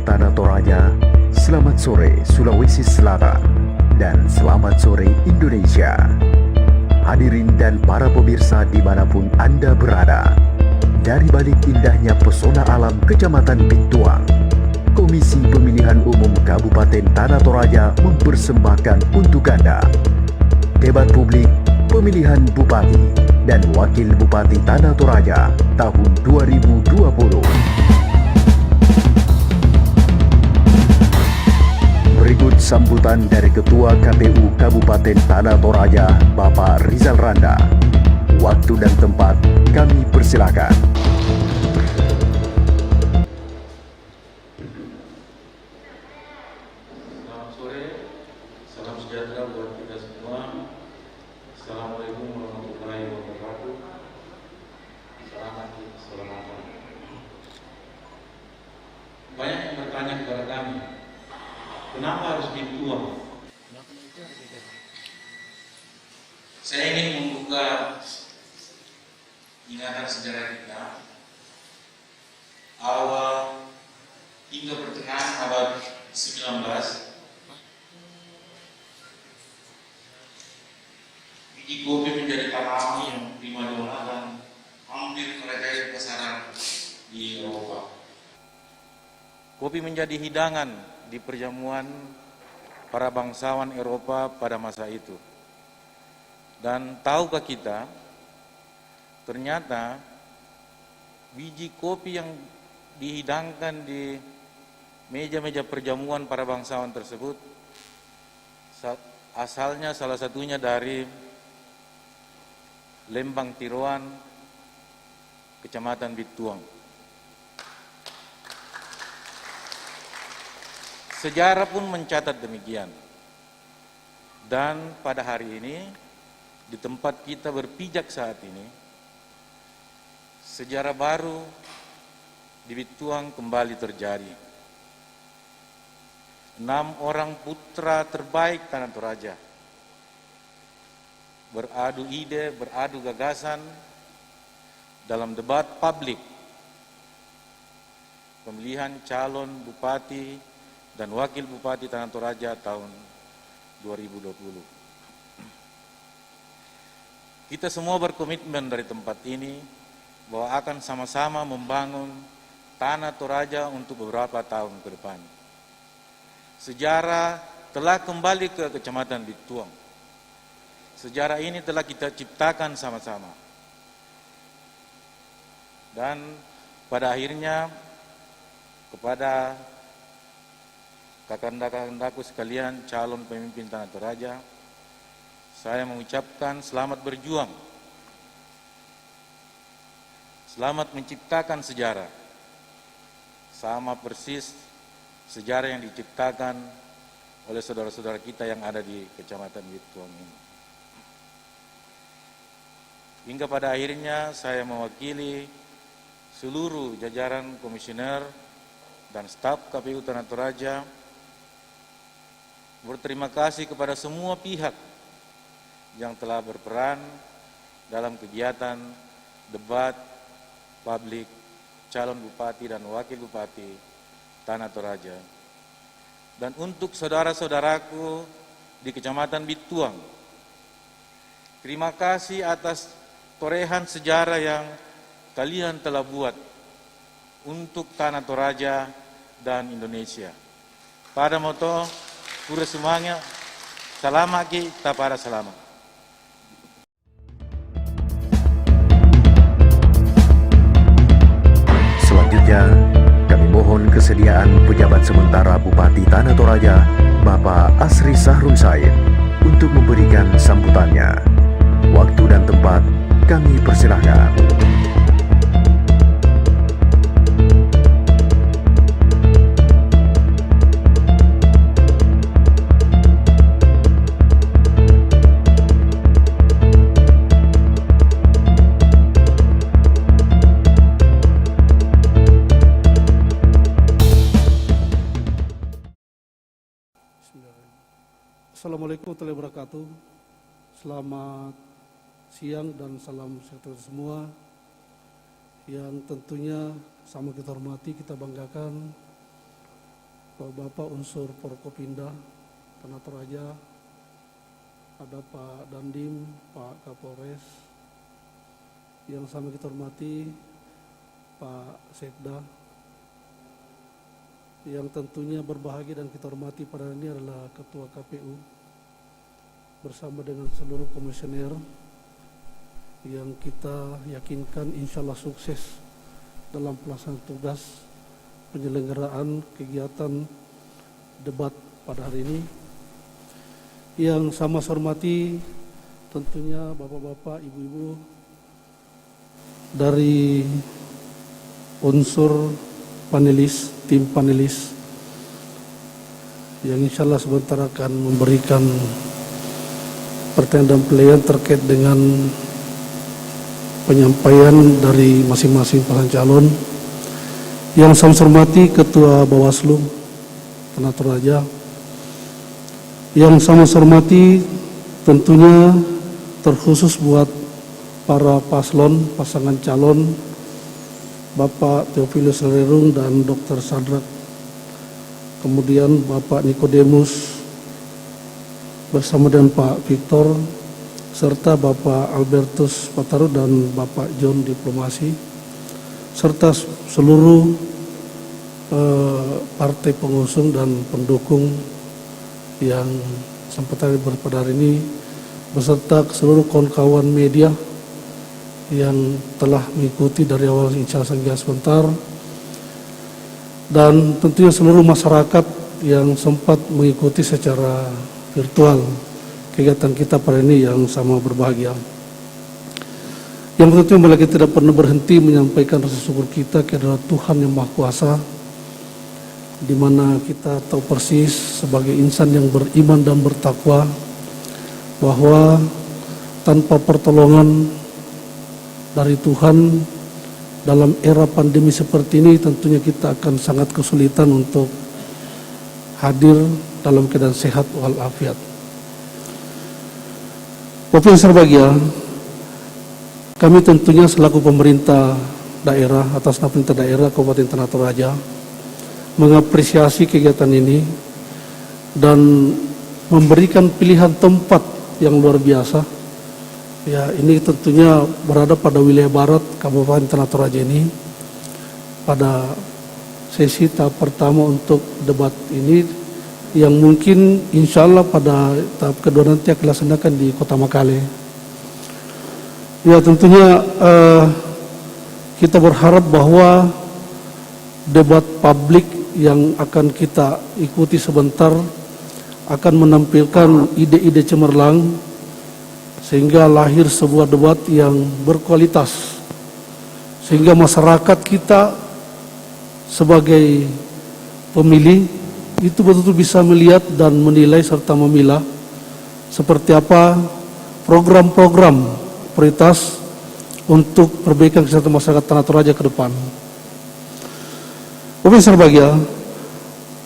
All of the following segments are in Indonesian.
Tanah Toraja, selamat sore Sulawesi Selatan, dan selamat sore Indonesia. Hadirin dan para pemirsa dimanapun Anda berada, dari balik indahnya pesona alam Kecamatan Bituang, Komisi Pemilihan Umum Kabupaten Tanah Toraja mempersembahkan untuk Anda debat publik pemilihan Bupati dan Wakil Bupati Tanah Toraja tahun 2020. Berikut sambutan dari Ketua KPU Kabupaten Tanah Toraja, Bapak Rizal Randa. Waktu dan tempat kami persilakan. Selamat sore, salam sejahtera buat kita semua. Assalamualaikum warahmatullahi wabarakatuh. Selamat keselamatan. Banyak yang bertanya kepada kami, kenapa harus Bituang? Saya ingin membuka ingatan sejarah kita awal hingga pertengahan abad 19. Biji kopi menjadi tanaman yang primadona dan hampir merajai pasaran di Eropa. Kopi menjadi hidangan di perjamuan para bangsawan Eropa pada masa itu. Dan tahukah kita, ternyata biji kopi yang dihidangkan di meja-meja perjamuan para bangsawan tersebut asalnya salah satunya dari Lembang Tiroan, Kecamatan Bituang. Sejarah pun mencatat demikian. Dan pada hari ini, di tempat kita berpijak saat ini, sejarah baru di Bituang kembali terjadi. 6 orang putra terbaik Tanah Toraja beradu ide, beradu gagasan dalam debat publik pemilihan calon bupati dan wakil bupati Tanah Toraja tahun 2020. Kita semua berkomitmen dari tempat ini bahwa akan sama-sama membangun Tanah Toraja untuk beberapa tahun ke depan. Sejarah telah kembali ke Kecamatan Bituang. Sejarah ini telah kita ciptakan sama-sama. Dan pada akhirnya kepada kakanda-kakandaku sekalian calon pemimpin Tanah Toraja, saya mengucapkan selamat berjuang. Selamat menciptakan sejarah. Sama persis sejarah yang diciptakan oleh saudara-saudara kita yang ada di Kecamatan Bituang ini. Hingga pada akhirnya saya mewakili seluruh jajaran komisioner dan staf KPU Tanah Toraja berterima kasih kepada semua pihak yang telah berperan dalam kegiatan debat publik calon bupati dan wakil bupati Tanah Toraja. Dan untuk saudara-saudaraku di Kecamatan Bituang, terima kasih atas torehan sejarah yang kalian telah buat untuk Tanah Toraja dan Indonesia. Pada moto pura semuanya, salamaki tapara selama. Selanjutnya, kami mohon kesediaan pejabat sementara Bupati Tanah Toraja, Bapak Asri Sahrun Said, untuk memberikan sambutannya. Waktu dan tempat kami persilahkan. Assalamualaikum warahmatullahi wabarakatuh. Selamat siang dan salam sejahtera semua. Yang tentunya sama kita hormati, kita banggakan Bapak unsur Forkopimda Tanah Toraja, ada Pak Dandim, Pak Kapolres, yang sama kita hormati Pak Sekda, yang tentunya berbahagia dan kita hormati pada hari ini adalah Ketua KPU bersama dengan seluruh komisioner yang kita yakinkan insya Allah sukses dalam pelaksanaan tugas penyelenggaraan kegiatan debat pada hari ini. Yang sama saya hormati tentunya bapak-bapak, ibu-ibu dari unsur panelis, tim panelis yang insya Allah sebentar akan memberikan pertanyaan dan penilaian terkait dengan penyampaian dari masing-masing pasangan calon. Yang saya hormati Ketua Bawaslu Tanah Toraja, yang saya hormati tentunya terkhusus buat para paslon, pasangan calon, Bapak Theophilus Lerung dan Dr. Sadrak, kemudian Bapak Nikodemus bersama dengan Pak Victor, serta Bapak Albertus Pataru dan Bapak John Diplomasi, serta seluruh partai pengusung dan pendukung yang sempat hadir pada hari ini, beserta seluruh kawan-kawan media yang telah mengikuti dari awal insya Allah sebentar, dan tentunya seluruh masyarakat yang sempat mengikuti secara virtual kegiatan kita pada ini yang sama berbahagia. Yang tentunya malah kita tidak pernah berhenti menyampaikan rasa syukur kita kepada Tuhan yang Maha Kuasa, di mana kita tahu persis sebagai insan yang beriman dan bertakwa bahwa tanpa pertolongan dari Tuhan dalam era pandemi seperti ini tentunya kita akan sangat kesulitan untuk hadir dalam keadaan sehat walafiat. Bapak yang berbahagia, kami tentunya selaku pemerintah daerah, atas nama pemerintah daerah Kabupaten Tanah Toraja, mengapresiasi kegiatan ini dan memberikan pilihan tempat yang luar biasa. Ya, ini tentunya berada pada wilayah barat Kabupaten Tanah Toraja ini. Pada sesi tahap pertama untuk debat ini, yang mungkin insya Allah pada tahap kedua nanti akan dilaksanakan di Kota Makale. Ya, tentunya kita berharap bahwa debat publik yang akan kita ikuti sebentar akan menampilkan ide-ide cemerlang sehingga lahir sebuah debat yang berkualitas, sehingga masyarakat kita sebagai pemilih itu betul-betul bisa melihat dan menilai serta memilah seperti apa program-program prioritas untuk perbaikan kesehatan masyarakat Tanah Toraja ke depan. Pemirsa berbahagia,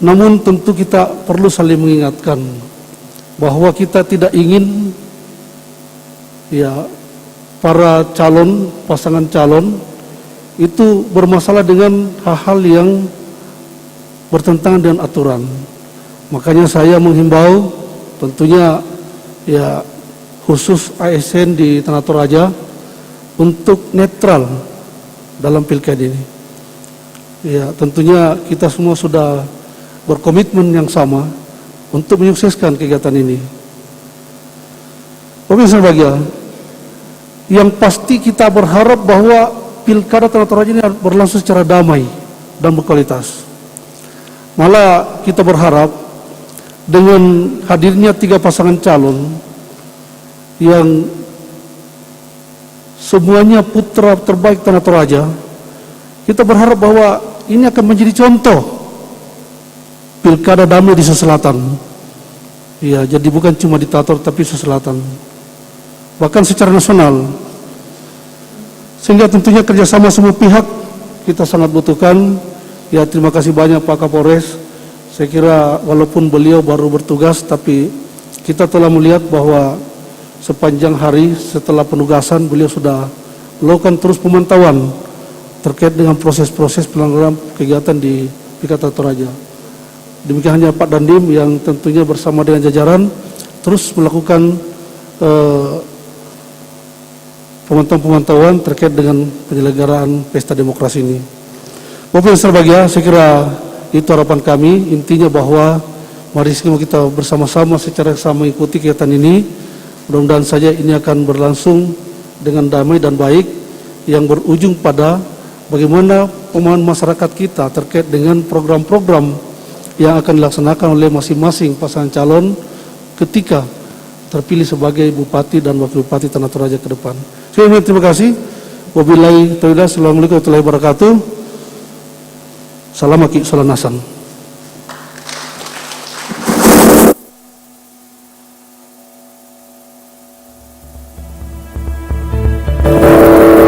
namun tentu kita perlu saling mengingatkan bahwa kita tidak ingin para calon, pasangan calon itu bermasalah dengan hal-hal yang bertentangan dengan aturan. Makanya saya menghimbau tentunya khusus ASN di Tanah Toraja untuk netral dalam pilkada ini. Ya, tentunya kita semua sudah berkomitmen yang sama untuk menyukseskan kegiatan ini. Pemirsa berbahagia, yang pasti kita berharap bahwa pilkada Tanah Toraja ini berlangsung secara damai dan berkualitas. Malah kita berharap dengan hadirnya 3 pasangan calon yang semuanya putra terbaik Tanah Toraja, kita berharap bahwa ini akan menjadi contoh pilkada damai di Sulawesi Selatan. Ya, jadi bukan cuma di Tator tapi Sulawesi Selatan, bahkan secara nasional. Sehingga tentunya kerjasama semua pihak kita sangat butuhkan. Ya, terima kasih banyak Pak Kapolres. Saya kira walaupun beliau baru bertugas, tapi kita telah melihat bahwa sepanjang hari setelah penugasan beliau sudah melakukan terus pemantauan terkait dengan proses-proses pelanggaran kegiatan di Pilkada Toraja. Demikian hanya Pak Dandim yang tentunya bersama dengan jajaran terus melakukan pemantauan terkait dengan penyelenggaraan pesta demokrasi ini. Bapak yang berbahagia, saya kira itu harapan kami. Intinya bahwa mari kita bersama-sama secara sama mengikuti kegiatan ini. Mudah-mudahan saja ini akan berlangsung dengan damai dan baik yang berujung pada bagaimana pemahaman masyarakat kita terkait dengan program-program yang akan dilaksanakan oleh masing-masing pasangan calon ketika terpilih sebagai Bupati dan Wakil Bupati Tanah Toraja ke depan. Terima kasih. Wabillahi taufiq. Assalamualaikum warahmatullahi wabarakatuh. Salam aki salam nasan.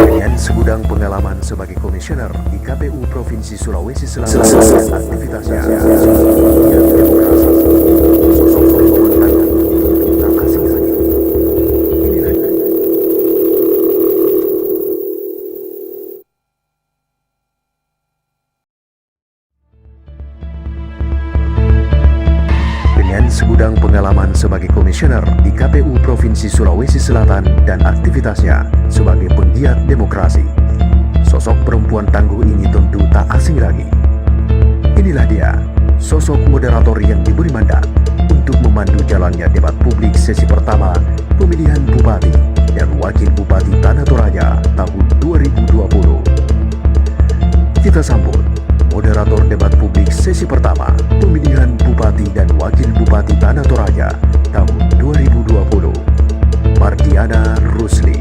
Dengan segudang pengalaman sebagai komisioner di KPU Provinsi Sulawesi Selatan dan aktivitasnya yang demokrasi, sosok perempuan tangguh tak asing lagi. Inilah dengan segudang pengalaman sebagai komisioner di KPU Provinsi Sulawesi Selatan dan aktivitasnya sebagai penggiat demokrasi. Sosok perempuan tangguh ini tentu tak asing lagi. Inilah dia, sosok moderator yang diberi mandat untuk memandu jalannya debat publik sesi pertama pemilihan Bupati dan Wakil Bupati Tanah Toraja tahun 2020. Kita sambut moderator debat publik sesi pertama pemilihan Bupati dan Wakil Bupati Tanah Toraja tahun 2020, Mardiana Rusli.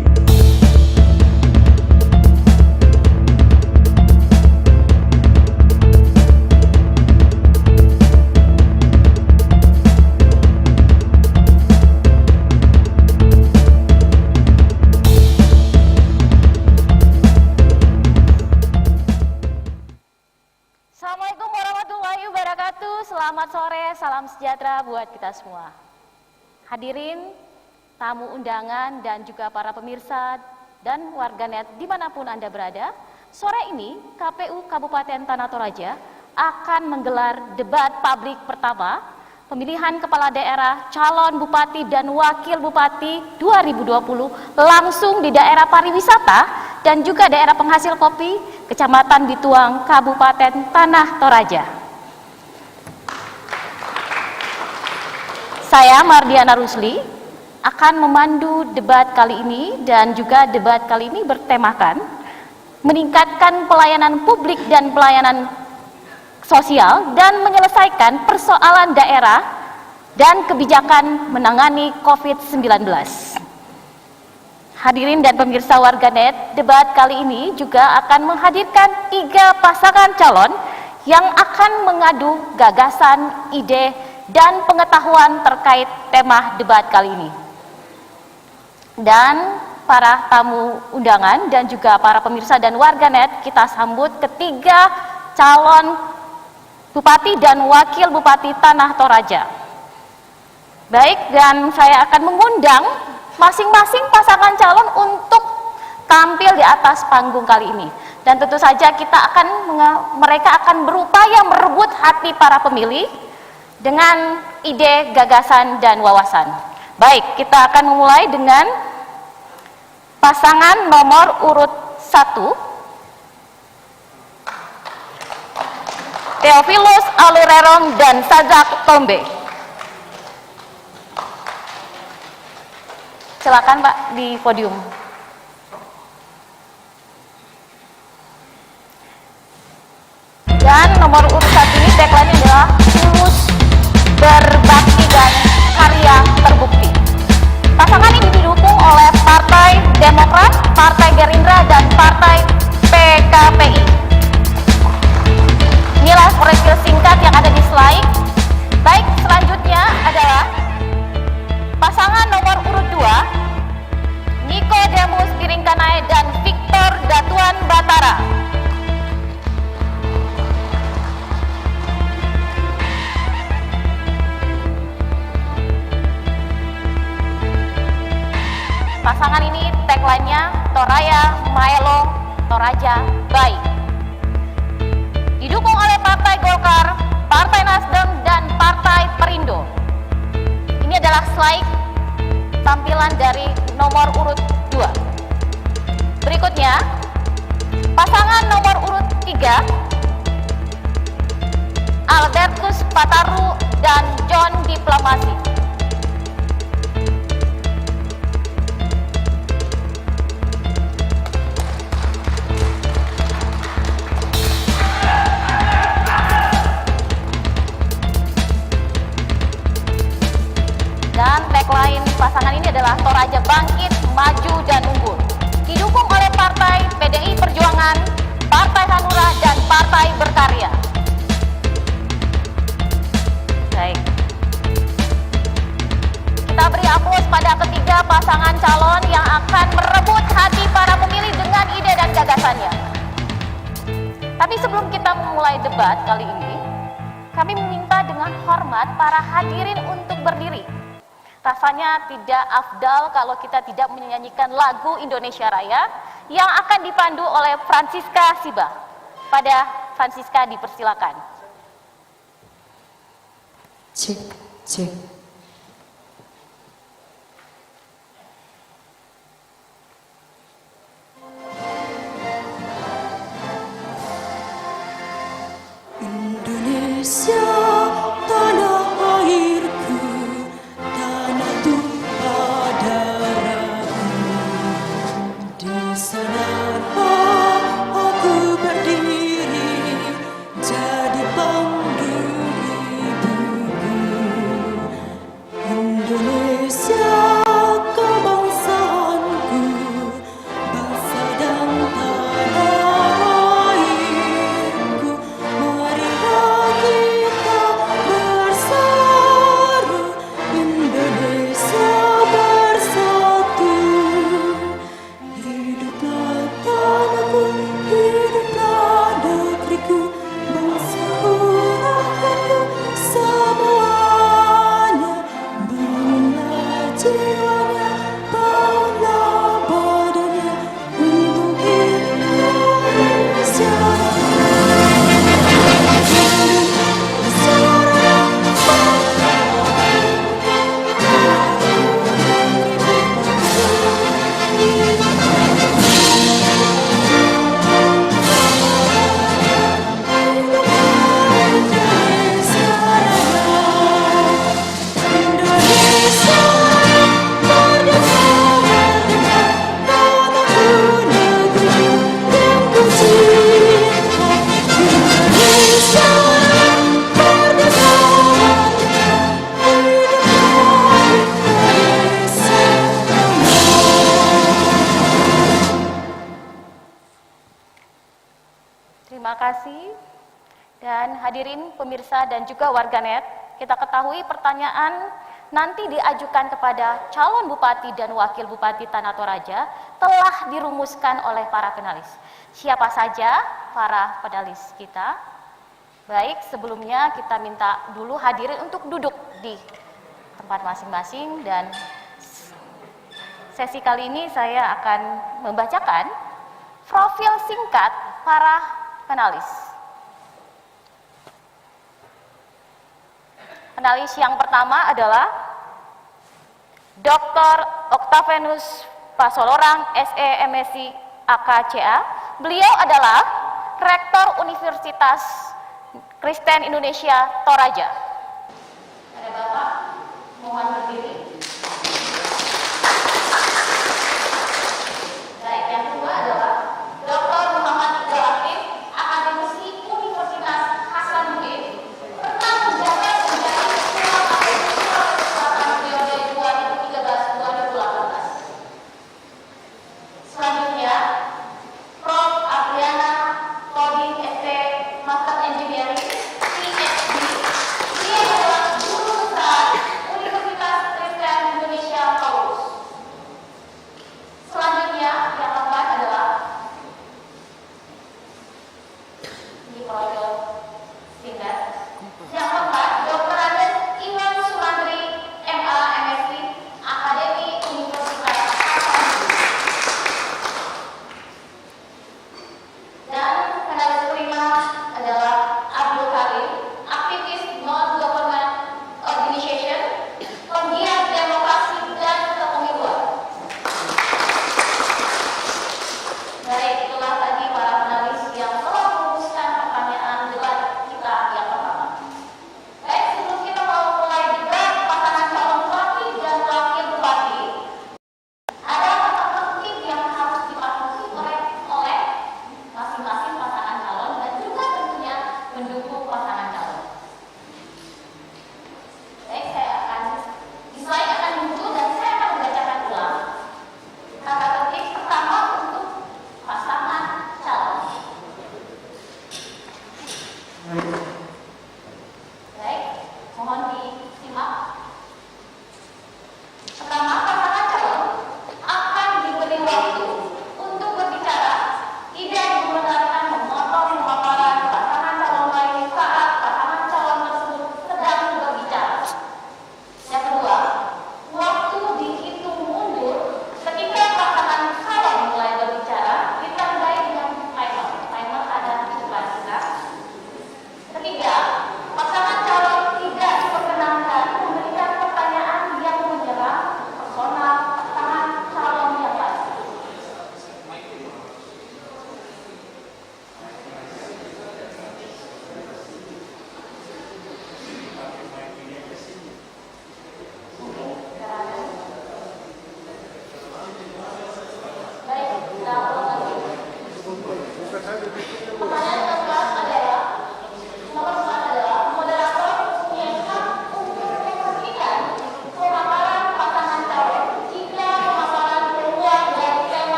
Assalamualaikum warahmatullahi wabarakatuh. Selamat sore, salam sejahtera buat kita semua. Hadirin, tamu undangan dan juga para pemirsa dan warganet dimanapun Anda berada, sore ini KPU Kabupaten Tanah Toraja akan menggelar debat publik pertama pemilihan kepala daerah, calon bupati dan wakil bupati 2020 langsung di daerah pariwisata dan juga daerah penghasil kopi, Kecamatan Bituang, Kabupaten Tanah Toraja. Saya Mardiana Rusli akan memandu debat kali ini dan juga debat kali ini bertemakan meningkatkan pelayanan publik dan pelayanan sosial dan menyelesaikan persoalan daerah dan kebijakan menangani COVID-19. Hadirin dan pemirsa warganet, debat kali ini juga akan menghadirkan 3 pasangan calon yang akan mengadu gagasan, ide, dan pengetahuan terkait tema debat kali ini. Dan para tamu undangan dan juga para pemirsa dan warganet, kita sambut ketiga calon Bupati dan Wakil Bupati Tanah Toraja. Baik, dan saya akan mengundang masing-masing pasangan calon untuk tampil di atas panggung kali ini. Dan tentu saja mereka akan berupaya merebut hati para pemilih dengan ide, gagasan, dan wawasan. Baik, kita akan memulai dengan pasangan nomor urut 1. Theophilus Alurerong dan Sazak Tombe. Silakan Pak di podium. Dan nomor urut 1 ini tagline adalah tulus, berbakti, dan karya terbukti. Pasangan ini didukung oleh Partai Demokrat, Partai Gerindra, dan Partai PKPI. Inilah profil singkat yang ada di slide. Baik, selanjutnya adalah pasangan nomor urut 2, Nikodemus Piringkanae dan Victor Datuan Batara. Pasangan ini tagline-nya Toraya Maelo Toraja Baik. Didukung oleh Partai Golkar, Partai Nasdem, dan Partai Perindo. Ini adalah slide tampilan dari nomor urut 2. Berikutnya, pasangan nomor urut 3, Albertus Pataru dan John Diplamasi. Dan tagline pasangan ini adalah Toraja bangkit, maju, dan unggul. Didukung oleh Partai PDI Perjuangan, Partai Hanura, dan Partai Berkarya. Baik. Kita beri aplaus pada ketiga pasangan calon yang akan merebut hati para pemilih dengan ide dan gagasannya. Tapi sebelum kita memulai debat kali ini, kami meminta dengan hormat para hadirin untuk berdiri. Rasanya tidak afdal kalau kita tidak menyanyikan lagu Indonesia Raya yang akan dipandu oleh Francisca Siba. Pada Francisca dipersilakan. Cek, cek. Indonesia, tanah airku, tanah tumpah darahku. Di sanalah aku berdiri, jadi panggil ibuku. Indonesia, kebangsaanku, bangsa dan tanah airku. Marilah kita bersatu, Indonesia bersatu. Hiduplah tanahku, hiduplah negeriku, bangsaku, rakyatku, semuanya. Bangunlah jiwanya, bangunlah badannya untuk Indonesia. Terima kasih. Dan hadirin pemirsa dan juga warganet, kita ketahui pertanyaan nanti diajukan kepada calon bupati dan wakil bupati Tanah Toraja telah dirumuskan oleh para penalis. Siapa saja para penalis kita? Baik, sebelumnya kita minta dulu hadirin untuk duduk di tempat masing-masing, dan sesi kali ini saya akan membacakan profil singkat para penalis. Penalis yang pertama adalah Dr. Octavianus Pasolorang, SE, MSc, AKCA. Beliau adalah Rektor Universitas Kristen Indonesia Toraja. Ada Bapak, mohon berdiri. Baik, yang kedua adalah Dr. Muhammad Iqbal Latif, akademisi Universitas Hasanuddin, pernah menjabat menjadi Ketua KPU Sulawesi Selatan periode 2013-2018. Selanjutnya, Prof. Adriana Coding ST, Master Engineering, PhD. Dia adalah guru besar Universitas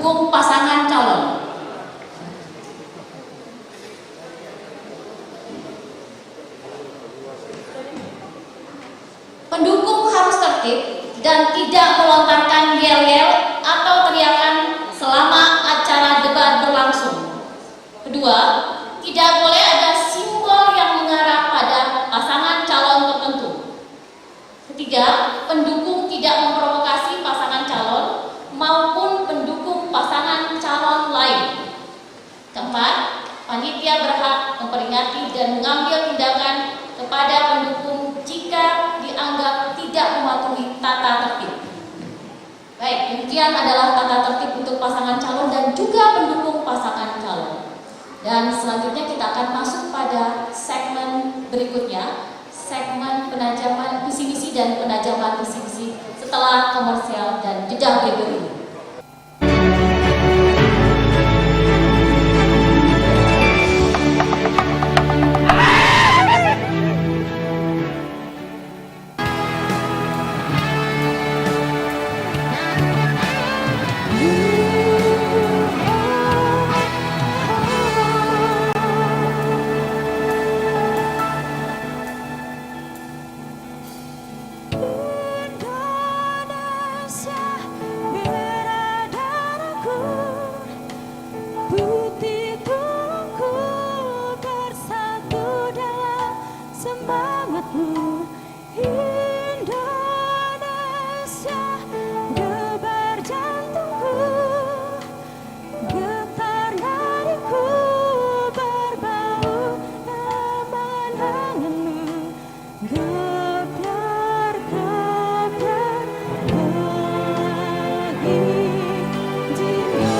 pendukung pasangan calon. Pendukung harus tertib dan tidak melontarkan yel-yel atau teriakan selama acara debat berlangsung. Kedua, tidak boleh ada simbol yang mengarah pada pasangan calon tertentu. Ketiga, pendukung tidak memprovokasi pasangan calon maupun pendukung pasangan calon lain. Keempat, panitia berhak memperingati dan mengambil tindakan kepada pendukung jika dianggap tidak mematuhi tata tertib. Baik, demikian adalah tata tertib untuk pasangan calon dan juga pendukung pasangan calon. Dan selanjutnya kita akan masuk pada segmen berikutnya, segmen penajaman visi misi dan penajaman visi misi setelah komersial dan jeda berikut ini. Indonesia, merah darahku, putih tulangku, bersatu dalam semangatmu. Indonesia, debar jantungku, getar nadiku, berbau kemenanganmu. Gebiar, gebiar, bagi jiwa.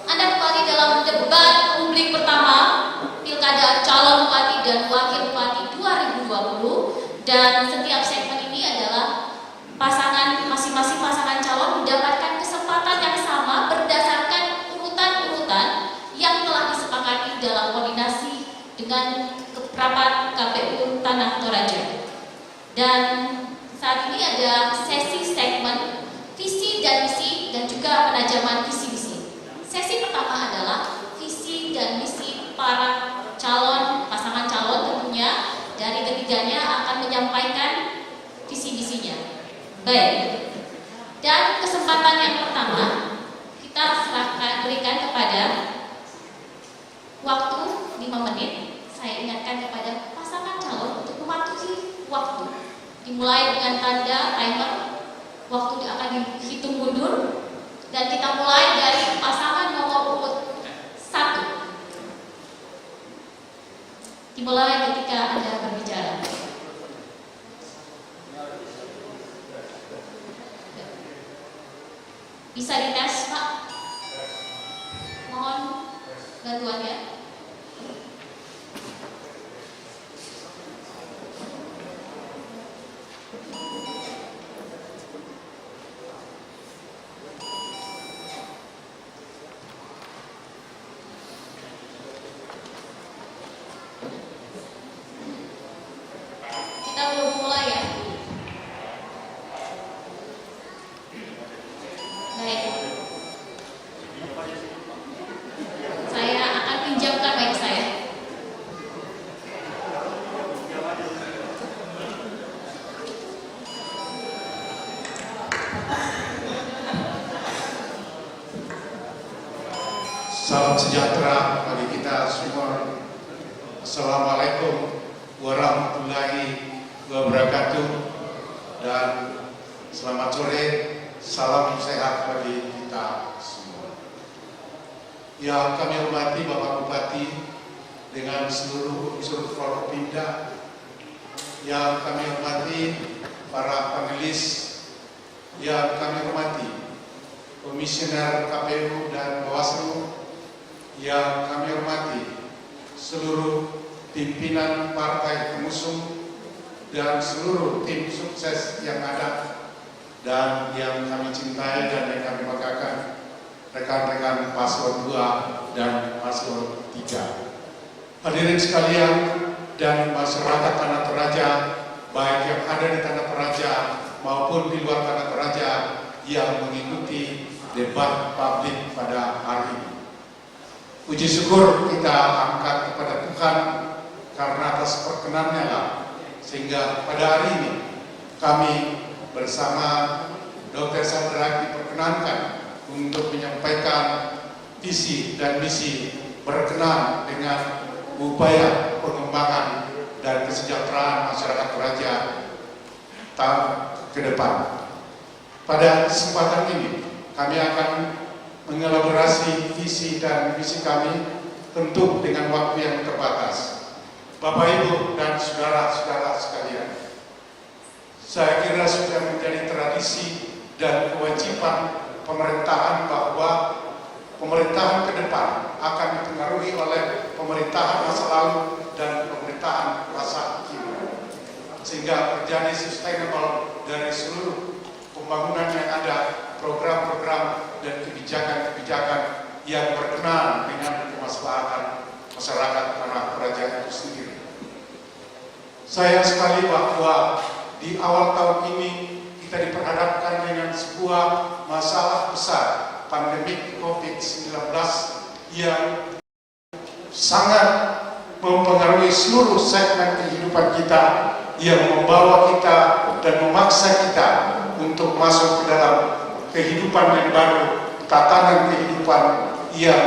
Anda kembali dalam debat publik pertama Pilkada Calon Bupati dan Wakil Bupati 2020, dan setiap segmen ini adalah masing-masing pasangan calon mendapatkan kesempatan yang sama berdasarkan urutan-urutan yang telah disepakati dalam koordinasi dengan rapat KPU Tanah Toraja. Dan saat ini ada sesi segmen visi dan misi dan juga penajaman visi misi. Sesi pertama adalah visi dan misi para calon, pasangan calon tentunya. Dari ketiganya akan menyampaikan visi misinya. Baik. Dan kesempatan yang pertama kita berikan kepada waktu 5 menit. Saya ingatkan kepada pasangan calon untuk mematuhi waktu. Dimulai dengan tanda timer, waktu akan dihitung mundur. Dan kita mulai dari pasangan nomor urut 1. Dimulai ketika Anda berbicara. Bisa dites, Pak? Mohon bantuannya. Saya akan pinjamkan mic saya. Salam sejahtera bagi kita semua. Assalamualaikum warahmatullahi wabarakatuh. Dan selamat sore, salam sehat bagi kita semua. Yang kami hormati Bapak Bupati dengan seluruh unsur Forkopimda, yang kami hormati para panelis, yang kami hormati Komisioner KPU dan Bawaslu, yang kami hormati seluruh pimpinan partai pengusung dan seluruh tim sukses yang ada, dan yang kami cintai dan yang kami banggakan, rekan-rekan paslon 2 dan paslon 3. Hadirin sekalian dan masyarakat Tanah Toraja, baik yang ada di Tanah Toraja maupun di luar Tanah Toraja yang mengikuti debat publik pada hari ini. Puji syukur kita angkat kepada Tuhan karena atas perkenannya lah, sehingga pada hari ini kami bersama Dr. Sandra diperkenankan untuk menyampaikan visi dan misi berkenan dengan upaya pengembangan dan kesejahteraan masyarakat Toraja tahun ke depan. Pada kesempatan ini kami akan mengelaborasi visi dan misi kami, tentu dengan waktu yang terbatas. Bapak, Ibu, dan saudara-saudara sekalian, saya kira sudah menjadi tradisi dan kewajiban pemerintahan bahwa pemerintahan ke depan akan dipengaruhi oleh pemerintahan masa lalu dan pemerintahan masa kini, sehingga terjadi sustainable dari seluruh pembangunan yang ada, program-program dan kebijakan-kebijakan yang berkenan dengan kemaslahatan masyarakat Tanah Toraja itu sendiri. Sayang sekali bahwa di awal tahun ini kita diperhadapkan dengan sebuah masalah besar, pandemi COVID-19 yang sangat mempengaruhi seluruh segmen kehidupan kita, yang membawa kita dan memaksa kita untuk masuk ke dalam kehidupan yang baru, tatanan kehidupan yang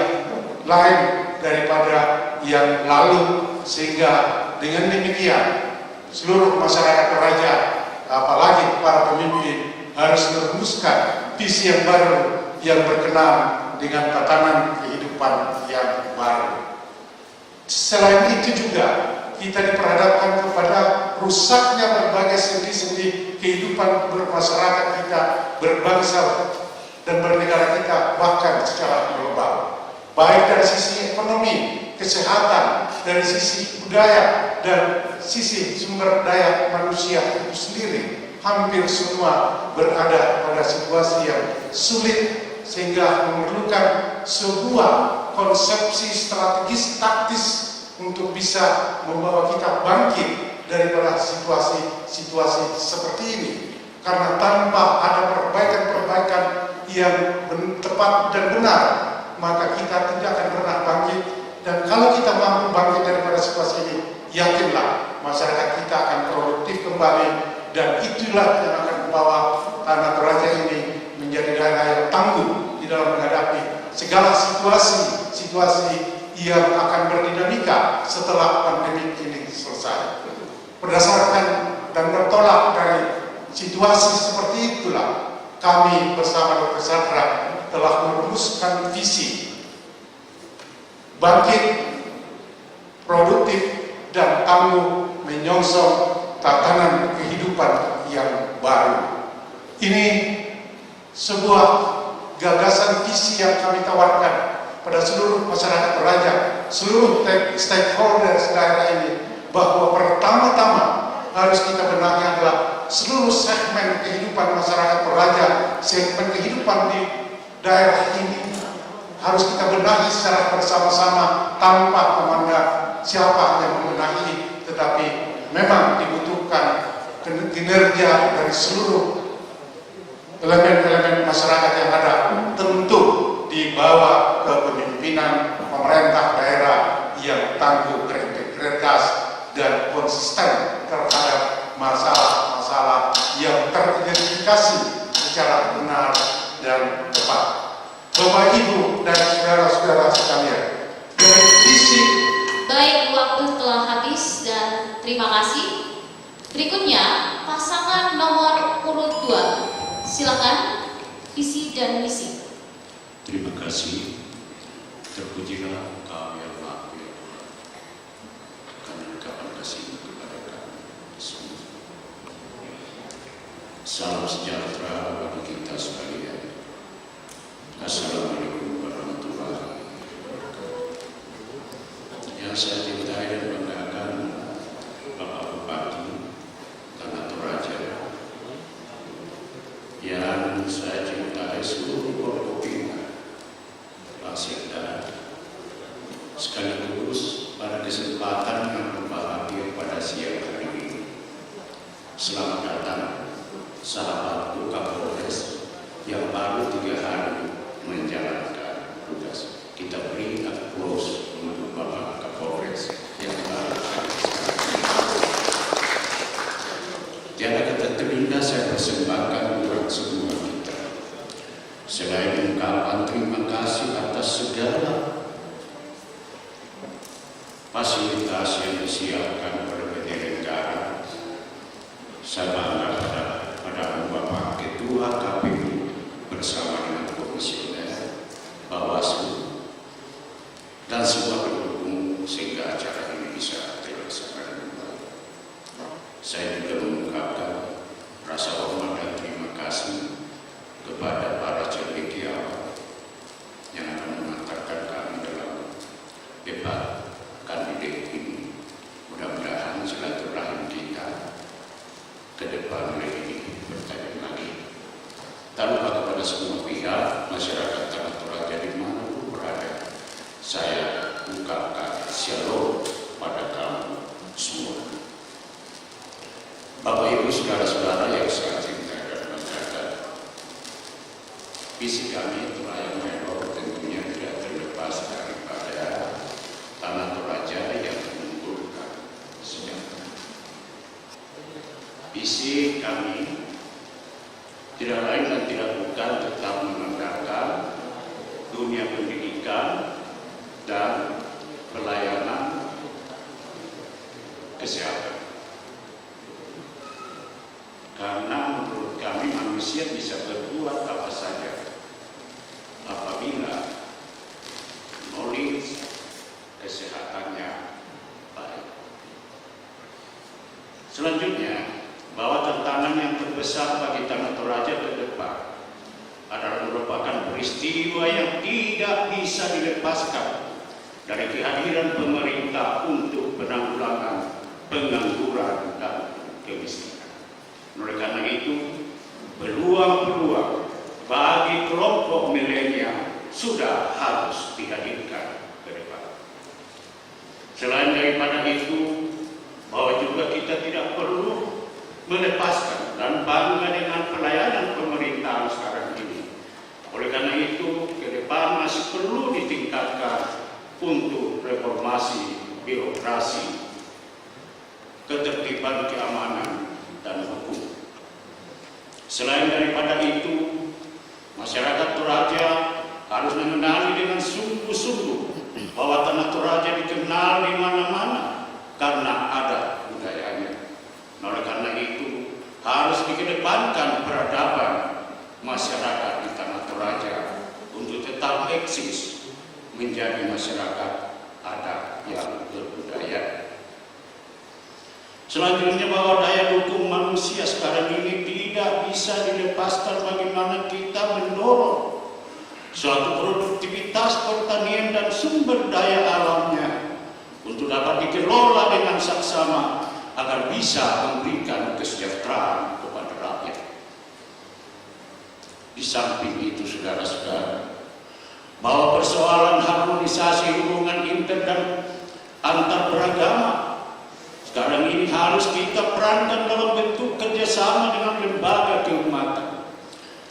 lain daripada yang lalu, sehingga dengan demikian seluruh masyarakat Toraja, apalagi para pemimpin, harus merumuskan visi yang baru yang berkenan dengan tatanan kehidupan yang baru. Selain itu juga kita diperhadapkan kepada rusaknya berbagai sendi-sendi kehidupan bermasyarakat kita, berbangsa dan bernegara kita, bahkan secara global. Baik dari sisi ekonomi, kesehatan, dari sisi budaya, dan sisi sumber daya manusia itu sendiri, hampir semua berada pada situasi yang sulit, sehingga memerlukan sebuah konsepsi strategis taktis untuk bisa membawa kita bangkit daripada situasi seperti ini. Karena tanpa ada perbaikan-perbaikan yang tepat dan benar, maka kita tidak akan pernah bangkit. Dan kalau kita mampu bangkit daripada situasi ini, yakinlah masyarakat kita akan produktif kembali, dan itulah yang akan membawa Tanah Toraja ini menjadi daerah yang tangguh di dalam menghadapi segala situasi yang akan berdinamika setelah pandemi ini selesai. Berdasarkan dan bertolak dari situasi seperti itulah, kami bersama Dr. Sandra telah merumuskan visi bangkit, produktif, dan tangguh menyongsong tatanan kehidupan yang baru. Ini sebuah gagasan visi yang kami tawarkan pada seluruh masyarakat Toraja, seluruh stakeholders daerah ini, bahwa pertama-tama harus kita benahi adalah seluruh segmen kehidupan masyarakat Toraja, segmen kehidupan di daerah ini harus kita benahi secara bersama-sama tanpa memandang siapa yang membenahi, tetapi memang dibutuhkan kinerja dari seluruh elemen-elemen masyarakat yang ada, tentu di bawah kepemimpinan pemerintah daerah yang tangguh, berintegritas, dan konsisten terhadap masalah-masalah yang teridentifikasi secara benar dan tepat. Bapak, Ibu, dan saudara-saudara sekalian, dari visi. Baik, waktu telah habis dan terima kasih. Berikutnya, pasangan nomor urut 2. Silakan, visi dan misi. Terima kasih. Terpujilah Engkau yang Maha Kuasa, karena ungkapan kasih kepada kami semua. Salam sejahtera bagi kita sekalian. Assalamualaikum warahmatullahi wabarakatuh. Yang saya cintai dan banggakan Bapak Bupati Tanah Toraja, yang saya cintai seluruh Forkopimda Pak Sekda, sekaligus pada kesempatan yang berbahagia pada siang hari ini. Selamat datang sahabatku Kapolres yang baru 3 hari menjalankan tugas. Kita beri aplaus untuk Bapak Kapolres yang baru hari tiada kata terindah saya persembahkan buat semua kita. Selain ungkapan terima kasih atas segala fasilitas yang disiapkan oleh penyelenggara, saya bangga pada Bapak Ketua KPU bersama dengan Komisioner, Bawaslu, dan semua pendukung sehingga acara ini bisa terlaksana dengan baik. Saya juga mengungkapkan rasa hormat dan terima kasih kepada para cendekiawan yang akan mengantarkan kami dalam debat kandidat ini. Mudah-mudahan silaturahim kita ke depan ini bertanya lagi. Tak lupa kepada semua pihak masyarakat Tanah Toraja dimanapun berada, saya ungkapkan shalom pada kamu semua. Bapak Ibu saudara-saudara yang saya cintai dan banggakan, visi kami Telayan Menor tentunya tidak terlepas daripada Tanah Toraja yang mengumpulkan sejahtera. Visi kami tidak lain dan tidak bukan tetap menganggarkan dunia pendidikan dan pelayanan kesehatan. Karena menurut kami manusia bisa berbuat apa saja apabila knowledge kesehatannya baik. Selanjutnya, bahwa tantangan yang terbesar bagi Tanah Toraja ke depan adalah merupakan peristiwa yang tidak bisa dilepaskan dari kehadiran pemerintah untuk penanggulangan pengangguran dan kemiskinan. Oleh karena itu, peluang-peluang bagi kelompok milenial sudah harus dihadirkan ke depan. Selain daripada itu, bahwa juga kita tidak perlu melepaskan dan bangga dengan pelayanan pemerintahan sekarang ini. Oleh karena itu, ke depan masih perlu ditingkatkan untuk reformasi birokrasi, ketertiban keamanan, dan hukum. Selain daripada itu, masyarakat Toraja harus mengenali dengan sungguh-sungguh bahwa Tanah Toraja dikenal di mana-mana karena ada budayanya. Oleh karena itu, harus dikedepankan peradaban masyarakat di Tanah Toraja untuk tetap eksis menjadi masyarakat adat yang berbudaya. Selanjutnya, bahwa daya dukung manusia sekarang ini tidak bisa dilepaskan bagaimana kita mendorong suatu produktivitas pertanian dan sumber daya alamnya untuk dapat dikelola dengan saksama agar bisa memberikan kesejahteraan kepada rakyat. Di samping itu, saudara-saudara, bahwa persoalan harmonisasi hubungan inter dan antar beragama sekarang ini harus kita perankan dalam bentuk kerjasama dengan lembaga keumatan,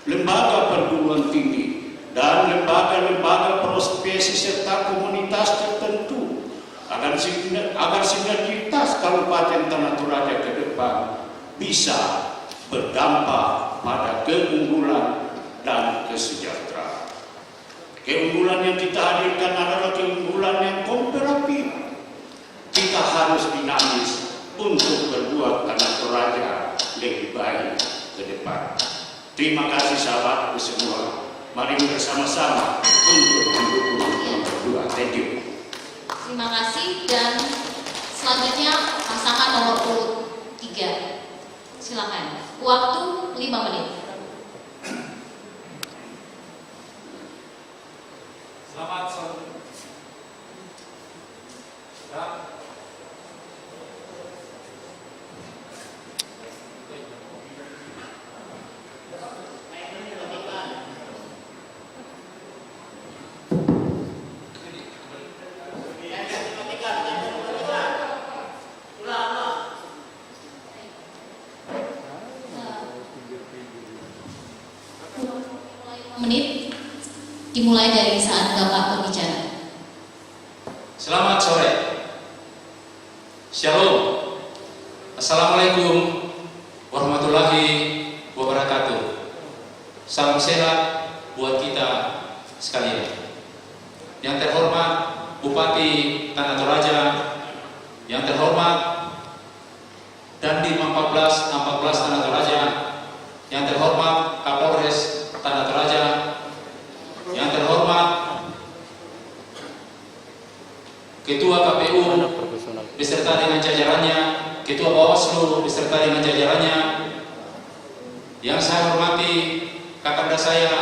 lembaga perguruan tinggi, dan lembaga-lembaga spesies serta komunitas tertentu agar sinergitas Kabupaten Tanah Toraja ke depan bisa berdampak pada keunggulan dan kesejahteraan. Keunggulan yang kita hadirkan adalah keunggulan yang komparatif. Kita harus dinamis untuk berbuat Tanah Toraja lebih baik ke depan. Terima kasih sahabatku semua. Mari bersama-sama untuk mendukung nomor 2. Thank you. Terima kasih, dan selanjutnya pasangan nomor urut 3. Silakan. Waktu 5 menit. Selamat sore. Menit dimulai dari saat Bapak berbicara. Selamat sore. Shalom. Assalamualaikum warahmatullahi wabarakatuh. Salam sehat buat kita sekalian. Yang terhormat Bupati Tanah Toraja, yang terhormat Dandim 14 Tanah Toraja, yang terhormat Kapolres Tanah Toraja, yang terhormat Ketua KPU beserta dengan jajarannya, Ketua Bawaslu beserta dengan jajarannya, yang saya hormati kakanda saya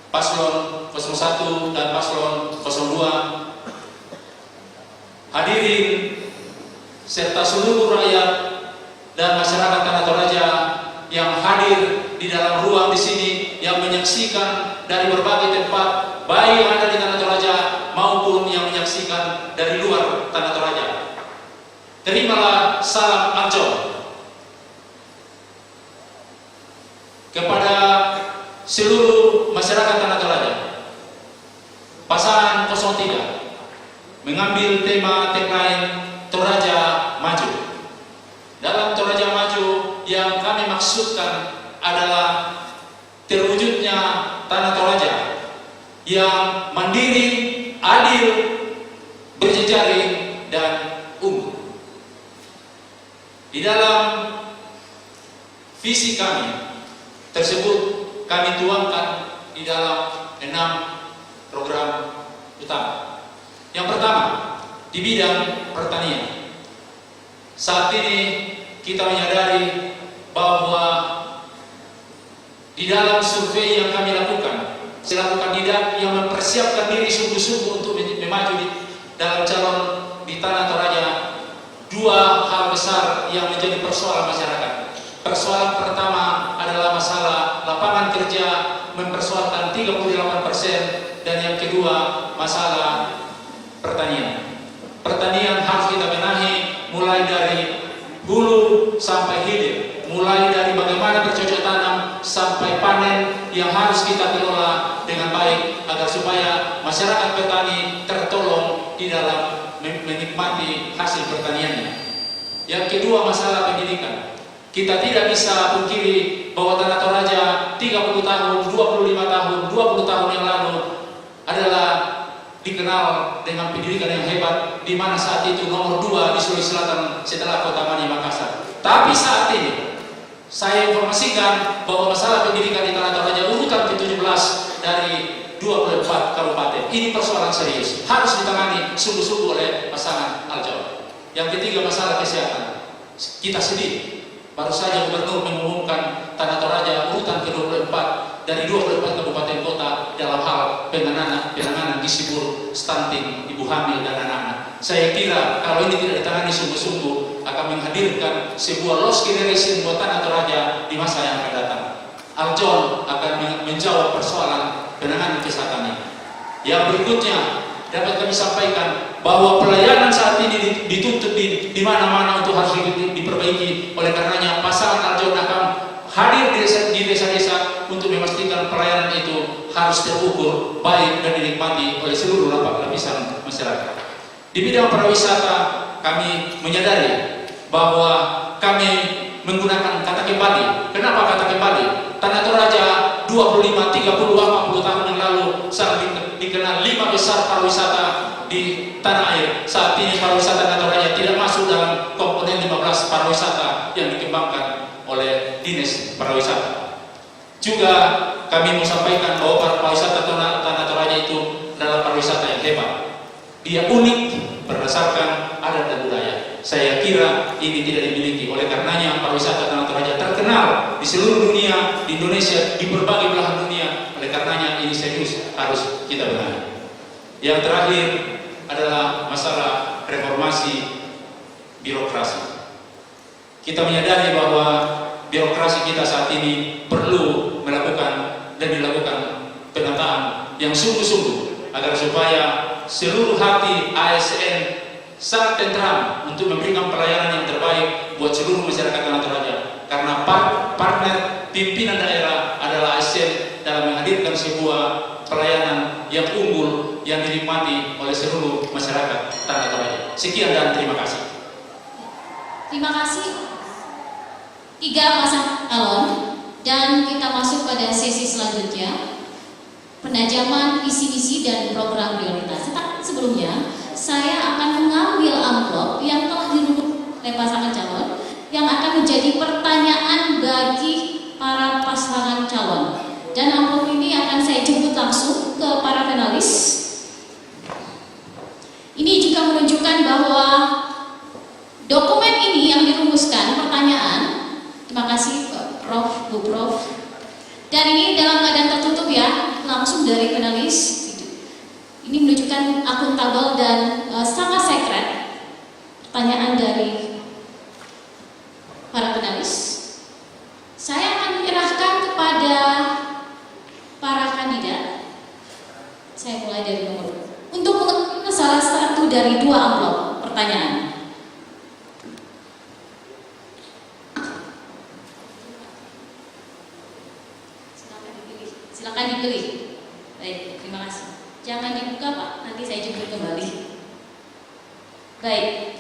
Paslon 01 dan Paslon 02, hadirin serta seluruh rakyat dan masyarakat Tanah Toraja yang hadir di dalam ruang di sini, yang menyaksikan dari berbagai tempat, baik yang ada di Tanah Toraja maupun yang menyaksikan dari luar Tanah Toraja. Terimalah salam Arjon kepada seluruh masyarakat Tanah Toraja. Pasangan 03 mengambil tema tagline Toraja Maju. Dalam Toraja Maju yang kami maksudkan adalah terwujudnya Tanah Toraja yang mandiri, adil, berjejaring, dan unggul. Di dalam visi kami tersebut kami tuangkan di dalam 6 program utama. Yang pertama, di bidang pertanian. Saat ini kita menyadari bahwa di dalam survei yang kami lakukan, selaku kandidat yang mempersiapkan diri sungguh-sungguh untuk maju dalam calon di Tanah Toraja, 2 hal besar yang menjadi persoalan masyarakat. Persoalan pertama adalah masalah lapangan kerja, mempersoalkan 38%, dan yang kedua masalah pertanian. Pertanian harus kita benahi mulai dari hulu sampai hilir, mulai dari bagaimana bercocok tanam sampai panen yang harus kita kelola dengan baik agar supaya masyarakat petani tertolong di dalam menikmati hasil pertaniannya. Yang kedua masalah pendidikan. Kita tidak bisa pungkiri bahwa Tanah Toraja 30 tahun, 25 tahun, 20 tahun yang lalu adalah dikenal dengan pendidikan yang hebat, di mana saat itu nomor 2 di Sulawesi Selatan setelah Kota Mani Makassar. Tapi saat ini saya informasikan bahwa masalah pendidikan di Tanah Toraja urutan ke-17 dari 24 kabupaten. Ini persoalan serius, harus ditangani sungguh-sungguh oleh pasangan Aljawa. Yang ketiga masalah kesehatan. Kita sedih, baru saja Gubernur mengumumkan Tanah Toraja urutan ke-24 dari 24 kabupaten kota dalam hal penanganan gizi buruk, stunting, ibu hamil, dan anak-anak. Saya kira kalau ini tidak ditangani sungguh-sungguh akan menghadirkan sebuah lost generation buat Tanah Toraja di masa yang akan datang. Aljon akan menjawab persoalan penanganan kesehatan ini. Yang berikutnya dapat kami sampaikan bahwa pelayanan saat ini dituntut di mana-mana untuk harus diperbaiki. Oleh karenanya pasangan Aljon akan hadir di desa-desa untuk memastikan pelayanan itu harus harus terukur, baik dan dinikmati oleh seluruh lapisan masyarakat. Di bidang pariwisata, kami menyadari bahwa kami menggunakan kata kembali. Kenapa kata kembali? Tanah Toraja 25, 30, 40 tahun yang lalu sangat dikenal 5 besar pariwisata di tanah air. Saat ini pariwisata Tanah Toraja tidak masuk dalam komponen 15 pariwisata yang dikembangkan oleh Dinas Pariwisata. Juga kami mau sampaikan bahwa pariwisata Tanah Toraja itu adalah pariwisata yang hebat. Dia unik berdasarkan adat dan budaya. Saya kira ini tidak dimiliki. Oleh karenanya pariwisata Tanah Toraja terkenal di seluruh dunia, di Indonesia, di berbagai belahan dunia. Oleh karenanya ini serius harus kita benahi. Yang terakhir adalah masalah reformasi birokrasi. Kita menyadari bahwa birokrasi kita saat ini perlu melakukan dan dilakukan penataan yang sungguh-sungguh agar supaya seluruh hati ASN sangat tentram untuk memberikan pelayanan yang terbaik buat seluruh masyarakat Tanah Toraja. Karena partner pimpinan daerah adalah ASN dalam menghadirkan sebuah pelayanan yang unggul yang dinikmati oleh seluruh masyarakat Tanah Toraja. Sekian dan terima kasih. Terima kasih 3 pasangan calon, dan kita masuk pada sesi selanjutnya, penajaman visi misi dan program prioritas. Tetapi sebelumnya saya akan mengambil amplop yang telah dirumuskan oleh pasangan calon yang akan menjadi pertanyaan bagi para pasangan calon, dan amplop ini akan saya jemput langsung ke para finalis. Ini juga menunjukkan bahwa dokumen ini yang dirumuskan pertanyaan, terima kasih Prof, Bu Prof, dan ini dalam keadaan tertutup ya, langsung dari finalis. Ini menunjukkan akuntabel dan sangat sekret pertanyaan dari para finalis. Saya akan menyerahkan kepada para kandidat. Saya mulai dari nomor untuk mengambil salah satu dari 2 amplop pertanyaan. Silakan dipilih. Baik, terima kasih. Jangan dibuka Pak, nanti saya jemput kembali. Baik.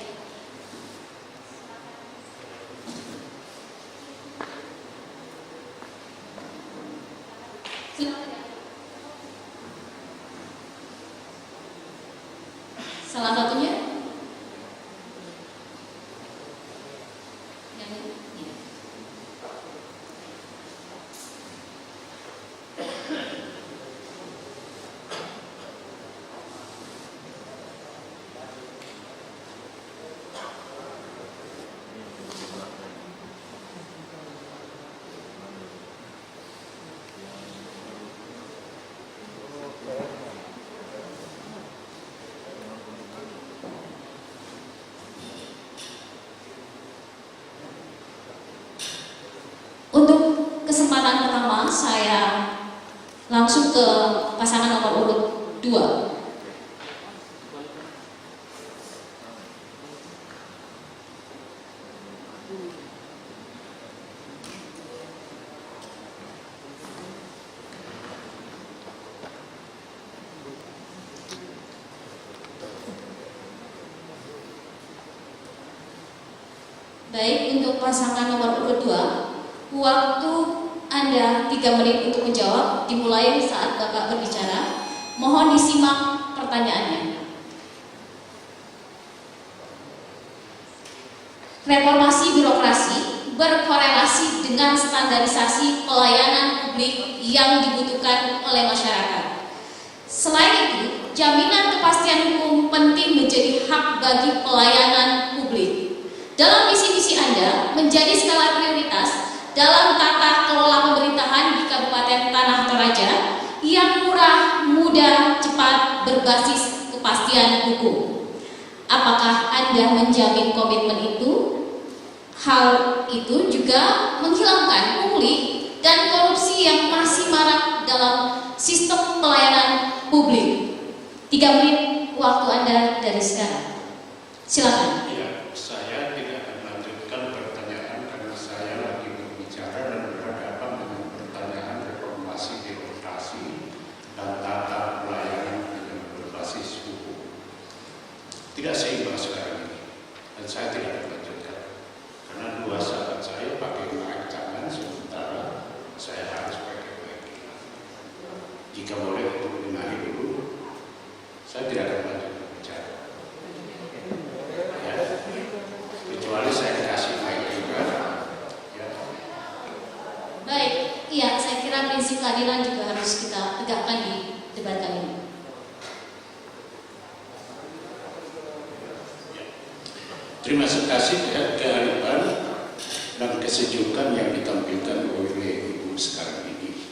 Salah satunya yang ini. Untuk kesempatan pertama saya langsung ke pasangan nomor urut 2. Baik, untuk pasangan nomor urut 2, waktu Anda 3 menit untuk menjawab dimulai saat Bapak berbicara. Mohon disimak pertanyaannya. Reformasi birokrasi berkorelasi dengan standarisasi pelayanan publik yang dibutuhkan oleh masyarakat. Selain itu, jaminan kepastian hukum penting menjadi hak bagi pelayanan publik. Dalam visi-misi Anda menjadi skala prioritas dalam tata kelola pemerintahan di Kabupaten Tanah Toraja yang murah, mudah, cepat, berbasis kepastian hukum. Apakah Anda menjamin komitmen itu? Hal itu juga menghilangkan pungli dan korupsi yang masih marak dalam sistem pelayanan publik. 3 menit waktu Anda dari sekarang. Silakan. Ya, saya tidak akan melanjutkan pertanyaan karena saya lagi berbicara dan berhadapan dengan pertanyaan reformasi birokrasi tidak seimbang sekarang ini. Dan saya tidak akan lanjutkan. Karena dua sahabat saya pakai naik tangan, sementara saya harus pakai baik. Jika boleh untuk dibenahi dulu, saya tidak akan lanjutkan bicara. Ya. Kecuali saya dikasih mic juga. Ya. Baik, iya, saya kira prinsip keadilan juga harus kita tegakkan di debat kali ini. Terima kasih kearifan dan kesejukan yang ditampilkan oleh Ibu sekarang ini.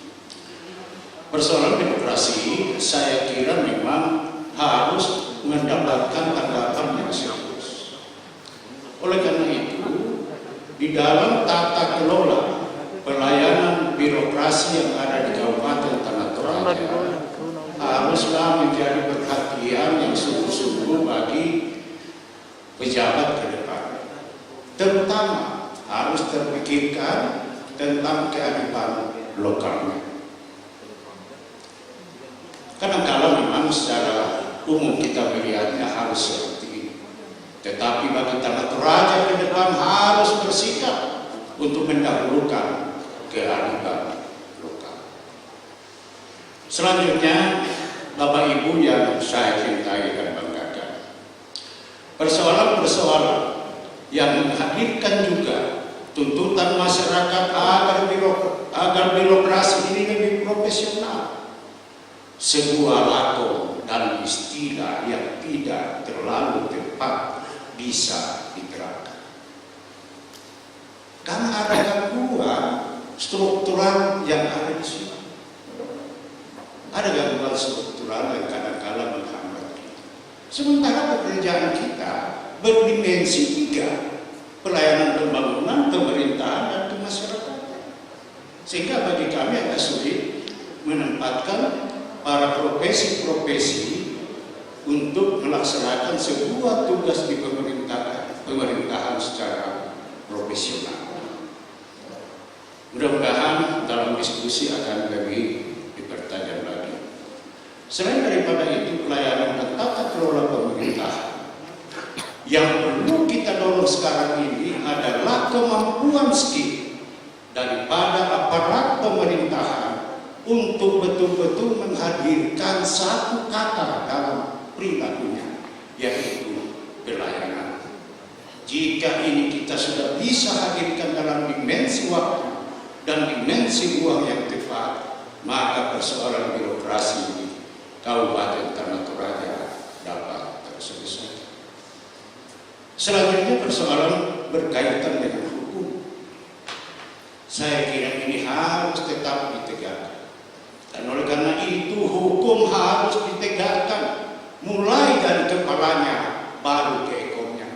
Persoalan demokrasi saya kira memang harus mendapatkan tanggapan yang serius. Oleh karena itu, di dalam tata kelola pelayanan birokrasi yang ada di Kabupaten Tanah Toraja haruslah menjadi perhatian yang sungguh-sungguh bagi pejabat ke depan. Terutama harus terpikirkan tentang kearifan lokalnya. Kadang-kadang memang secara umum kita melihatnya harus seperti ini. Tetapi bagi Tanah Toraja ke depan harus bersikap untuk mendahulukan kearifan lokal. Selanjutnya, Bapak Ibu yang saya cintai dan banggakan, persoalan-persoalan yang menghadirkan juga tuntutan masyarakat agar birokrasi ini lebih profesional. Sebuah lakon dan istilah yang tidak terlalu tepat bisa diterapkan. Karena ada gangguan struktural yang ada di sini. Ada gangguan struktural yang kadang-kadang menghambat kita. Sementara pekerjaan kita berdimensi 3, pelayanan pembangunan, pemerintahan, dan kemasyarakatan. Sehingga bagi kami agak sulit menempatkan para profesi-profesi untuk melaksanakan sebuah tugas di pemerintahan secara profesional. Mudah-mudahan dalam diskusi akan lebih dipertajam lagi. Selain daripada itu, pelayanan dan tata kelola pemerintahan yang perlu kita dorong sekarang ini adalah kemampuan skill daripada aparat pemerintahan untuk betul-betul menghadirkan satu kata dalam perilakunya, yaitu pelayanan. Jika ini kita sudah bisa hadirkan dalam dimensi waktu dan dimensi ruang yang tepat, maka persoalan birokrasi di Kabupaten Tanah Toraja dapat terselesaikan. Selanjutnya persoalan berkaitan dengan hukum. Saya kira ini harus tetap ditegakkan. Dan oleh karena itu hukum harus ditegakkan mulai dari kepalanya baru ke ekornya.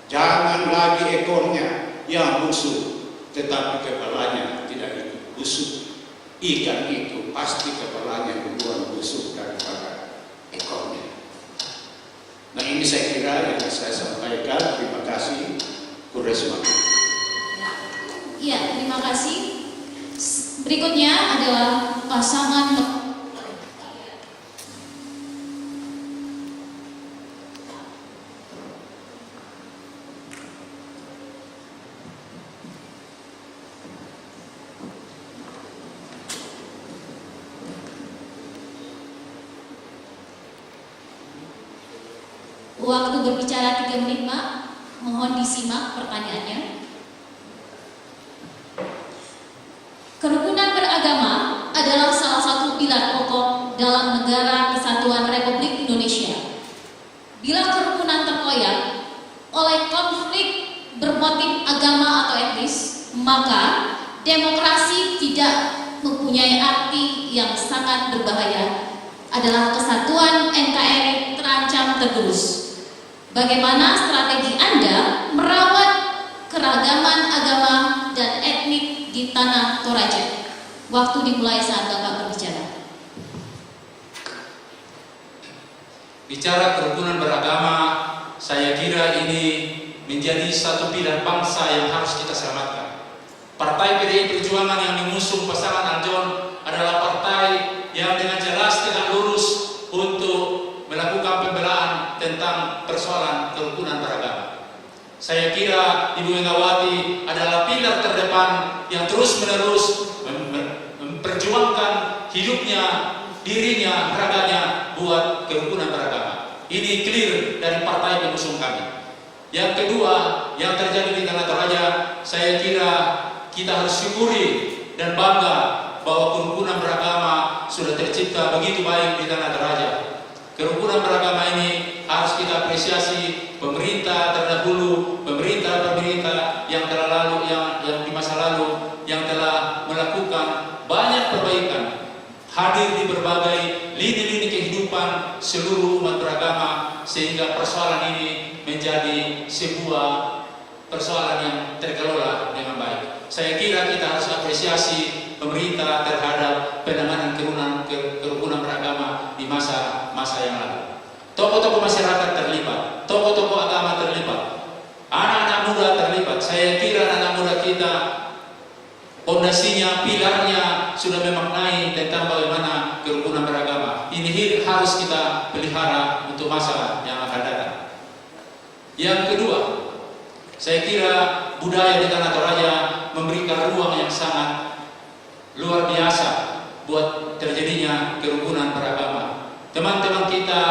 Jangan lagi ekornya yang busuk, tetapi kepalanya tidak ikut busuk. Ikan itu pasti kepalanya duluan busuk daripada ekornya. Nah, ini saya kira yang saya sampaikan. Terima kasih. Kuresma. Iya, terima kasih. Berikutnya adalah pasangan waktu berbicara 3 menit, Pak. Mohon disimak pertanyaannya. Kerukunan beragama adalah salah satu pilar pokok dalam negara kesatuan Republik Indonesia. Bila kerukunan terkoyak oleh konflik bermotif agama atau etnis, maka demokrasi tidak mempunyai arti yang sangat berbahaya. Adalah kesatuan NKRI terancam tergerus. Bagaimana strategi Anda merawat keragaman agama dan etnik di Tanah Toraja? Waktu dimulai saat Bapak berbicara. Bicara kerukunan beragama, saya kira ini menjadi satu pilar bangsa yang harus kita selamatkan. Partai PDI Perjuangan yang mengusung pasangan Anjon adalah partai yang dengan jelas tegak lurus untuk melakukan pembelaan tentang persoalan Saya kira Ibu Megawati adalah pilar terdepan yang terus-menerus memperjuangkan hidupnya, dirinya, raganya buat kerukunan beragama. Ini clear dari partai pengusung kami. Yang kedua, yang terjadi di Tanah Toraja, saya kira kita harus syukuri dan bangga bahwa kerukunan beragama sudah tercipta begitu baik di Tanah Toraja. Kerukunan beragama ini harus kita apresiasi pemerintah terdahulu, pemerintah yang telah lalu, yang di masa lalu, yang telah melakukan banyak perbaikan, hadir di berbagai lini-lini kehidupan seluruh umat beragama, sehingga persoalan ini menjadi sebuah persoalan yang terkelola dengan baik. Saya kira kita harus apresiasi pemerintah terhadap penanganan kerukunan beragama di masa yang lalu. Tokoh-tokoh masyarakat terlibat, tokoh-tokoh agama terlibat, anak-anak muda terlibat. Saya kira anak-anak muda kita fondasinya, pilarnya sudah memaknai tentang bagaimana kerukunan beragama. Ini harus kita pelihara untuk masa yang akan datang. Yang kedua, saya kira budaya di Tanah Toraja memberikan ruang yang sangat luar biasa buat terjadinya kerukunan beragama. Teman-teman kita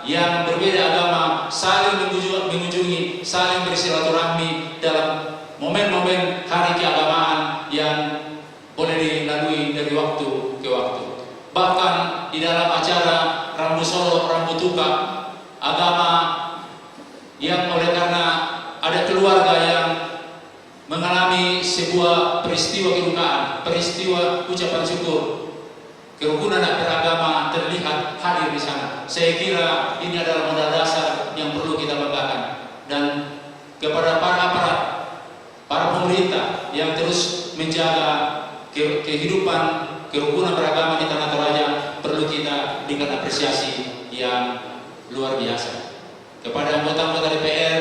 yang berbeda agama saling mengunjungi, saling bersilaturahmi dalam momen-momen hari keagamaan yang boleh dilalui dari waktu ke waktu. Bahkan di dalam acara Rambu Solo, Rambu Tuka, agama yang oleh karena ada keluarga yang mengalami sebuah peristiwa kedukaan, peristiwa ucapan syukur, kerukunan beragama terlihat hadir di sana. Saya kira ini adalah modal dasar yang perlu kita banggakan. Dan kepada para aparat, para pemerintah yang terus menjaga kehidupan kerukunan beragama di Tanah Toraja, perlu kita berikan apresiasi yang luar biasa. Kepada anggota-anggota DPR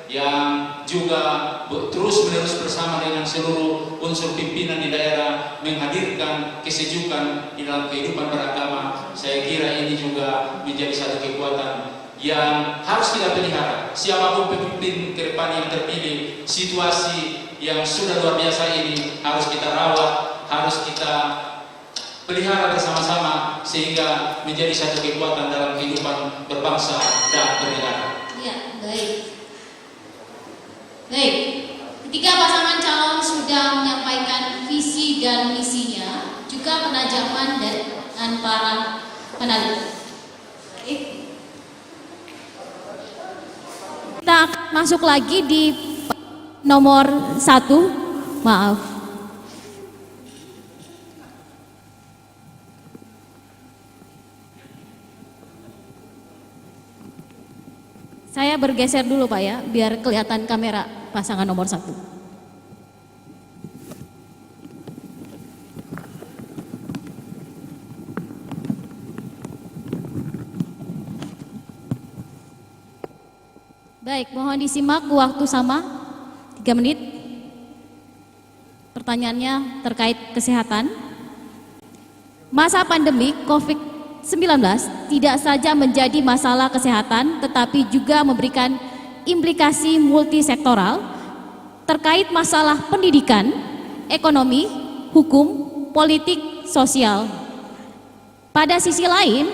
yang juga terus-menerus bersama dengan seluruh unsur pimpinan di daerah menghadirkan kesejukan di dalam kehidupan beragama, saya kira ini juga menjadi satu kekuatan yang harus kita pelihara. Siapapun pemimpin ke depan yang terpilih, situasi yang sudah luar biasa ini harus kita rawat, harus kita pelihara bersama-sama sehingga menjadi satu kekuatan dalam kehidupan berbangsa dan bernegara. Ya, baik. Baik, ketika pasangan calon sudah menyampaikan visi dan misinya, juga penajaman dan para penarik. Kita masuk lagi di nomor 1, maaf. Saya bergeser dulu Pak ya, biar kelihatan kamera pasangan nomor 1. Baik, mohon disimak waktu sama 3 menit. Pertanyaannya terkait kesehatan. Masa pandemi COVID-19 tidak saja menjadi masalah kesehatan, tetapi juga memberikan implikasi multisektoral terkait masalah pendidikan, ekonomi, hukum, politik, sosial. Pada sisi lain,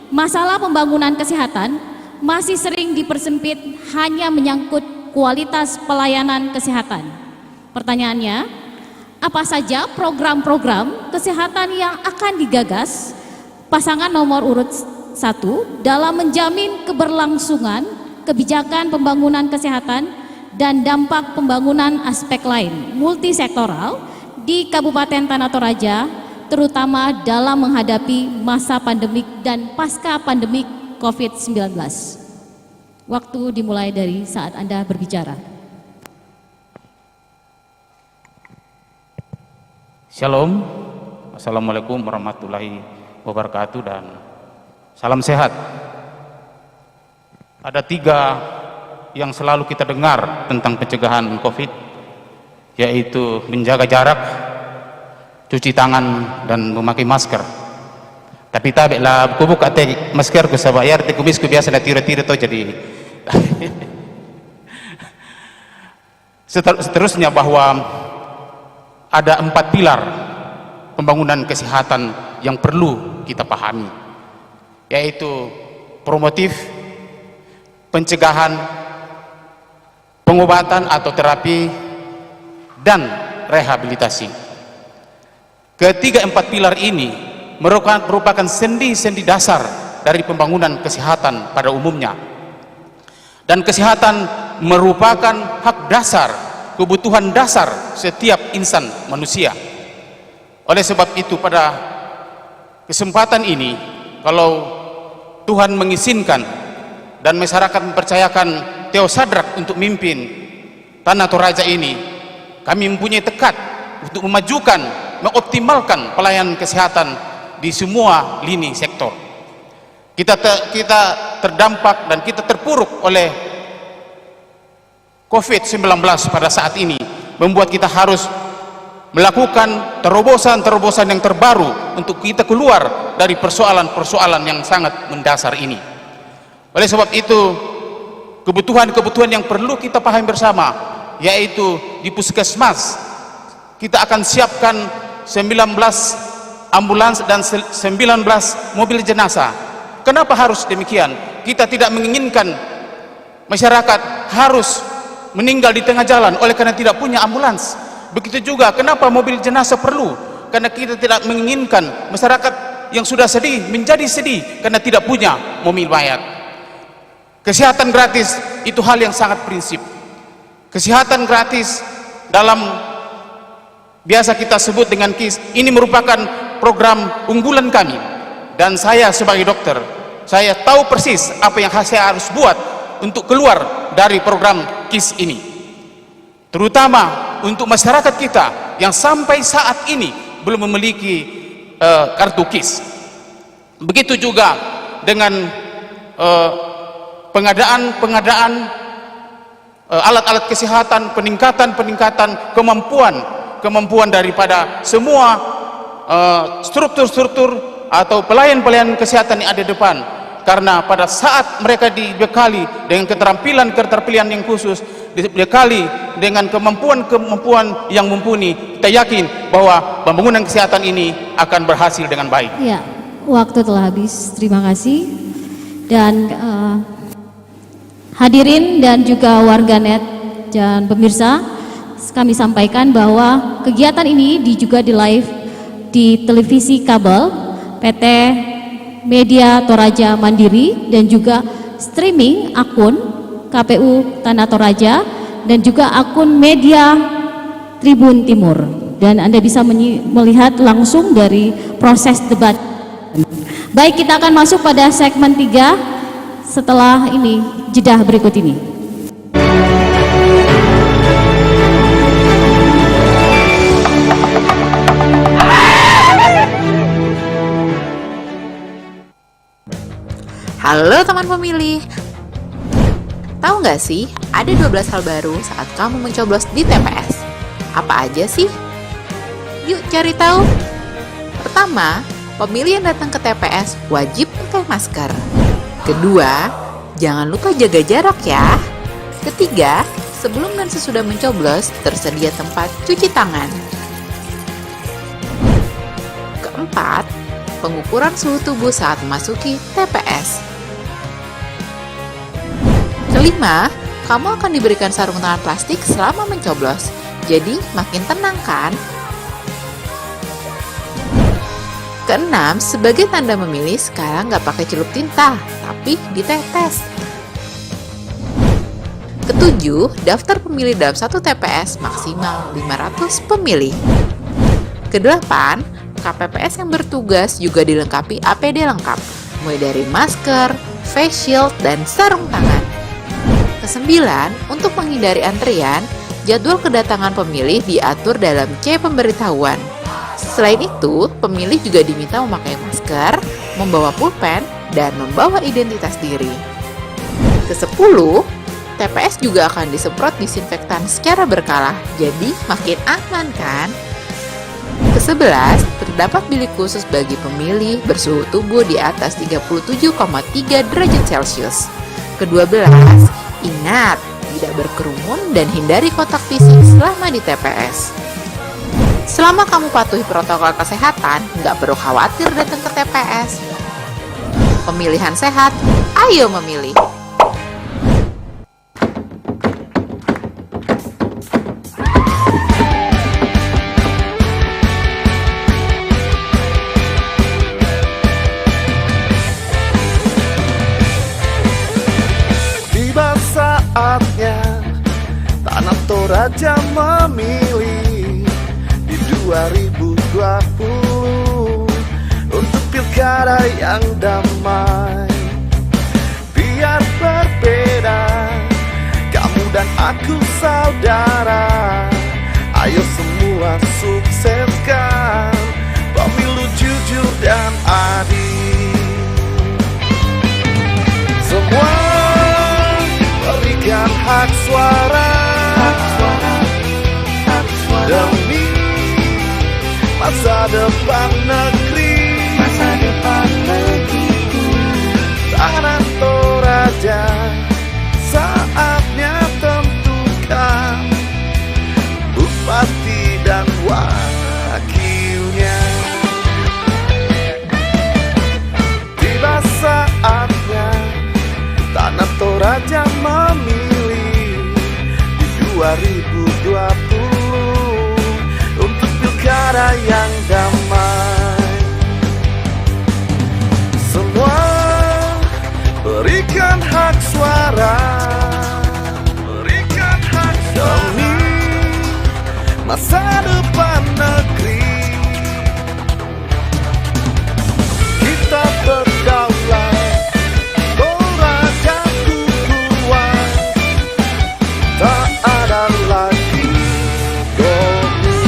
masalah pembangunan kesehatan masih sering dipersempit hanya menyangkut kualitas pelayanan kesehatan. Pertanyaannya, apa saja program-program kesehatan yang akan digagas pasangan nomor urut 1 dalam menjamin keberlangsungan kebijakan pembangunan kesehatan dan dampak pembangunan aspek lain multisektoral di Kabupaten Tanah Toraja, terutama dalam menghadapi masa pandemik dan pasca pandemik COVID-19. Waktu dimulai dari saat Anda berbicara. Shalom, Assalamualaikum warahmatullahi wabarakatuh dan salam sehat. Ada 3 yang selalu kita dengar tentang pencegahan COVID, yaitu menjaga jarak, cuci tangan, dan memakai masker. Tapi tabiklah aku buka masker ku sabayar te kumis ku biasa na tira-tira to jadi Seterusnya bahwa ada 4 pilar pembangunan kesehatan yang perlu kita pahami, yaitu promotif, pencegahan, pengobatan atau terapi, dan rehabilitasi. Ketiga 4 pilar ini merupakan sendi-sendi dasar dari pembangunan kesehatan pada umumnya. Dan kesehatan merupakan hak dasar, kebutuhan dasar setiap insan manusia. Oleh sebab itu pada kesempatan ini, kalau Tuhan mengizinkan dan masyarakat mempercayakan Theo Sadrak untuk memimpin Tanah Toraja ini, kami mempunyai tekad untuk memajukan, mengoptimalkan pelayanan kesehatan di semua lini sektor. Kita terdampak dan kita terpuruk oleh COVID-19 pada saat ini, membuat kita harus melakukan terobosan-terobosan yang terbaru untuk kita keluar dari persoalan-persoalan yang sangat mendasar ini. Oleh sebab itu, kebutuhan-kebutuhan yang perlu kita pahami bersama, yaitu di puskesmas kita akan siapkan 19 ambulans dan 19 mobil jenazah. Kenapa harus demikian? Kita tidak menginginkan masyarakat harus meninggal di tengah jalan oleh karena tidak punya ambulans. Begitu juga kenapa mobil jenazah perlu? Karena kita tidak menginginkan masyarakat yang sudah sedih menjadi sedih karena tidak punya mobil mayat. Kesehatan gratis itu hal yang sangat prinsip. Kesehatan gratis dalam biasa kita sebut dengan KIS, ini merupakan program unggulan kami. Dan saya sebagai dokter, saya tahu persis apa yang saya harus buat untuk keluar dari program KIS ini. Terutama untuk masyarakat kita yang sampai saat ini belum memiliki kartu KIS. Begitu juga dengan pengadaan alat-alat kesehatan, peningkatan kemampuan daripada semua struktur-struktur atau pelayan-pelayan kesehatan yang ada di depan. Karena pada saat mereka dibekali dengan keterampilan yang khusus, dibekali dengan kemampuan yang mumpuni, kita yakin bahwa pembangunan kesehatan ini akan berhasil dengan baik. Ya, waktu telah habis. Terima kasih. Dan hadirin dan juga warganet dan pemirsa, kami sampaikan bahwa kegiatan ini juga di live di televisi kabel PT Media Toraja Mandiri dan juga streaming akun KPU Tanah Toraja dan juga akun media Tribun Timur, dan Anda bisa melihat langsung dari proses debat. Baik, kita akan masuk pada segmen 3 setelah ini, jeda berikut ini. Halo teman pemilih, tahu nggak sih ada 12 hal baru saat kamu mencoblos di TPS? Apa aja sih? Yuk cari tahu. Pertama, pemilih yang datang ke TPS wajib pakai masker. Kedua, jangan lupa jaga jarak ya. Ketiga, sebelum dan sesudah mencoblos tersedia tempat cuci tangan. Keempat, pengukuran suhu tubuh saat memasuki TPS. Kelima, kamu akan diberikan sarung tangan plastik selama mencoblos, jadi makin tenang kan? Keenam, sebagai tanda memilih sekarang nggak pakai celup tinta, tapi ditetes. Ketujuh, daftar pemilih dalam satu TPS maksimal 500 pemilih. Kedelapan, KPPS yang bertugas juga dilengkapi APD lengkap, mulai dari masker, face shield, dan sarung tangan. Kesembilan, untuk menghindari antrian, jadwal kedatangan pemilih diatur dalam C pemberitahuan. Selain itu, pemilih juga diminta memakai masker, membawa pulpen, dan membawa identitas diri. Kesepuluh, TPS juga akan disemprot disinfektan secara berkala, jadi makin aman kan? Ke-11, terdapat bilik khusus bagi pemilih bersuhu tubuh di atas 37,3 derajat Celcius. Ke-12, ingat, tidak berkerumun, dan hindari kontak fisik selama di TPS. Selama kamu patuhi protokol kesehatan, nggak perlu khawatir datang ke TPS. Pemilihan sehat, ayo memilih. Tiba saatnya Tanah Toraja memilih di 2020 untuk pilkada yang damai. Biar berbeda, kamu dan aku saudara. Ayo semua sukseskan pemilu jujur dan adil. Semua berikan hak suara demi masa depan negeri. Tanah Toraja, saatnya tentukan bupati dan wakilnya. Tiba saatnya Tanah Toraja memilih di 2020 untuk pilkada yang damai. Semua berikan hak suara, berikan hak demi masa depan negeri. Kita berdaulat, Torajaku kuat, tak ada lagi gomu.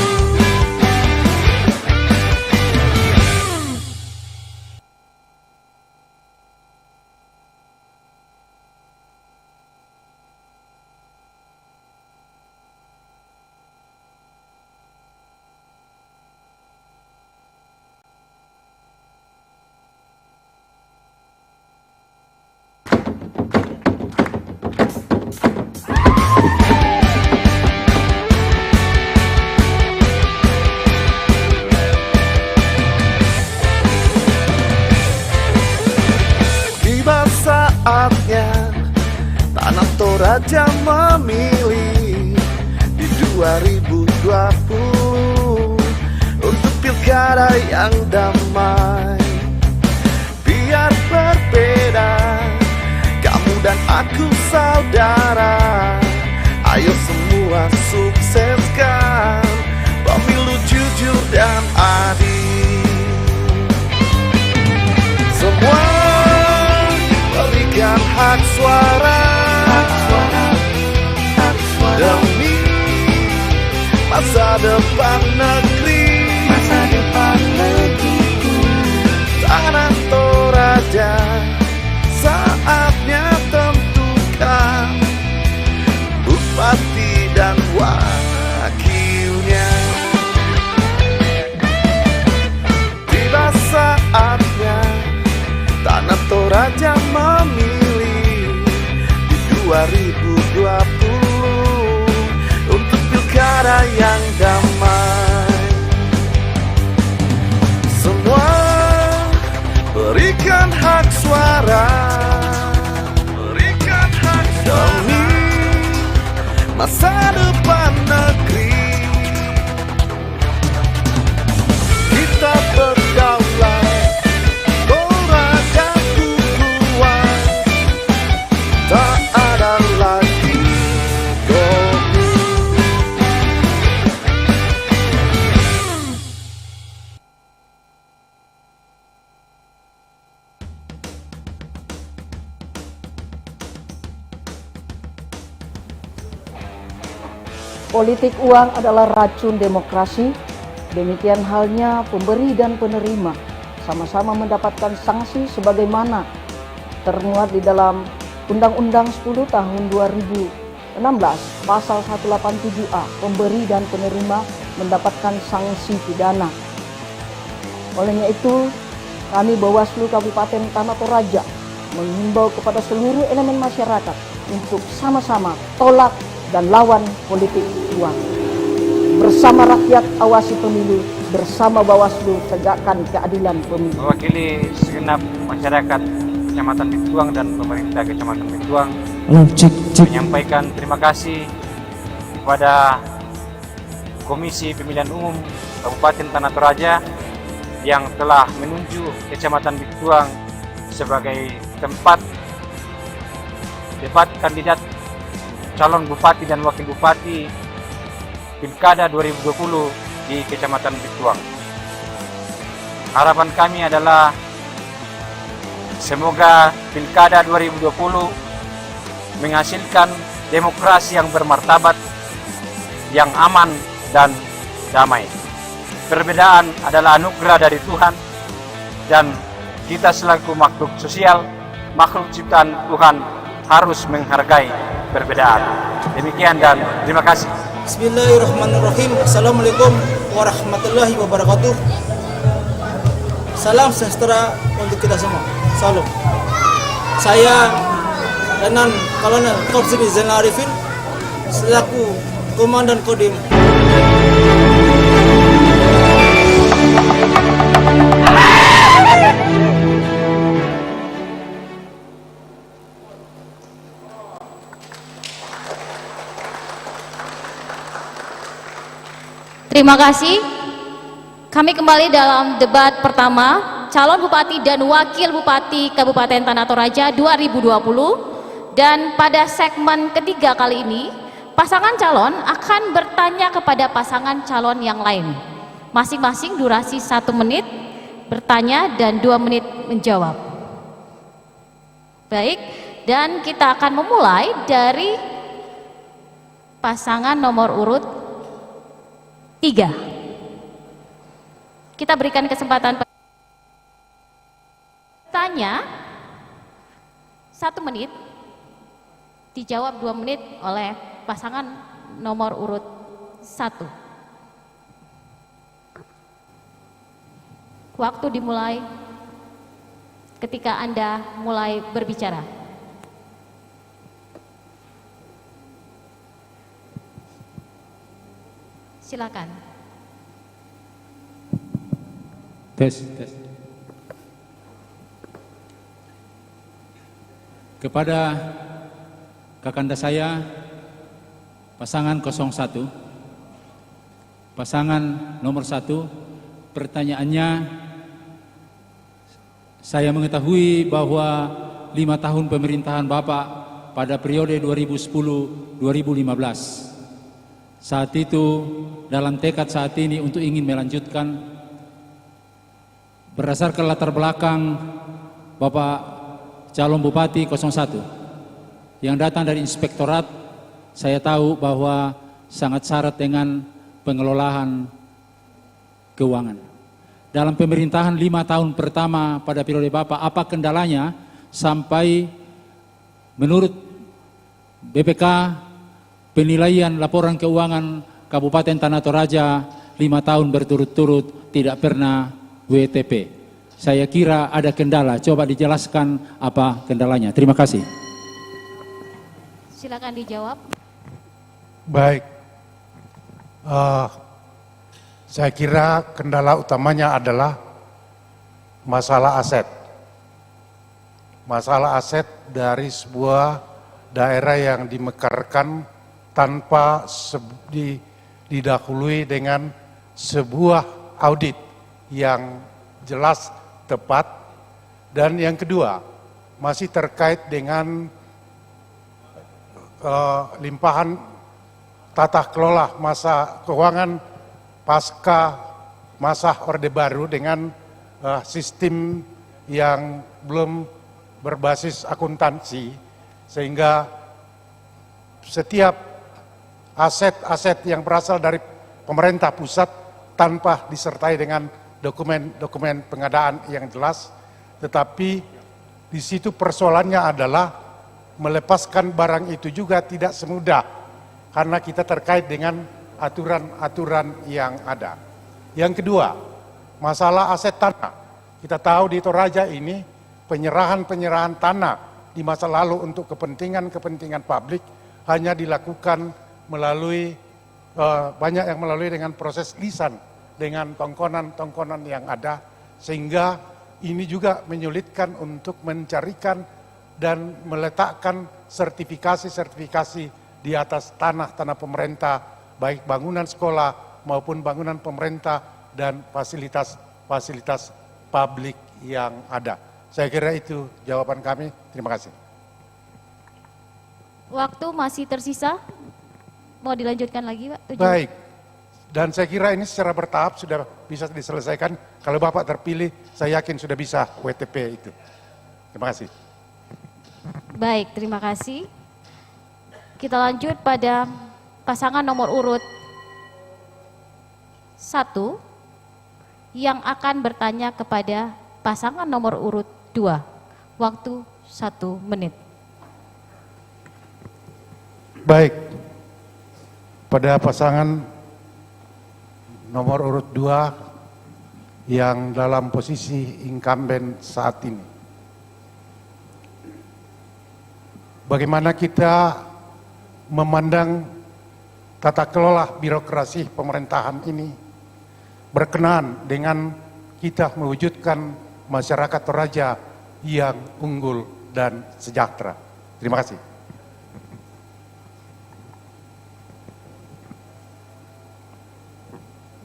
Tiba saatnya Tanah Toraja memilih di 2020 untuk pilkada yang damai. Biar berbeda, kamu dan aku saudara. Ayo semua sukseskan pemilu jujur dan adil. Semua berikan hak suara demi masa depan negeri. Tanah Toraja, saatnya tentukan bupati dan wakilnya. Tiba saatnya Tanah Toraja memilih di 2020 untuk pilkada yang damai. Semua berikan hak suara, berikan hak demi masa depan negeri. Kita berdaulat, Torajaku kuat, tak ada lagi gomu. Politik uang adalah racun demokrasi. Demikian halnya pemberi dan penerima sama-sama mendapatkan sanksi sebagaimana termuat di dalam Undang-Undang 10 tahun 2016 pasal 187A. Pemberi dan penerima mendapatkan sanksi pidana. Olehnya itu, kami Bawaslu Kabupaten Tanah Toraja menghimbau kepada seluruh elemen masyarakat untuk sama-sama tolak dan lawan politik uang. Bersama rakyat awasi pemilu, bersama Bawaslu tegakkan keadilan pemilu. Mewakili segenap masyarakat Kecamatan Bituang dan pemerintah Kecamatan Bituang menyampaikan terima kasih kepada Komisi Pemilihan Umum Kabupaten Tanah Toraja yang telah menunjuk Kecamatan Bituang sebagai tempat debat kandidat calon bupati dan wakil bupati Pilkada 2020 di Kecamatan Bituang. Harapan kami adalah semoga Pilkada 2020 menghasilkan demokrasi yang bermartabat, yang aman dan damai. Perbedaan adalah anugerah dari Tuhan dan kita selaku makhluk sosial, makhluk ciptaan Tuhan harus menghargai perbedaan. Demikian dan terima kasih. Bismillahirrahmanirrahim. Assalamualaikum warahmatullahi wabarakatuh. Salam sejahtera untuk kita semua. Salam. Saya Danan Kolonel Kopsimi Zainal Arifin selaku Komandan Kodim. Terima kasih. Kami kembali dalam debat pertama calon bupati dan wakil bupati Kabupaten Tanah Toraja 2020, dan pada segmen ketiga kali ini pasangan calon akan bertanya kepada pasangan calon yang lain. Masing-masing durasi 1 menit bertanya dan 2 menit menjawab. Baik, dan kita akan memulai dari pasangan nomor urut 3. Kita berikan kesempatan tanya 1 menit, dijawab 2 menit oleh pasangan nomor urut 1. Waktu dimulai ketika Anda mulai berbicara. Silakan. Tes. Kepada kakanda saya, pasangan 01, pasangan nomor 1, pertanyaannya, saya mengetahui bahwa 5 tahun pemerintahan Bapak pada periode 2010-2015. Saat itu dalam tekad saat ini untuk ingin melanjutkan berdasarkan latar belakang Bapak calon Bupati 01 yang datang dari inspektorat, saya tahu bahwa sangat syarat dengan pengelolaan keuangan. Dalam pemerintahan 5 tahun pertama pada periode Bapak, apa kendalanya sampai menurut BPK penilaian laporan keuangan Kabupaten Tanah Toraja 5 tahun berturut-turut tidak pernah WTP. Saya kira ada kendala, coba dijelaskan apa kendalanya. Terima kasih. Silakan dijawab. Baik, saya kira kendala utamanya adalah masalah aset. Masalah aset dari sebuah daerah yang dimekarkan tanpa didahului dengan sebuah audit yang jelas, tepat. Dan yang kedua, masih terkait dengan limpahan tata kelola masa keuangan pasca masa Orde Baru dengan sistem yang belum berbasis akuntansi, sehingga setiap aset-aset yang berasal dari pemerintah pusat tanpa disertai dengan dokumen-dokumen pengadaan yang jelas, tetapi di situ persoalannya adalah melepaskan barang itu juga tidak semudah karena kita terkait dengan aturan-aturan yang ada. Yang kedua, masalah aset tanah. Kita tahu di Toraja ini penyerahan tanah di masa lalu untuk kepentingan-kepentingan publik hanya dilakukan melalui banyak yang melalui dengan proses lisan, dengan tongkonan-tongkonan yang ada, sehingga ini juga menyulitkan untuk mencarikan dan meletakkan sertifikasi-sertifikasi di atas tanah-tanah pemerintah, baik bangunan sekolah maupun bangunan pemerintah dan fasilitas-fasilitas publik yang ada. Saya kira itu jawaban kami. Terima kasih. Waktu masih tersisa. Mau dilanjutkan lagi, Pak? Baik. Dan saya kira ini secara bertahap sudah bisa diselesaikan. Kalau Bapak terpilih, saya yakin sudah bisa WTP itu. Terima kasih. Baik, terima kasih. Kita lanjut pada pasangan nomor urut 1 yang akan bertanya kepada pasangan nomor urut 2. Waktu 1 menit. Baik. Pada pasangan nomor urut 2 yang dalam posisi incumbent saat ini. Bagaimana kita memandang tata kelola birokrasi pemerintahan ini berkenaan dengan kita mewujudkan masyarakat Toraja yang unggul dan sejahtera. Terima kasih.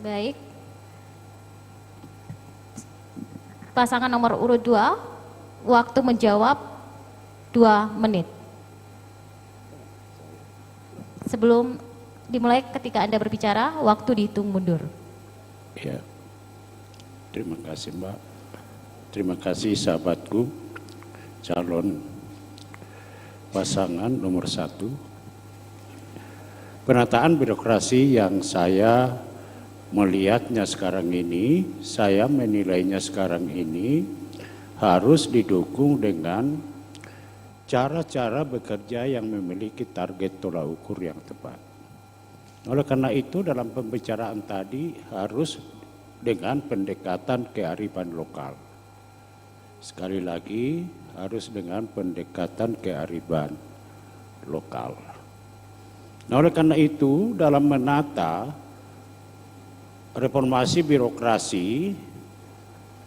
Baik. Pasangan nomor urut 2, waktu menjawab 2 menit. Sebelum dimulai ketika Anda berbicara, waktu dihitung mundur. Ya. Terima kasih, Mbak. Terima kasih sahabatku, calon pasangan nomor 1. Penataan birokrasi yang saya melihatnya sekarang ini, saya menilainya sekarang ini harus didukung dengan cara-cara bekerja yang memiliki target tolak ukur yang tepat. Oleh karena itu dalam pembicaraan tadi harus dengan pendekatan kearifan lokal. Sekali lagi harus dengan pendekatan kearifan lokal. Nah, oleh karena itu dalam menata reformasi birokrasi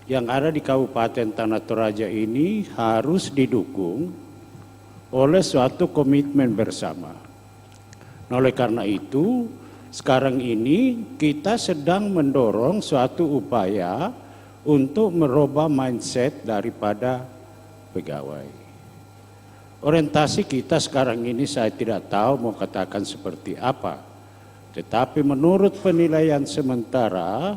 yang ada di Kabupaten Tanah Toraja ini harus didukung oleh suatu komitmen bersama. Nah, oleh karena itu, sekarang ini kita sedang mendorong suatu upaya untuk merubah mindset daripada pegawai. Orientasi kita sekarang ini saya tidak tahu mau katakan seperti apa. Tetapi menurut penilaian sementara,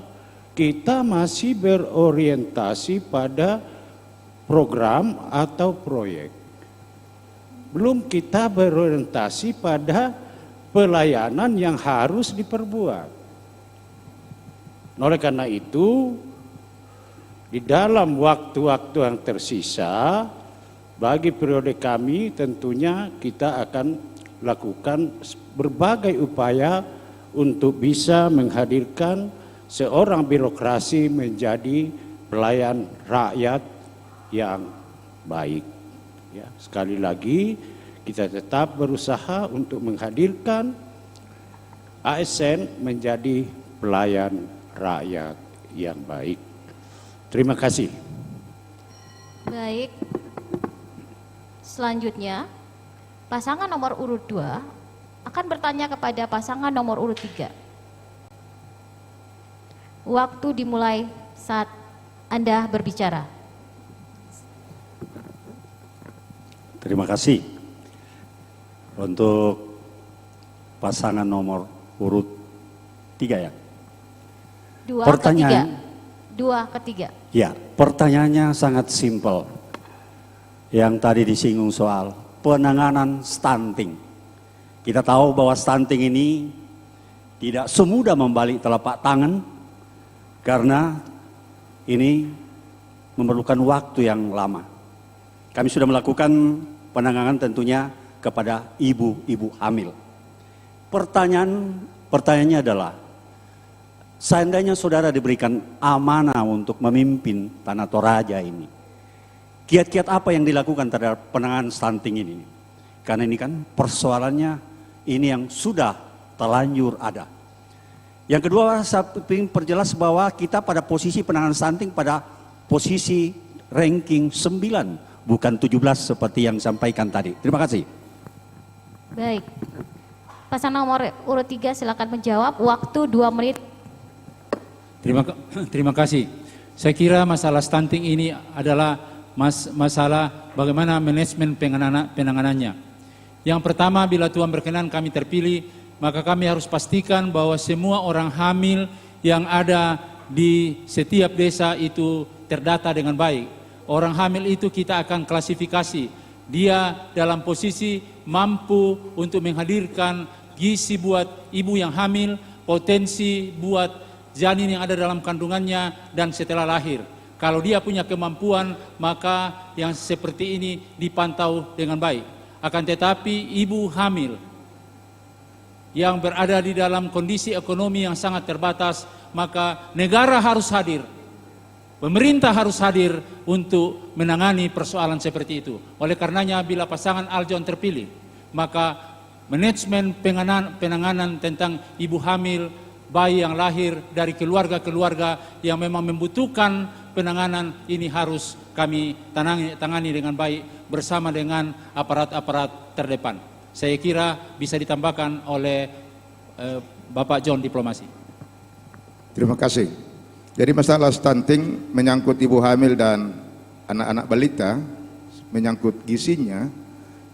kita masih berorientasi pada program atau proyek. Belum kita berorientasi pada pelayanan yang harus diperbuat. Oleh karena itu, di dalam waktu-waktu yang tersisa, bagi periode kami tentunya kita akan lakukan berbagai upaya untuk bisa menghadirkan seorang birokrasi menjadi pelayan rakyat yang baik. Ya, sekali lagi kita tetap berusaha untuk menghadirkan ASN menjadi pelayan rakyat yang baik. Terima kasih. Baik. Selanjutnya, pasangan nomor urut 2 akan bertanya kepada pasangan nomor urut 3. Waktu dimulai saat Anda berbicara. Terima kasih. Untuk pasangan nomor urut 3 ya. 2 Pertanyaan. ketiga. Ya, pertanyaannya sangat simpel. Yang tadi disinggung soal penanganan stunting. Kita tahu bahwa stunting ini tidak semudah membalik telapak tangan karena ini memerlukan waktu yang lama. Kami sudah melakukan penanganan tentunya kepada ibu-ibu hamil. Pertanyaannya adalah, seandainya saudara diberikan amanah untuk memimpin Tanah Toraja ini, Kiat-kiat apa yang dilakukan terhadap penanganan stunting ini? Karena ini kan persoalannya ini yang sudah terlanjur ada. Yang kedua, saya ingin perjelas bahwa kita pada posisi penanganan stunting pada posisi ranking 9, bukan 17 seperti yang disampaikan tadi. Terima kasih. Baik. Pasangan nomor urut 3 silakan menjawab. Waktu 2 menit. Terima kasih. Saya kira masalah stunting ini adalah masalah bagaimana manajemen penanganannya. Yang pertama, bila Tuhan berkenan kami terpilih, maka kami harus pastikan bahwa semua orang hamil yang ada di setiap desa itu terdata dengan baik. Orang hamil itu kita akan klasifikasi. Dia dalam posisi mampu untuk menghadirkan gizi buat ibu yang hamil, potensi buat janin yang ada dalam kandungannya, dan setelah lahir. Kalau dia punya kemampuan, maka yang seperti ini dipantau dengan baik. Akan tetapi ibu hamil yang berada di dalam kondisi ekonomi yang sangat terbatas, maka negara harus hadir. Pemerintah harus hadir untuk menangani persoalan seperti itu. Oleh karenanya bila pasangan Aljon terpilih, maka manajemen penanganan tentang ibu hamil, bayi yang lahir dari keluarga-keluarga yang memang membutuhkan penanganan ini harus kami tangani dengan baik bersama dengan aparat-aparat terdepan. Saya kira bisa ditambahkan oleh Bapak John Diplomasi. Terima kasih. Jadi masalah stunting menyangkut ibu hamil dan anak-anak balita, menyangkut gizinya,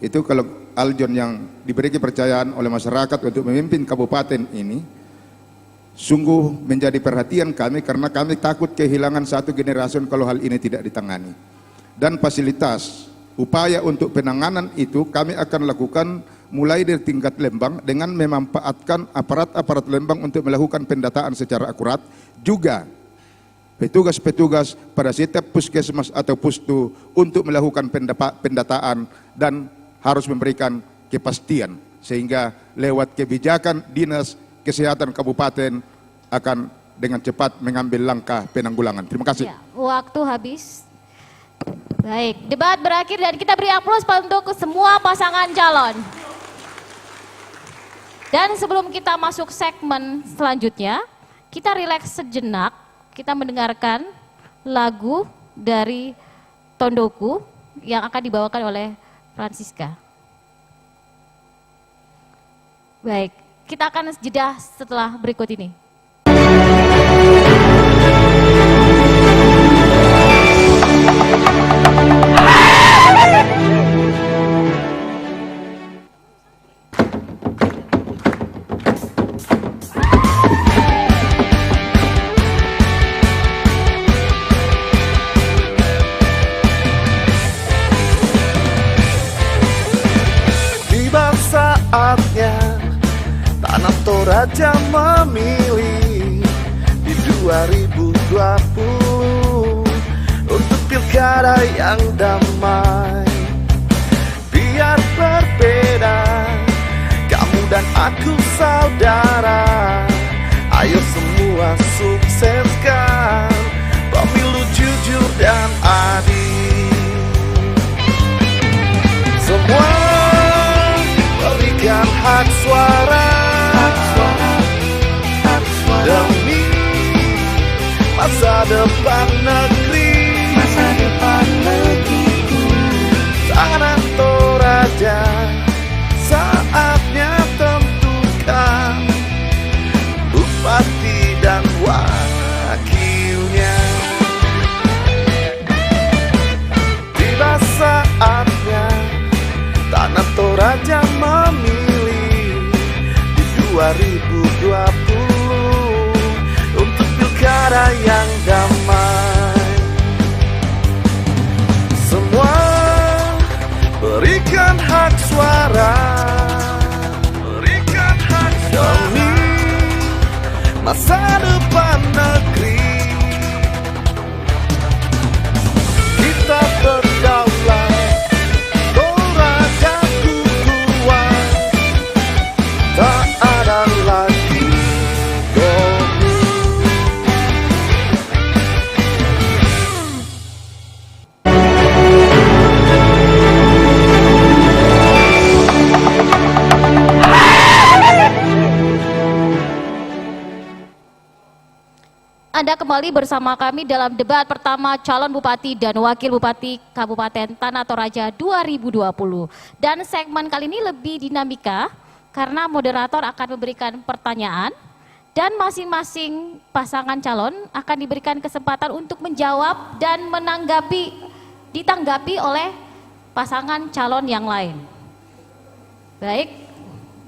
itu kalau Aljon yang diberi kepercayaan oleh masyarakat untuk memimpin kabupaten ini, sungguh menjadi perhatian kami karena kami takut kehilangan satu generasi kalau hal ini tidak ditangani. Dan fasilitas, upaya untuk penanganan itu kami akan lakukan mulai dari tingkat Lembang dengan memanfaatkan aparat-aparat Lembang untuk melakukan pendataan secara akurat, juga petugas-petugas pada setiap puskesmas atau pustu untuk melakukan pendataan dan harus memberikan kepastian sehingga lewat kebijakan Dinas Kesehatan Kabupaten akan dengan cepat mengambil langkah penanggulangan. Terima kasih. Ya, waktu habis. Baik, debat berakhir dan kita beri aplaus untuk semua pasangan calon. Dan sebelum kita masuk segmen selanjutnya, kita rileks sejenak, kita mendengarkan lagu dari Tondoku yang akan dibawakan oleh Francisca. Baik, kita akan jeda setelah berikut ini. Saatnya Tanah Toraja memilih di 2020 untuk pilkada yang damai. Biar berbeda, kamu dan aku saudara. Ayo semua sukseskan pemilu jujur dan adil. Semua berikan hak suara demi masa depan negeri. Tanah Toraja, saatnya tentukan bupati dan wakilnya. Tiba saatnya Tanah Toraja memilih di 2020 untuk pilkada yang damai. Semua berikan hak suara, berikan hak demi masa depan negeri. Kita berdaulat, tak ada lagi gomu. Anda kembali bersama kami dalam debat pertama calon bupati dan wakil bupati Kabupaten Tanah Toraja 2020. Dan segmen kali ini lebih dinamika karena moderator akan memberikan pertanyaan dan masing-masing pasangan calon akan diberikan kesempatan untuk menjawab dan ditanggapi oleh pasangan calon yang lain. Baik,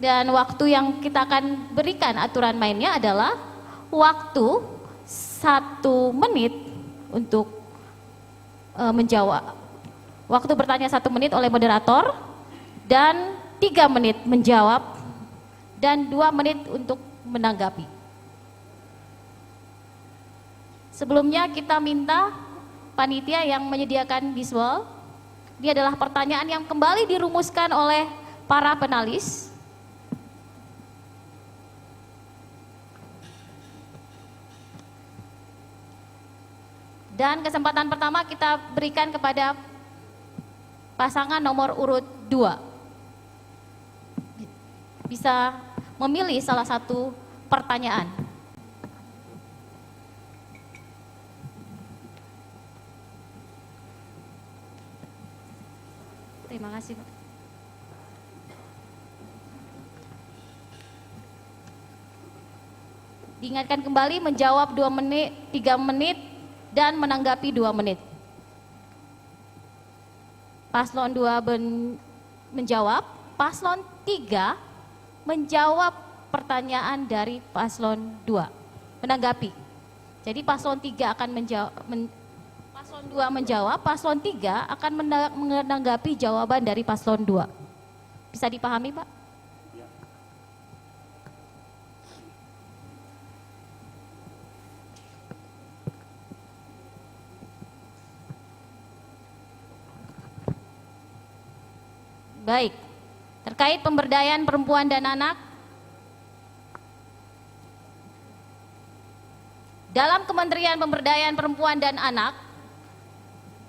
dan waktu yang kita akan berikan aturan mainnya adalah waktu 1 menit untuk menjawab. Waktu bertanya 1 menit oleh moderator dan 3 menit menjawab dan 2 menit untuk menanggapi. Sebelumnya kita minta panitia yang menyediakan visual. Ini adalah pertanyaan yang kembali dirumuskan oleh para penalis. Dan kesempatan pertama kita berikan kepada pasangan nomor urut 2. Bisa memilih salah satu pertanyaan. Terima kasih, Pak. Diingatkan kembali menjawab 2 menit, 3 menit, dan menanggapi 2 menit. Paslon 2 menjawab, paslon 3 menjawab pertanyaan dari paslon 2, menanggapi. Jadi paslon 3 akan paslon 2 menjawab, paslon 3 akan menanggapi jawaban dari paslon 2. Bisa dipahami, Pak? Baik, terkait pemberdayaan perempuan dan anak, dalam Kementerian Pemberdayaan Perempuan dan Anak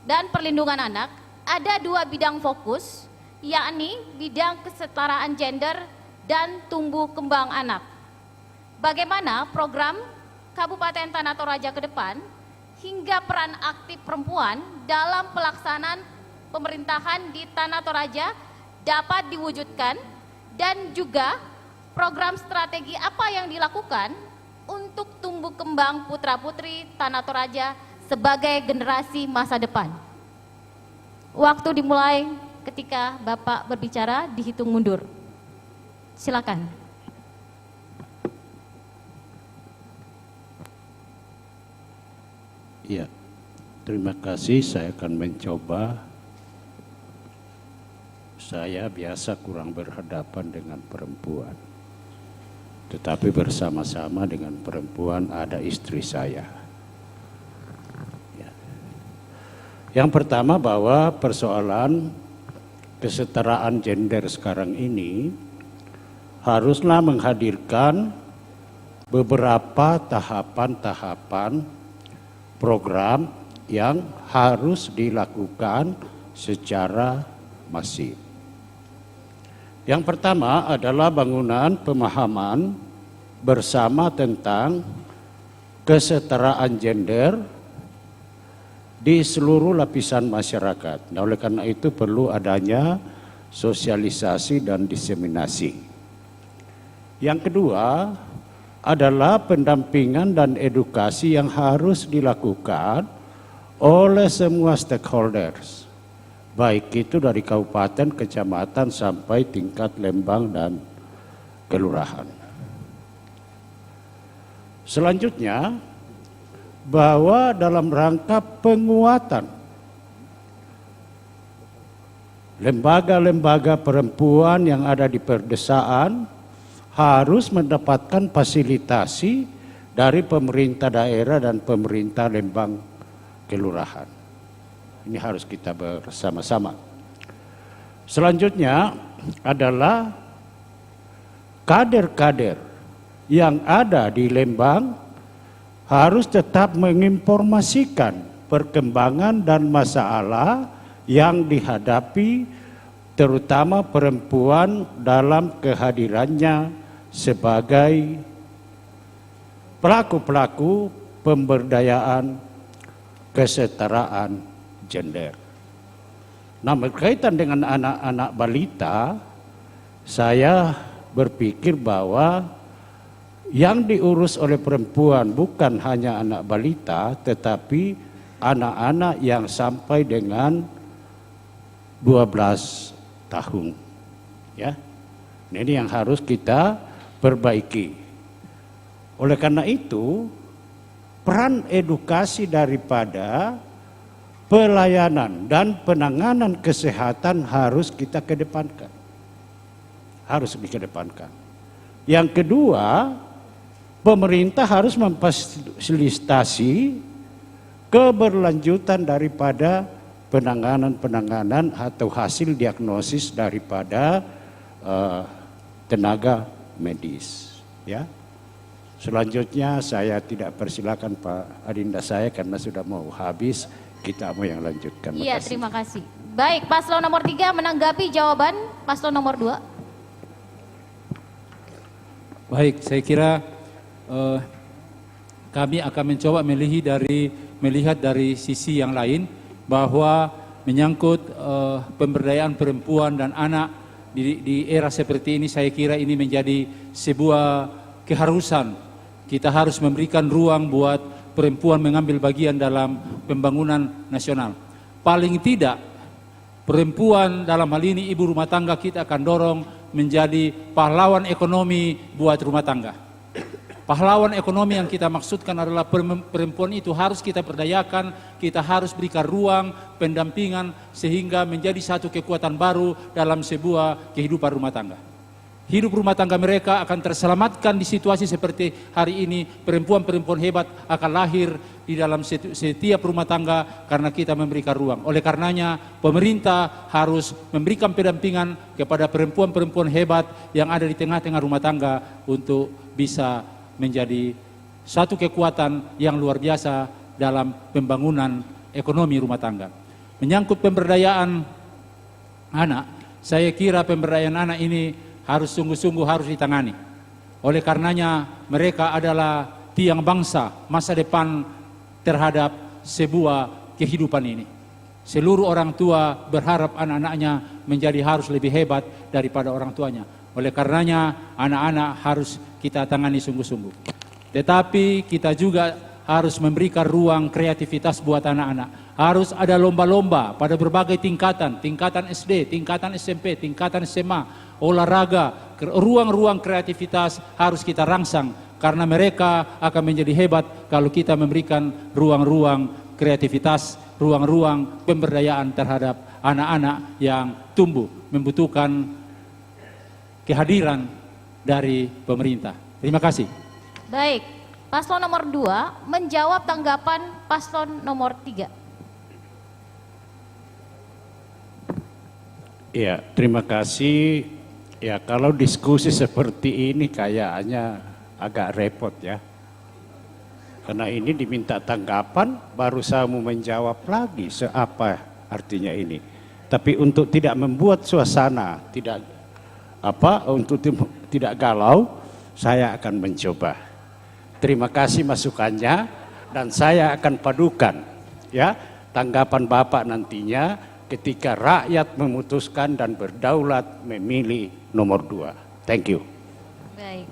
dan Perlindungan Anak ada 2 bidang fokus, yakni bidang kesetaraan gender dan tumbuh kembang anak. Bagaimana program Kabupaten Tanah Toraja ke depan hingga peran aktif perempuan dalam pelaksanaan pemerintahan di Tanah Toraja dapat diwujudkan, dan juga program strategi apa yang dilakukan untuk tumbuh kembang putra-putri Tanah Toraja sebagai generasi masa depan. Waktu dimulai ketika Bapak berbicara, dihitung mundur. Silakan. Ya, terima kasih. Saya akan mencoba. Saya biasa kurang berhadapan dengan perempuan, tetapi bersama-sama dengan perempuan ada istri saya. Ya. Yang pertama, bahwa persoalan kesetaraan gender sekarang ini haruslah menghadirkan beberapa tahapan-tahapan program yang harus dilakukan secara masif. Yang pertama adalah bangunan pemahaman bersama tentang kesetaraan gender di seluruh lapisan masyarakat. Nah, oleh karena itu perlu adanya sosialisasi dan diseminasi. Yang kedua adalah pendampingan dan edukasi yang harus dilakukan oleh semua stakeholders, baik itu dari kabupaten, kecamatan, sampai tingkat lembang dan kelurahan. Selanjutnya, bahwa dalam rangka penguatan lembaga-lembaga perempuan yang ada di perdesaan harus mendapatkan fasilitasi dari pemerintah daerah dan pemerintah lembang kelurahan. Ini harus kita bersama-sama. Selanjutnya adalah kader-kader yang ada di Lembang harus tetap menginformasikan perkembangan dan masalah yang dihadapi, terutama perempuan dalam kehadirannya sebagai pelaku-pelaku pemberdayaan kesetaraan gender. Nah, berkaitan dengan anak-anak balita, saya berpikir bahwa yang diurus oleh perempuan bukan hanya anak balita, tetapi anak-anak yang sampai dengan 12 tahun. Ya, ini yang harus kita perbaiki. Oleh karena itu, peran edukasi daripada pelayanan dan penanganan kesehatan harus kita kedepankan. Harus dikedepankan. Yang kedua, pemerintah harus memfasilitasi keberlanjutan daripada penanganan atau hasil diagnosis daripada tenaga medis. Ya. Selanjutnya saya tidak persilakan Pak Adinda saya karena sudah mau habis, kita mau yang lanjutkan. Iya, terima kasih. Baik, paslon nomor 3 menanggapi jawaban paslon nomor 2. Baik, saya kira kami akan mencoba melihat dari sisi yang lain bahwa menyangkut pemberdayaan perempuan dan anak di era seperti ini, saya kira ini menjadi sebuah keharusan. Kita harus memberikan ruang buat perempuan mengambil bagian dalam pembangunan nasional. Paling tidak, perempuan dalam hal ini ibu rumah tangga kita akan dorong menjadi pahlawan ekonomi buat rumah tangga. Pahlawan ekonomi yang kita maksudkan adalah perempuan itu harus kita berdayakan, kita harus berikan ruang, pendampingan, sehingga menjadi satu kekuatan baru dalam sebuah kehidupan rumah tangga. Hidup rumah tangga mereka akan terselamatkan di situasi seperti hari ini. Perempuan-perempuan hebat akan lahir di dalam setiap rumah tangga karena kita memberikan ruang. Oleh karenanya pemerintah harus memberikan pendampingan kepada perempuan-perempuan hebat yang ada di tengah-tengah rumah tangga untuk bisa menjadi satu kekuatan yang luar biasa dalam pembangunan ekonomi rumah tangga. Menyangkut pemberdayaan anak, saya kira pemberdayaan anak ini harus sungguh-sungguh harus ditangani. Oleh karenanya mereka adalah tiang bangsa masa depan terhadap sebuah kehidupan ini. Seluruh orang tua berharap anak-anaknya menjadi harus lebih hebat daripada orang tuanya. Oleh karenanya anak-anak harus kita tangani sungguh-sungguh. Tetapi kita juga harus memberikan ruang kreativitas buat anak-anak. Harus ada lomba-lomba pada berbagai tingkatan SD, tingkatan SMP, tingkatan SMA, olahraga, ruang-ruang kreativitas harus kita rangsang karena mereka akan menjadi hebat kalau kita memberikan ruang-ruang kreativitas, ruang-ruang pemberdayaan terhadap anak-anak yang tumbuh membutuhkan kehadiran dari pemerintah. Terima kasih. Baik, paslon nomor 2 menjawab tanggapan paslon nomor 3. Ya, terima kasih. Ya, kalau diskusi seperti ini kayaknya agak repot ya. Karena ini diminta tanggapan, baru saya mau menjawab lagi apa artinya ini. Tapi untuk tidak membuat suasana untuk tidak galau, saya akan mencoba. Terima kasih masukannya dan saya akan padukan ya tanggapan Bapak nantinya ketika rakyat memutuskan dan berdaulat memilih nomor 2. Thank you. Baik.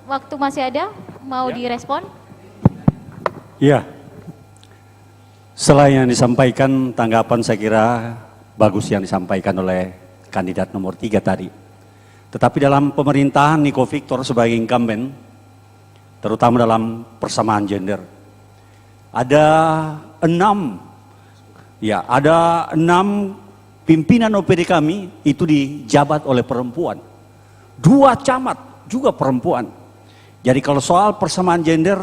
Waktu masih ada, mau direspon? Iya. Selain yang disampaikan, tanggapan saya kira bagus yang disampaikan oleh kandidat nomor 3 tadi. Tetapi dalam pemerintahan Niko Victor sebagai incumbent, terutama dalam persamaan gender, ada 6 pimpinan OPD kami itu dijabat oleh perempuan. 2 camat juga perempuan. Jadi kalau soal persamaan gender,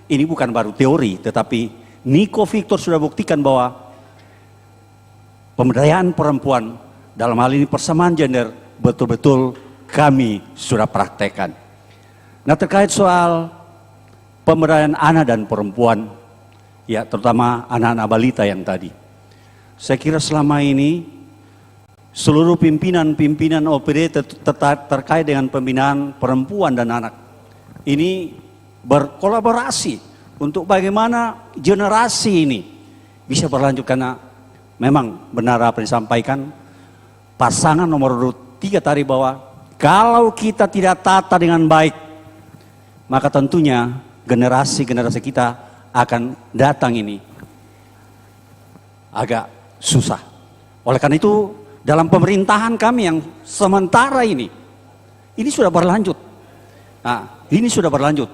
ini bukan baru teori, tetapi Niko Victor sudah buktikan bahwa pemberdayaan perempuan dalam hal ini persamaan gender betul-betul kami sudah praktekkan. Nah, terkait soal pemberdayaan anak dan perempuan, ya terutama anak-anak balita yang tadi, saya kira selama ini seluruh pimpinan OPD terkait dengan pembinaan perempuan dan anak ini berkolaborasi untuk bagaimana generasi ini bisa berlanjut, karena memang benar apa yang disampaikan pasangan nomor urut 3 tadi, bahwa kalau kita tidak tata dengan baik, maka tentunya generasi-generasi kita akan datang ini agak susah. Oleh karena itu dalam pemerintahan kami yang sementara ini sudah berlanjut. Nah, ini sudah berlanjut,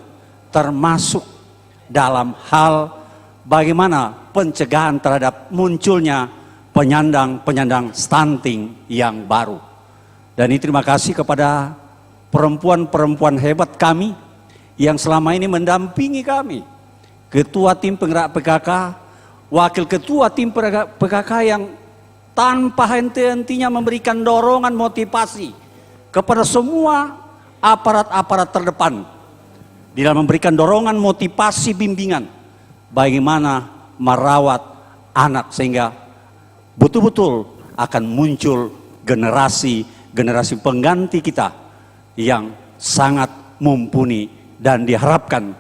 termasuk dalam hal bagaimana pencegahan terhadap munculnya penyandang stunting yang baru. Dan ini terima kasih kepada perempuan-perempuan hebat kami yang selama ini mendampingi kami. Ketua tim penggerak PKK, wakil ketua tim PKK yang tanpa henti-hentinya memberikan dorongan motivasi kepada semua aparat-aparat terdepan di dalam memberikan dorongan motivasi bimbingan bagaimana merawat anak sehingga betul-betul akan muncul generasi pengganti kita yang sangat mumpuni dan diharapkan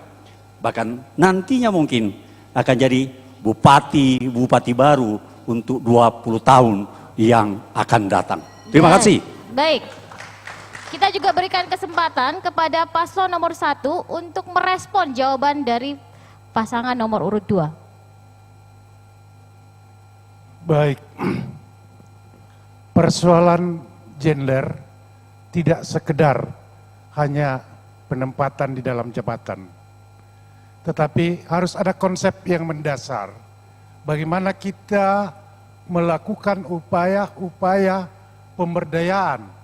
bahkan nantinya mungkin akan jadi bupati baru untuk 20 tahun yang akan datang. Terima kasih. Baik. Kita juga berikan kesempatan kepada paslon nomor 1 untuk merespon jawaban dari pasangan nomor urut 2. Baik, persoalan gender tidak sekedar hanya penempatan di dalam jabatan, tetapi harus ada konsep yang mendasar. Bagaimana kita melakukan upaya-upaya pemberdayaan,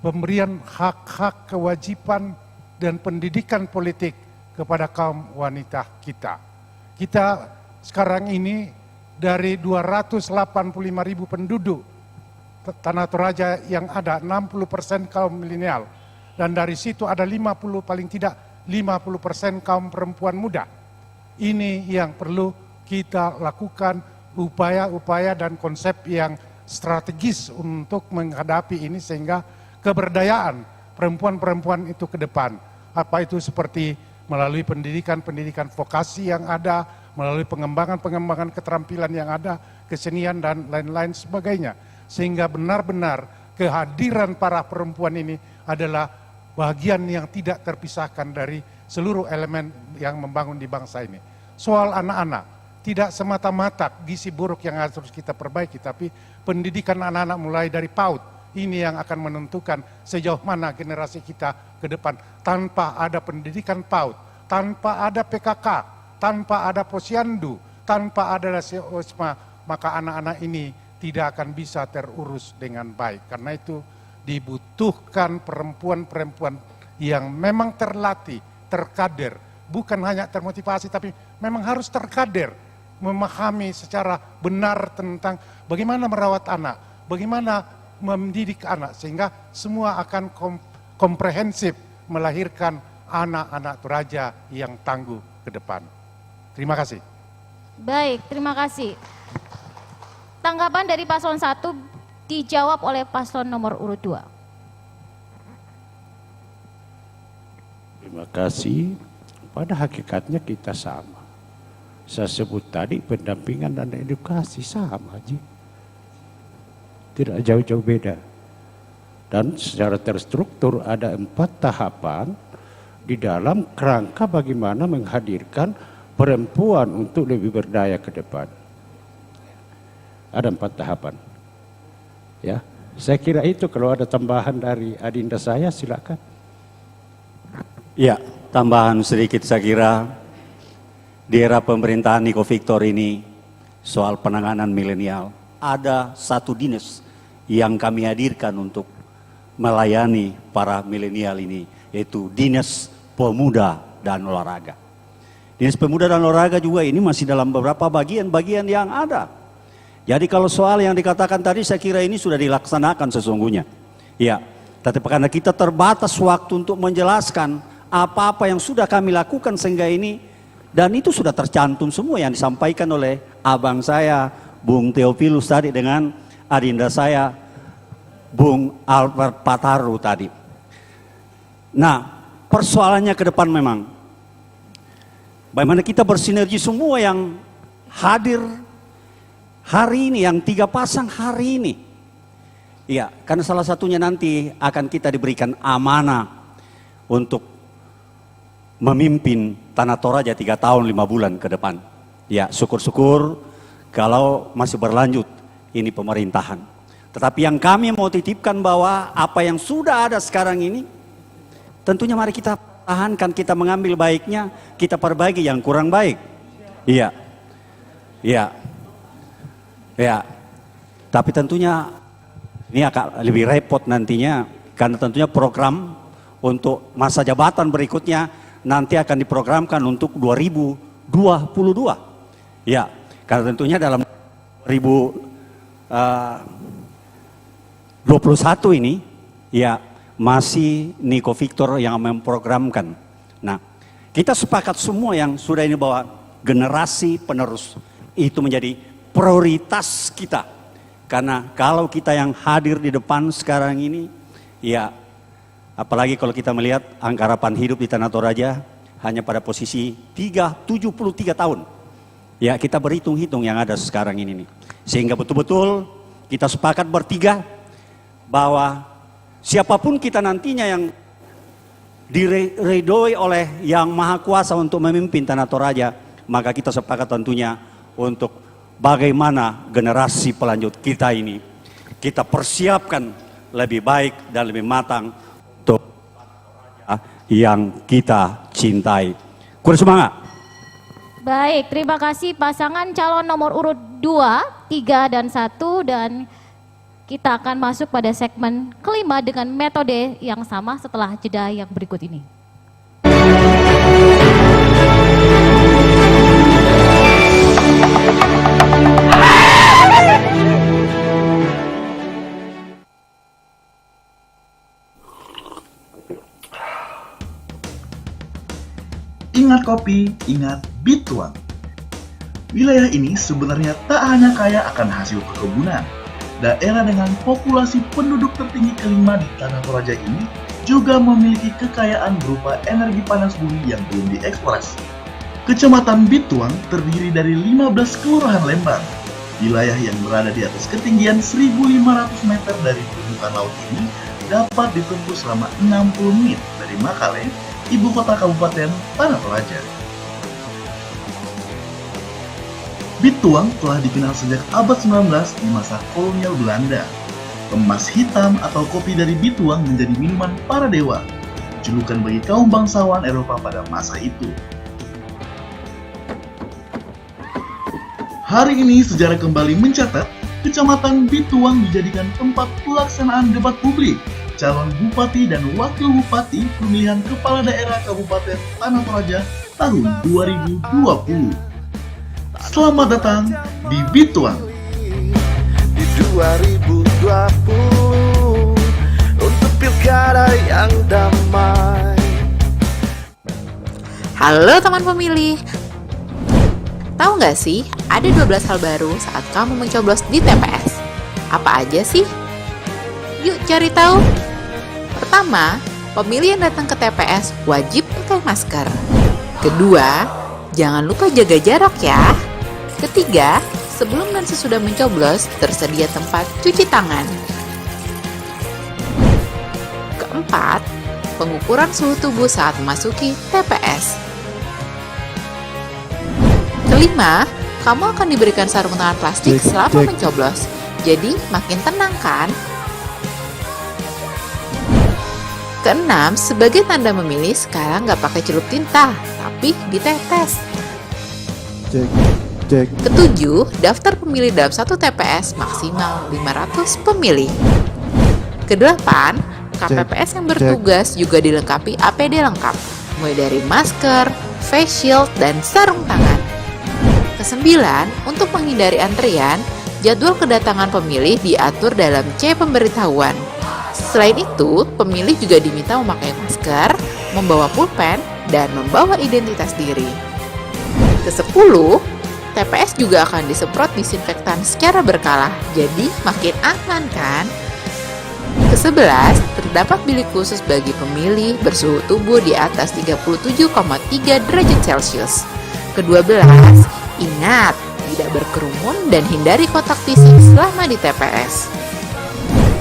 pemberian hak-hak, kewajiban, dan pendidikan politik kepada kaum wanita kita. Kita sekarang ini dari 285.000 penduduk Tanah Toraja yang ada, 60% kaum milenial. Dan dari situ ada 50 kaum perempuan muda. Ini yang perlu kita lakukan upaya-upaya dan konsep yang strategis untuk menghadapi ini sehingga keberdayaan perempuan-perempuan itu ke depan. Apa itu seperti melalui pendidikan vokasi yang ada, melalui pengembangan keterampilan yang ada, kesenian dan lain-lain sebagainya. Sehingga benar-benar kehadiran para perempuan ini adalah bagian yang tidak terpisahkan dari seluruh elemen yang membangun di bangsa ini. Soal anak-anak, tidak semata-mata gizi buruk yang harus kita perbaiki, tapi pendidikan anak-anak mulai dari PAUD, ini yang akan menentukan sejauh mana generasi kita ke depan. Tanpa ada pendidikan PAUD, tanpa ada PKK, tanpa ada posyandu, tanpa ada OSMA, maka anak-anak ini tidak akan bisa terurus dengan baik. Karena itu dibutuhkan perempuan-perempuan yang memang terlatih, terkader, bukan hanya termotivasi, tapi memang harus terkader, memahami secara benar tentang bagaimana merawat anak, bagaimana mendidik anak, sehingga semua akan komprehensif melahirkan anak-anak Toraja yang tangguh ke depan. Terima kasih. Baik, terima kasih. Tanggapan dari paslon 1 dijawab oleh paslon nomor urut 2. Terima kasih. Pada hakikatnya kita sama. Saya sebut tadi pendampingan dan edukasi sama aja. Tidak jauh-jauh beda. Dan secara terstruktur ada 4 tahapan di dalam kerangka bagaimana menghadirkan perempuan untuk lebih berdaya ke depan. Ada 4 tahapan. Ya, saya kira itu. Kalau ada tambahan dari adinda saya, silakan. Ya, tambahan sedikit saya kira di era pemerintahan Niko Victor ini soal penanganan milenial ada satu dinas yang kami hadirkan untuk melayani para milenial ini, yaitu Dinas Pemuda dan Olahraga. Dinas Pemuda dan Olahraga juga ini masih dalam beberapa bagian-bagian yang ada. Jadi kalau soal yang dikatakan tadi saya kira ini sudah dilaksanakan sesungguhnya. Ya, tapi karena kita terbatas waktu untuk menjelaskan apa-apa yang sudah kami lakukan sehingga ini, dan itu sudah tercantum semua yang disampaikan oleh abang saya, Bung Theophilus tadi dengan adinda saya, Bung Albert Pataru tadi. Nah, persoalannya ke depan memang Bagaimana kita bersinergi semua yang hadir hari ini, yang 3 pasang hari ini. Iya, karena salah satunya nanti akan kita diberikan amanah untuk memimpin Tanah Toraja 3 tahun 5 bulan ke depan. Ya, syukur-syukur kalau masih berlanjut ini pemerintahan. Tetapi yang kami mau titipkan bahwa apa yang sudah ada sekarang ini, tentunya mari kita tahankan, kita mengambil baiknya, kita perbaiki yang kurang baik. Iya, iya, iya. Tapi tentunya ini akan lebih repot nantinya, karena tentunya program untuk masa jabatan berikutnya nanti akan diprogramkan untuk 2022. Ya, karena tentunya dalam 2021 ini ya masih Niko Victor yang memprogramkan. Nah, kita sepakat semua yang sudah ini bahwa generasi penerus itu menjadi prioritas kita. Karena kalau kita yang hadir di depan sekarang ini, ya apalagi kalau kita melihat angka harapan hidup di Tanah Toraja hanya pada posisi 73 tahun. Ya, kita berhitung-hitung yang ada sekarang ini nih. Sehingga betul-betul kita sepakat bertiga bahwa siapapun kita nantinya yang diridhoi oleh Yang Maha Kuasa untuk memimpin Tanah Toraja, maka kita sepakat tentunya untuk bagaimana generasi pelanjut kita ini kita persiapkan lebih baik dan lebih matang untuk yang kita cintai. Kurang semangat. Baik, terima kasih pasangan calon nomor urut 2, 3, dan 1, dan kita akan masuk pada segmen kelima dengan metode yang sama setelah jeda yang berikut ini. Ingat kopi, ingat Bituang. Wilayah ini sebenarnya tak hanya kaya akan hasil perkebunan. Daerah dengan populasi penduduk tertinggi kelima di Tanah Toraja ini juga memiliki kekayaan berupa energi panas bumi yang belum dieksplorasi. Kecamatan Bituang terdiri dari 15 kelurahan Lembang. Wilayah yang berada di atas ketinggian 1.500 meter dari permukaan laut ini dapat ditempuh selama 60 menit dari Makale, ibu kota Kabupaten Tanah Toraja. Bituang telah dikenal sejak abad 19 di masa kolonial Belanda. Emas hitam atau kopi dari Bituang menjadi minuman para dewa, julukan bagi kaum bangsawan Eropa pada masa itu. Hari ini sejarah kembali mencatat, Kecamatan Bituang dijadikan tempat pelaksanaan debat publik calon bupati dan wakil bupati pemilihan kepala daerah Kabupaten Tanah Toraja tahun 2020. Selamat datang di Bituang. Di 2020 untuk pilkada yang damai. Halo teman pemilih. Tahu nggak sih, ada 12 hal baru saat kamu mencoblos di TPS. Apa aja sih? Yuk cari tahu. Pertama, pemilih yang datang ke TPS wajib pakai masker. Kedua, jangan lupa jaga jarak ya. Ketiga, sebelum dan sesudah mencoblos tersedia tempat cuci tangan. Keempat, pengukuran suhu tubuh saat memasuki TPS. Kelima, kamu akan diberikan sarung tangan plastik selama mencoblos. Jadi makin tenang kan? Keenam, sebagai tanda memilih sekarang nggak pakai celup tinta, tapi ditetes. Ketujuh, daftar pemilih dalam satu TPS maksimal 500 pemilih. Kedelapan, KPPS yang bertugas juga dilengkapi APD lengkap, mulai dari masker, face shield, dan sarung tangan. Kesembilan, untuk menghindari antrian, jadwal kedatangan pemilih diatur dalam C pemberitahuan. Selain itu, pemilih juga diminta memakai masker, membawa pulpen, dan membawa identitas diri. Ke-10, TPS juga akan disemprot disinfektan secara berkala, jadi makin aman kan? Ke-11, terdapat bilik khusus bagi pemilih bersuhu tubuh di atas 37,3 derajat Celcius. Ke-12, ingat, tidak berkerumun dan hindari kontak fisik selama di TPS.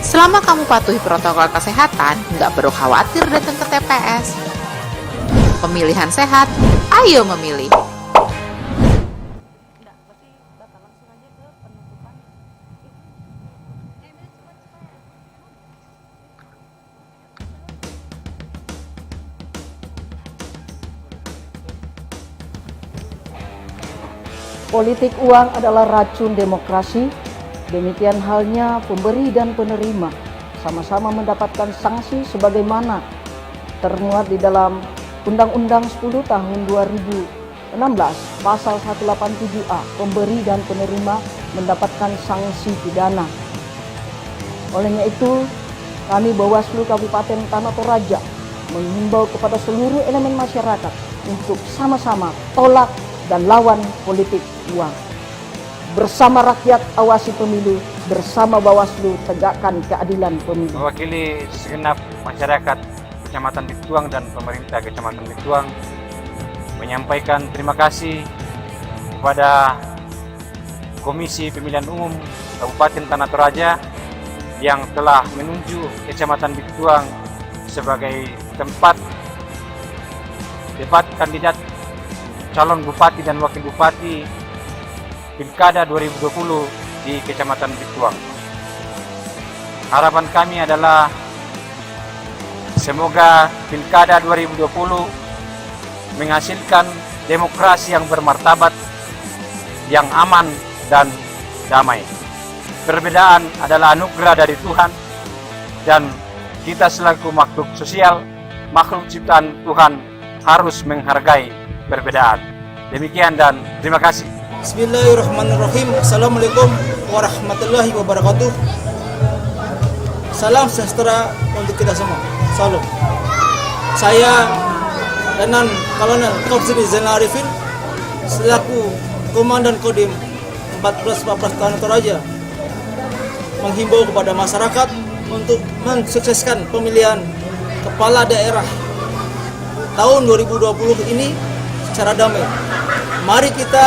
Selama kamu patuhi protokol kesehatan, nggak perlu khawatir datang ke TPS. Pemilihan sehat, ayo memilih. Politik uang adalah racun demokrasi, demikian halnya pemberi dan penerima sama-sama mendapatkan sanksi sebagaimana termuat di dalam Undang-Undang 10 tahun 2016 pasal 187A, pemberi dan penerima mendapatkan sanksi pidana. Olehnya itu, kami Bawaslu Kabupaten Tanah Toraja menghimbau kepada seluruh elemen masyarakat untuk sama-sama tolak dan lawan politik uang. Bersama rakyat awasi pemilu, bersama Bawaslu tegakkan keadilan pemilu. Mewakili segenap masyarakat Kecamatan Bituang dan pemerintah Kecamatan Bituang menyampaikan terima kasih kepada Komisi Pemilihan Umum Kabupaten Tanah Toraja yang telah menunjuk Kecamatan Bituang sebagai tempat debat kandidat calon bupati dan wakil bupati Pilkada 2020 di Kecamatan Bituang. Harapan kami adalah semoga Pilkada 2020 menghasilkan demokrasi yang bermartabat, yang aman dan damai. Perbedaan adalah anugerah dari Tuhan dan kita selaku makhluk sosial, makhluk ciptaan Tuhan harus menghargai perbedaan. Demikian dan terima kasih. Bismillahirrahmanirrahim. Assalamualaikum warahmatullahi wabarakatuh. Salam sejahtera untuk kita semua. Salam. Saya Danan Kolonel Kopsini Zainal Arifin selaku Komandan Kodim 14 Tanah Toraja menghimbau kepada masyarakat untuk mensukseskan pemilihan kepala daerah tahun 2020 ini secara damai. Mari kita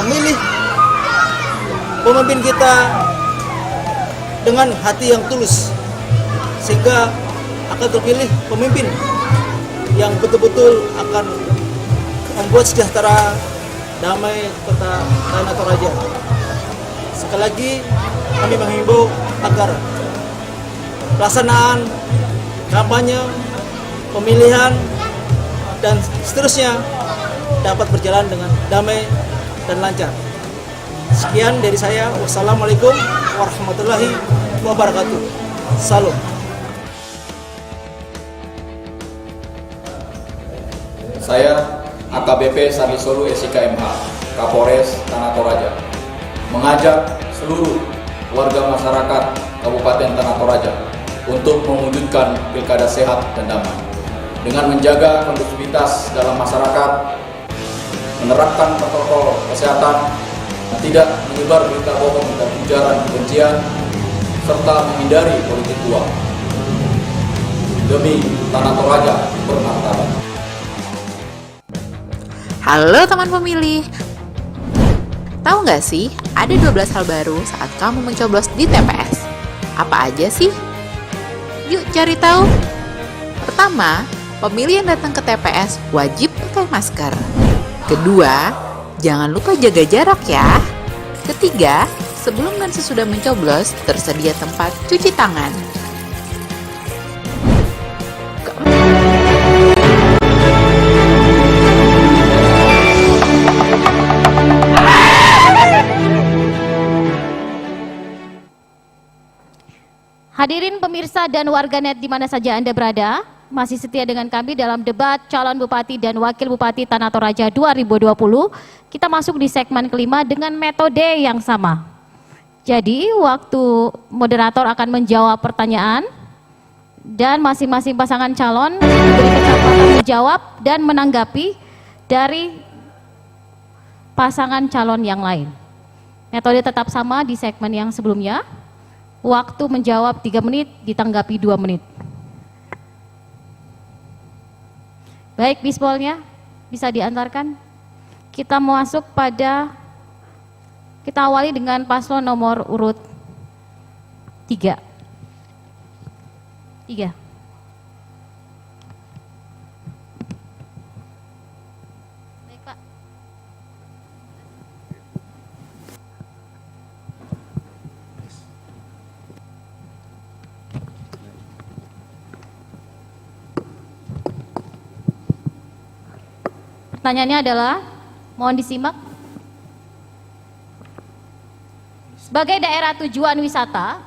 memilih pemimpin kita dengan hati yang tulus sehingga akan terpilih pemimpin yang betul-betul akan membuat sejahtera damai kota Tanah Toraja. Sekali lagi kami menghimbau agar pelaksanaan kampanye, pemilihan dan seterusnya dapat berjalan dengan damai dan lancar. Sekian dari saya. Wassalamualaikum warahmatullahi wabarakatuh. Salam. Saya AKBP Sarlisolu SIKMH, Kapolres Tanah Toraja, mengajak seluruh warga masyarakat Kabupaten Tanah Toraja untuk mewujudkan pilkada sehat dan damai dengan menjaga kondusivitas dalam masyarakat, menerapkan protokol kesehatan, tidak menyebar berita bohong dan ujaran kebencian, serta menghindari politik uang demi Tanah Toraja bermartabat. Halo teman pemilih, tahu nggak sih ada 12 hal baru saat kamu mencoblos di TPS? Apa aja sih? Yuk cari tahu. Pertama, pemilih yang datang ke TPS wajib pakai masker. Kedua, jangan lupa jaga jarak ya. Ketiga, sebelum dan sesudah mencoblos tersedia tempat cuci tangan. Hadirin pemirsa dan warganet di mana saja Anda berada, masih setia dengan kami dalam debat calon bupati dan wakil bupati Tanah Toraja 2020. Kita masuk di segmen kelima dengan metode yang sama. Jadi waktu moderator akan menjawab pertanyaan dan masing-masing pasangan calon diberi kesempatan menjawab dan menanggapi dari pasangan calon yang lain. Metode tetap sama di segmen yang sebelumnya. Waktu menjawab 3 menit, ditanggapi 2 menit. Baik, bisbolnya bisa diantarkan. kita masuk pada, kita awali dengan paslon nomor urut 3. Baik, Pak. Pertanyaannya adalah, mohon disimak. Sebagai daerah tujuan wisata,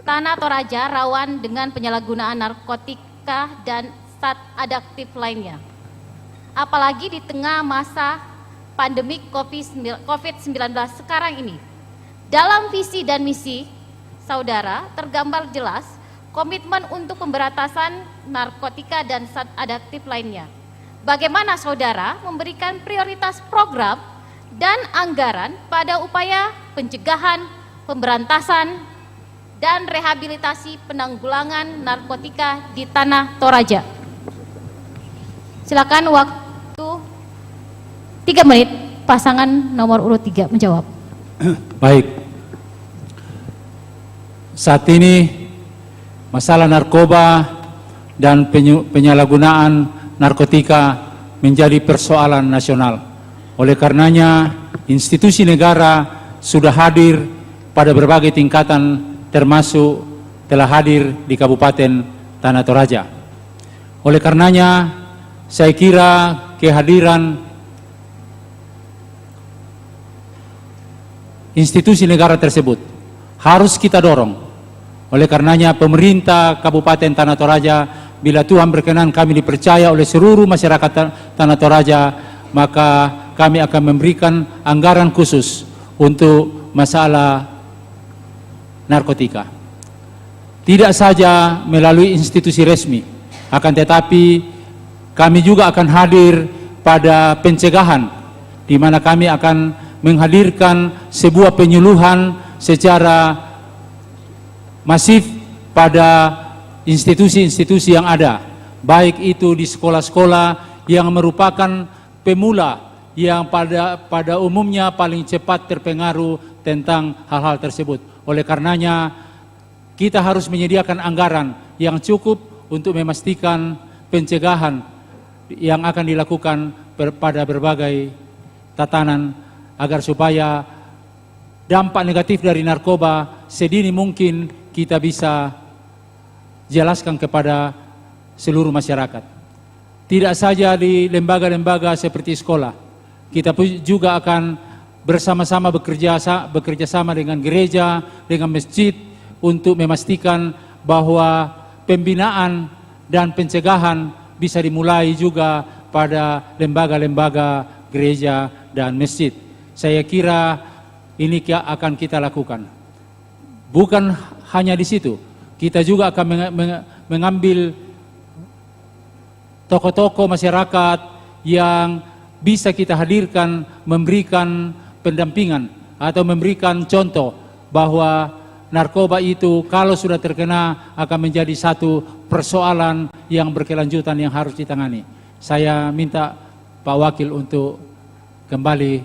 Tanah Toraja rawan dengan penyalahgunaan narkotika dan zat adiktif lainnya. Apalagi di tengah masa pandemi COVID-19 sekarang ini. Dalam visi dan misi saudara tergambar jelas komitmen untuk pemberantasan narkotika dan zat adiktif lainnya. Bagaimana saudara memberikan prioritas program dan anggaran pada upaya pencegahan, pemberantasan, dan rehabilitasi penanggulangan narkotika di Tanah Toraja? Silakan waktu 3 menit, pasangan nomor urut 3 menjawab. Baik. Saat ini masalah narkoba dan penyalahgunaan narkotika menjadi persoalan nasional. Oleh karenanya, institusi negara sudah hadir pada berbagai tingkatan, termasuk telah hadir di Kabupaten Tanah Toraja. Oleh karenanya, saya kira kehadiran institusi negara tersebut harus kita dorong. Oleh karenanya, pemerintah Kabupaten Tanah Toraja, bila Tuhan berkenan kami dipercaya oleh seluruh masyarakat Tanah Toraja, maka kami akan memberikan anggaran khusus untuk masalah narkotika. Tidak saja melalui institusi resmi, akan tetapi kami juga akan hadir pada pencegahan, di mana kami akan menghadirkan sebuah penyuluhan secara masif pada institusi-institusi yang ada, baik itu di sekolah-sekolah yang merupakan pemula yang pada umumnya paling cepat terpengaruh tentang hal-hal tersebut. Oleh karenanya, kita harus menyediakan anggaran yang cukup untuk memastikan pencegahan yang akan dilakukan pada berbagai tatanan, agar supaya dampak negatif dari narkoba sedini mungkin kita bisa jelaskan kepada seluruh masyarakat. Tidak saja di lembaga-lembaga seperti sekolah, kita juga akan bersama-sama bekerja sama dengan gereja, dengan masjid, untuk memastikan bahwa pembinaan dan pencegahan bisa dimulai juga pada lembaga-lembaga gereja dan masjid. Saya kira ini akan kita lakukan. Bukan hanya di situ, kita juga akan mengambil tokoh-tokoh masyarakat yang bisa kita hadirkan, memberikan pendampingan atau memberikan contoh bahwa narkoba itu kalau sudah terkena akan menjadi satu persoalan yang berkelanjutan yang harus ditangani. Saya minta Pak Wakil untuk kembali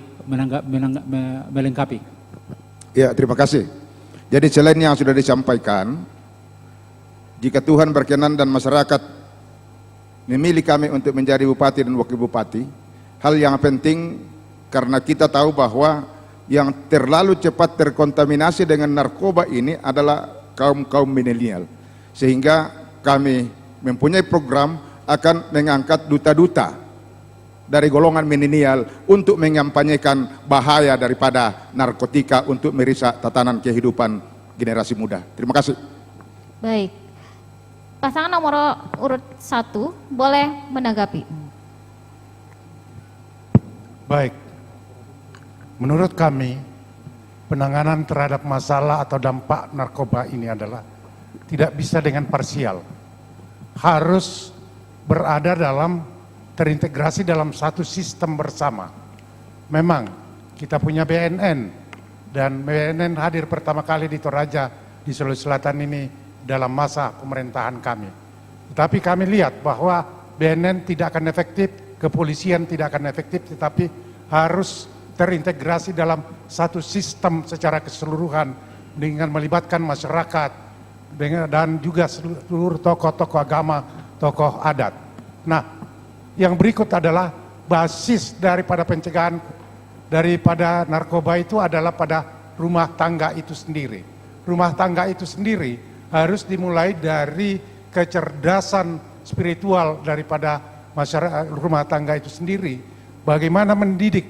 melengkapi. Ya, terima kasih. Jadi selain yang sudah disampaikan, jika Tuhan berkenan dan masyarakat memilih kami untuk menjadi bupati dan wakil bupati, hal yang penting karena kita tahu bahwa yang terlalu cepat terkontaminasi dengan narkoba ini adalah kaum milenial. Sehingga kami mempunyai program akan mengangkat duta-duta dari golongan milenial untuk mengampanyekan bahaya daripada narkotika untuk merusak tatanan kehidupan generasi muda. Terima kasih. Baik. Pasangan nomor urut 1 boleh menanggapi. Baik. Menurut kami, penanganan terhadap masalah atau dampak narkoba ini adalah tidak bisa dengan parsial. Harus berada terintegrasi dalam satu sistem bersama. Memang kita punya BNN, dan BNN hadir pertama kali di Toraja di Sulawesi Selatan ini dalam masa pemerintahan kami. Tetapi kami lihat bahwa BNN tidak akan efektif, kepolisian tidak akan efektif, tetapi harus terintegrasi dalam satu sistem secara keseluruhan dengan melibatkan masyarakat dan juga seluruh tokoh-tokoh agama, tokoh adat. Nah, yang berikut adalah basis daripada pencegahan daripada narkoba itu adalah pada rumah tangga itu sendiri. Rumah tangga itu sendiri harus dimulai dari kecerdasan spiritual daripada masyarakat rumah tangga itu sendiri. Bagaimana mendidik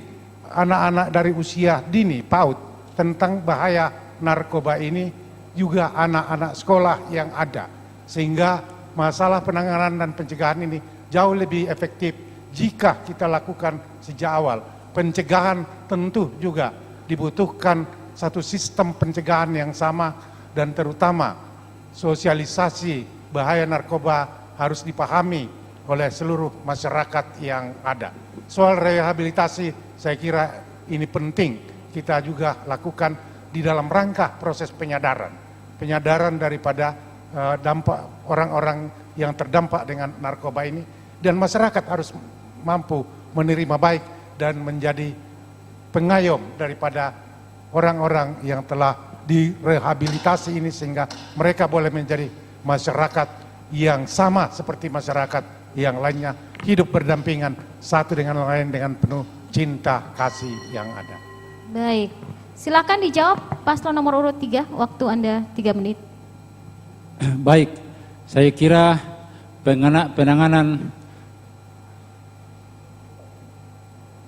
anak-anak dari usia dini, PAUD, tentang bahaya narkoba ini, juga anak-anak sekolah yang ada. Sehingga masalah penanganan dan pencegahan ini jauh lebih efektif jika kita lakukan sejak awal. Pencegahan tentu juga dibutuhkan satu sistem pencegahan yang sama, dan terutama sosialisasi bahaya narkoba harus dipahami oleh seluruh masyarakat yang ada. Soal rehabilitasi saya kira ini penting kita juga lakukan di dalam rangka proses penyadaran. Penyadaran daripada dampak orang-orang yang terdampak dengan narkoba ini, dan masyarakat harus mampu menerima baik dan menjadi pengayom daripada orang-orang yang telah direhabilitasi ini, sehingga mereka boleh menjadi masyarakat yang sama seperti masyarakat yang lainnya, hidup berdampingan satu dengan lain dengan penuh cinta kasih yang ada. Baik, silakan dijawab paslon nomor urut 3, waktu Anda 3 menit. Baik, saya kira penanganan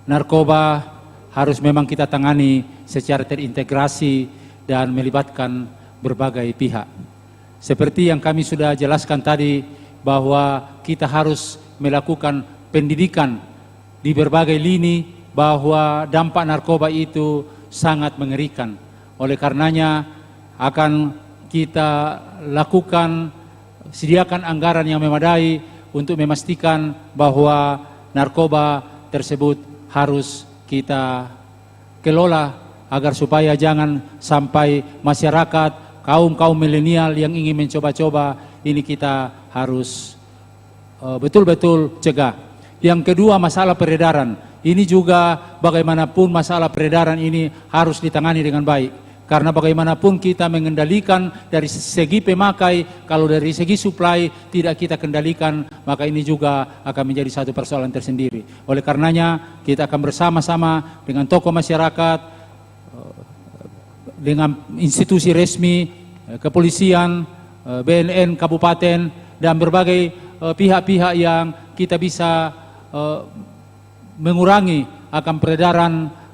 narkoba harus memang kita tangani secara terintegrasi dan melibatkan berbagai pihak. Seperti yang kami sudah jelaskan tadi, bahwa kita harus melakukan pendidikan di berbagai lini bahwa dampak narkoba itu sangat mengerikan. Oleh karenanya akan kita lakukan, sediakan anggaran yang memadai untuk memastikan bahwa narkoba tersebut harus kita kelola agar supaya jangan sampai masyarakat, kaum milenial yang ingin mencoba-coba ini kita harus betul-betul cegah. Yang kedua, masalah peredaran. Ini juga bagaimanapun masalah peredaran ini harus ditangani dengan baik. Karena bagaimanapun kita mengendalikan dari segi pemakai, kalau dari segi supply tidak kita kendalikan, maka ini juga akan menjadi satu persoalan tersendiri. Oleh karenanya kita akan bersama-sama dengan tokoh masyarakat, dengan institusi resmi, kepolisian, BNN, kabupaten, dan berbagai pihak-pihak yang kita bisa mengurangi akan peredaran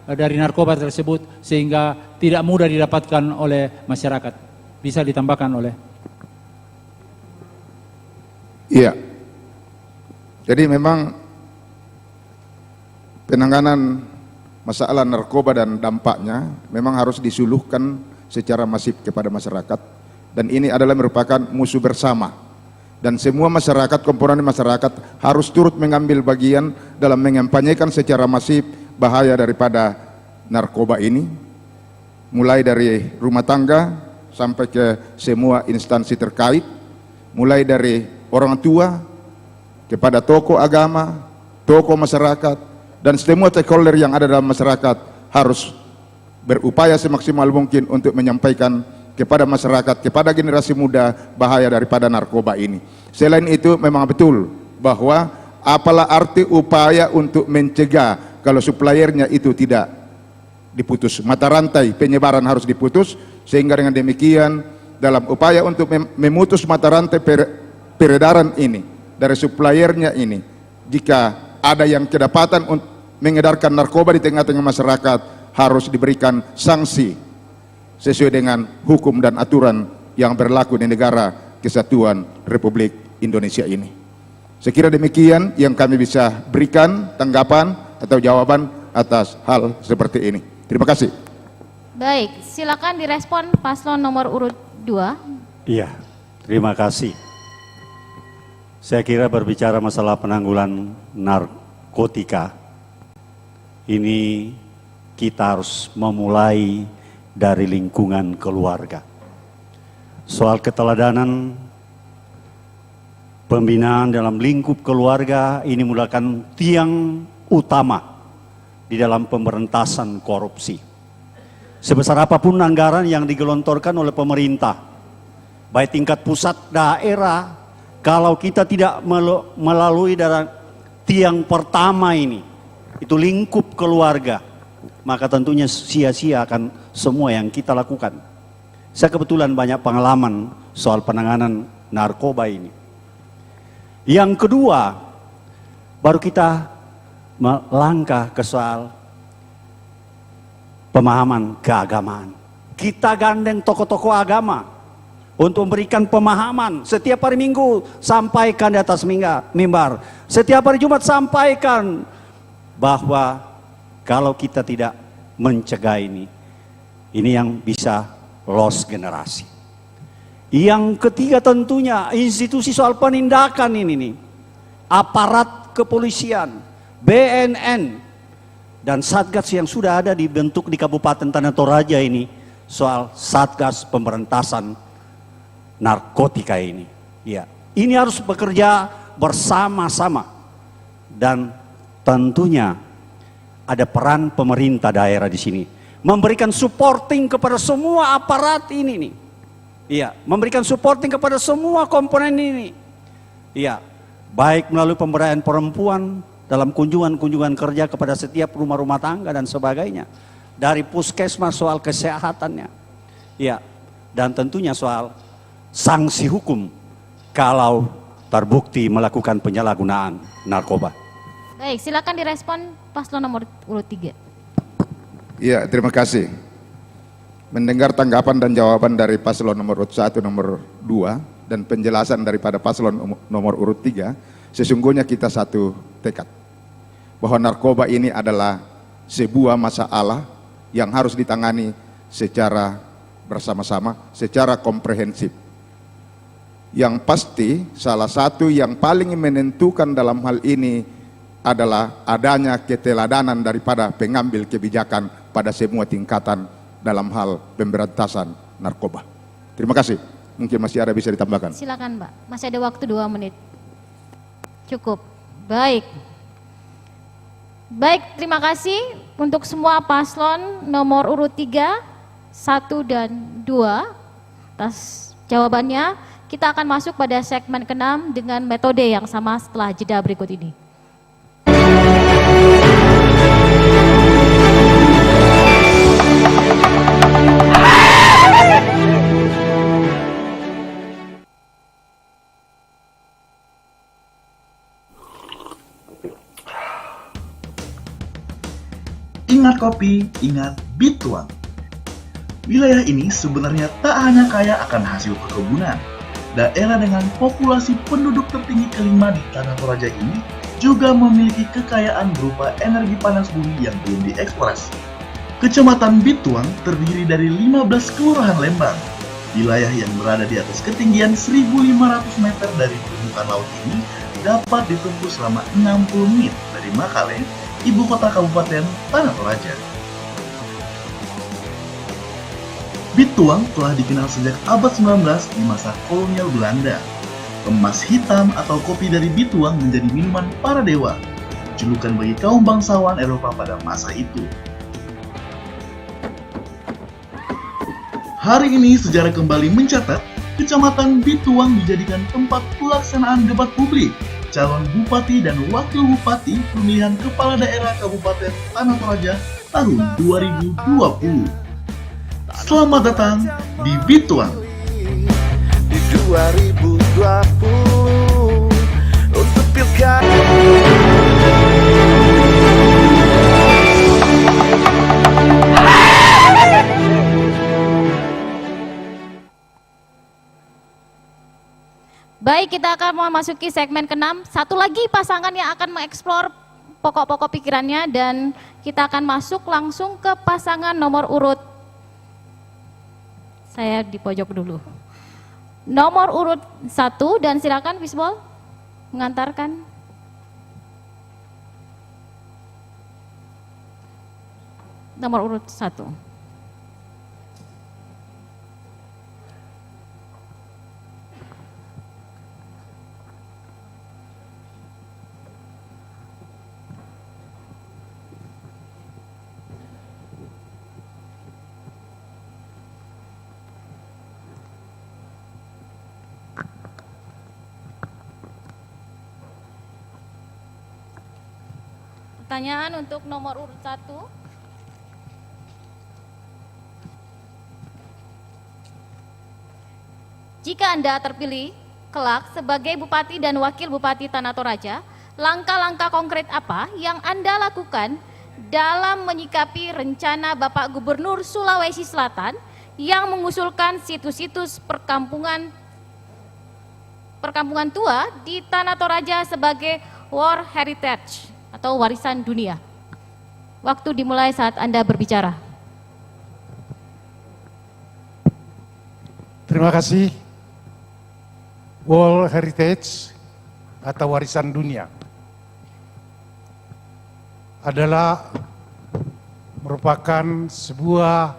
dari narkoba tersebut sehingga tidak mudah didapatkan oleh masyarakat. Bisa ditambahkan oleh? Iya. Jadi memang penanganan masalah narkoba dan dampaknya memang harus disuluhkan secara masif kepada masyarakat, dan ini adalah merupakan musuh bersama, dan semua masyarakat, komponen masyarakat harus turut mengambil bagian dalam mengampanyekan secara masif bahaya daripada narkoba ini, mulai dari rumah tangga sampai ke semua instansi terkait, mulai dari orang tua kepada tokoh agama, tokoh masyarakat, dan semua stakeholder yang ada dalam masyarakat harus berupaya semaksimal mungkin untuk menyampaikan kepada masyarakat, kepada generasi muda bahaya daripada narkoba ini. Selain itu memang betul bahwa apalah arti upaya untuk mencegah kalau suppliernya itu tidak diputus, mata rantai penyebaran harus diputus, sehingga dengan demikian dalam upaya untuk memutus mata rantai peredaran ini dari suppliernya ini, jika ada yang kedapatan untuk mengedarkan narkoba di tengah-tengah masyarakat, harus diberikan sanksi sesuai dengan hukum dan aturan yang berlaku di negara kesatuan Republik Indonesia ini. Saya kira demikian yang kami bisa berikan tanggapan atau jawaban atas hal seperti ini. Terima kasih. Baik, silakan direspon paslon nomor urut 2. Iya, terima kasih. Saya kira berbicara masalah penanggulangan narkotika, ini kita harus memulai dari lingkungan keluarga. Soal keteladanan pembinaan dalam lingkup keluarga ini merupakan tiang utama di dalam pemberantasan korupsi. Sebesar apapun anggaran yang digelontorkan oleh pemerintah, baik tingkat pusat, daerah, kalau kita tidak melalui dari tiang pertama ini, itu lingkup keluarga, maka tentunya sia-sia akan semua yang kita lakukan. Saya kebetulan banyak pengalaman soal penanganan narkoba ini. Yang kedua, baru kita melangkah ke soal pemahaman keagamaan. Kita gandeng tokoh-tokoh agama untuk memberikan pemahaman. Setiap hari Minggu sampaikan di atas mimbar. Setiap hari Jumat sampaikan bahwa kalau kita tidak mencegah ini yang bisa lost generasi. Yang ketiga tentunya institusi soal penindakan ini nih. Aparat kepolisian, BNN, dan Satgas yang sudah ada dibentuk di Kabupaten Tanah Toraja ini soal Satgas pemberantasan narkotika ini. Ya, ini harus bekerja bersama-sama dan tentunya ada peran pemerintah daerah di sini memberikan supporting kepada semua aparat ini nih. Iya, memberikan supporting kepada semua komponen ini. Iya, baik melalui pemberdayaan perempuan dalam kunjungan-kunjungan kerja kepada setiap rumah-rumah tangga dan sebagainya. Dari puskesmas soal kesehatannya. Iya, dan tentunya soal sanksi hukum kalau terbukti melakukan penyalahgunaan narkoba. Baik, silakan direspon paslon nomor urut 3. Iya, terima kasih. Mendengar tanggapan dan jawaban dari paslon nomor urut 1, nomor 2, dan penjelasan daripada paslon nomor urut 3, sesungguhnya kita satu tekad. Bahwa narkoba ini adalah sebuah masalah yang harus ditangani secara bersama-sama, secara komprehensif. Yang pasti, salah satu yang paling menentukan dalam hal ini adalah adanya keteladanan daripada pengambil kebijakan pada semua tingkatan dalam hal pemberantasan narkoba. Terima kasih. Mungkin masih ada bisa ditambahkan. Silakan Mbak, masih ada waktu 2 menit. Cukup. Baik. Baik, terima kasih untuk semua paslon nomor urut 3, 1 dan 2 atas jawabannya. Kita akan masuk pada segmen ke-6 dengan metode yang sama setelah jeda berikut ini. Ingat kopi, ingat Bituang. Wilayah ini sebenarnya tak hanya kaya akan hasil perkebunan. Daerah dengan populasi penduduk tertinggi kelima di Tanah Toraja ini juga memiliki kekayaan berupa energi panas bumi yang belum dieksplorasi. Kecamatan Bituang terdiri dari 15 kelurahan Lembang. Wilayah yang berada di atas ketinggian 1.500 meter dari permukaan laut ini dapat ditempuh selama 60 menit dari Makale, ibu kota Kabupaten Tanah Toraja. Bituang telah dikenal sejak abad 19 di masa kolonial Belanda. Emas hitam atau kopi dari Bituang menjadi minuman para dewa, julukan bagi kaum bangsawan Eropa pada masa itu. Hari ini sejarah kembali mencatat, Kecamatan Bituang dijadikan tempat pelaksanaan debat publik calon bupati dan wakil bupati pemilihan kepala daerah Kabupaten Tanah Toraja tahun 2020. Selamat datang di Bituang. Di 2020 untuk pilkada. Baik, kita akan memasuki segmen ke-6. Satu lagi pasangan yang akan mengeksplor pokok-pokok pikirannya dan kita akan masuk langsung ke pasangan nomor urut. Saya di pojok dulu. Nomor urut 1 dan silakan Wisbol mengantarkan. Nomor urut 1. Pertanyaan untuk nomor urut 1. Jika Anda terpilih kelak sebagai Bupati dan Wakil Bupati Tanah Toraja, langkah-langkah konkret apa yang Anda lakukan dalam menyikapi rencana Bapak Gubernur Sulawesi Selatan yang mengusulkan situs-situs perkampungan tua di Tanah Toraja sebagai World Heritage atau warisan dunia? Waktu dimulai saat Anda berbicara. Terima kasih. World Heritage atau warisan dunia adalah merupakan sebuah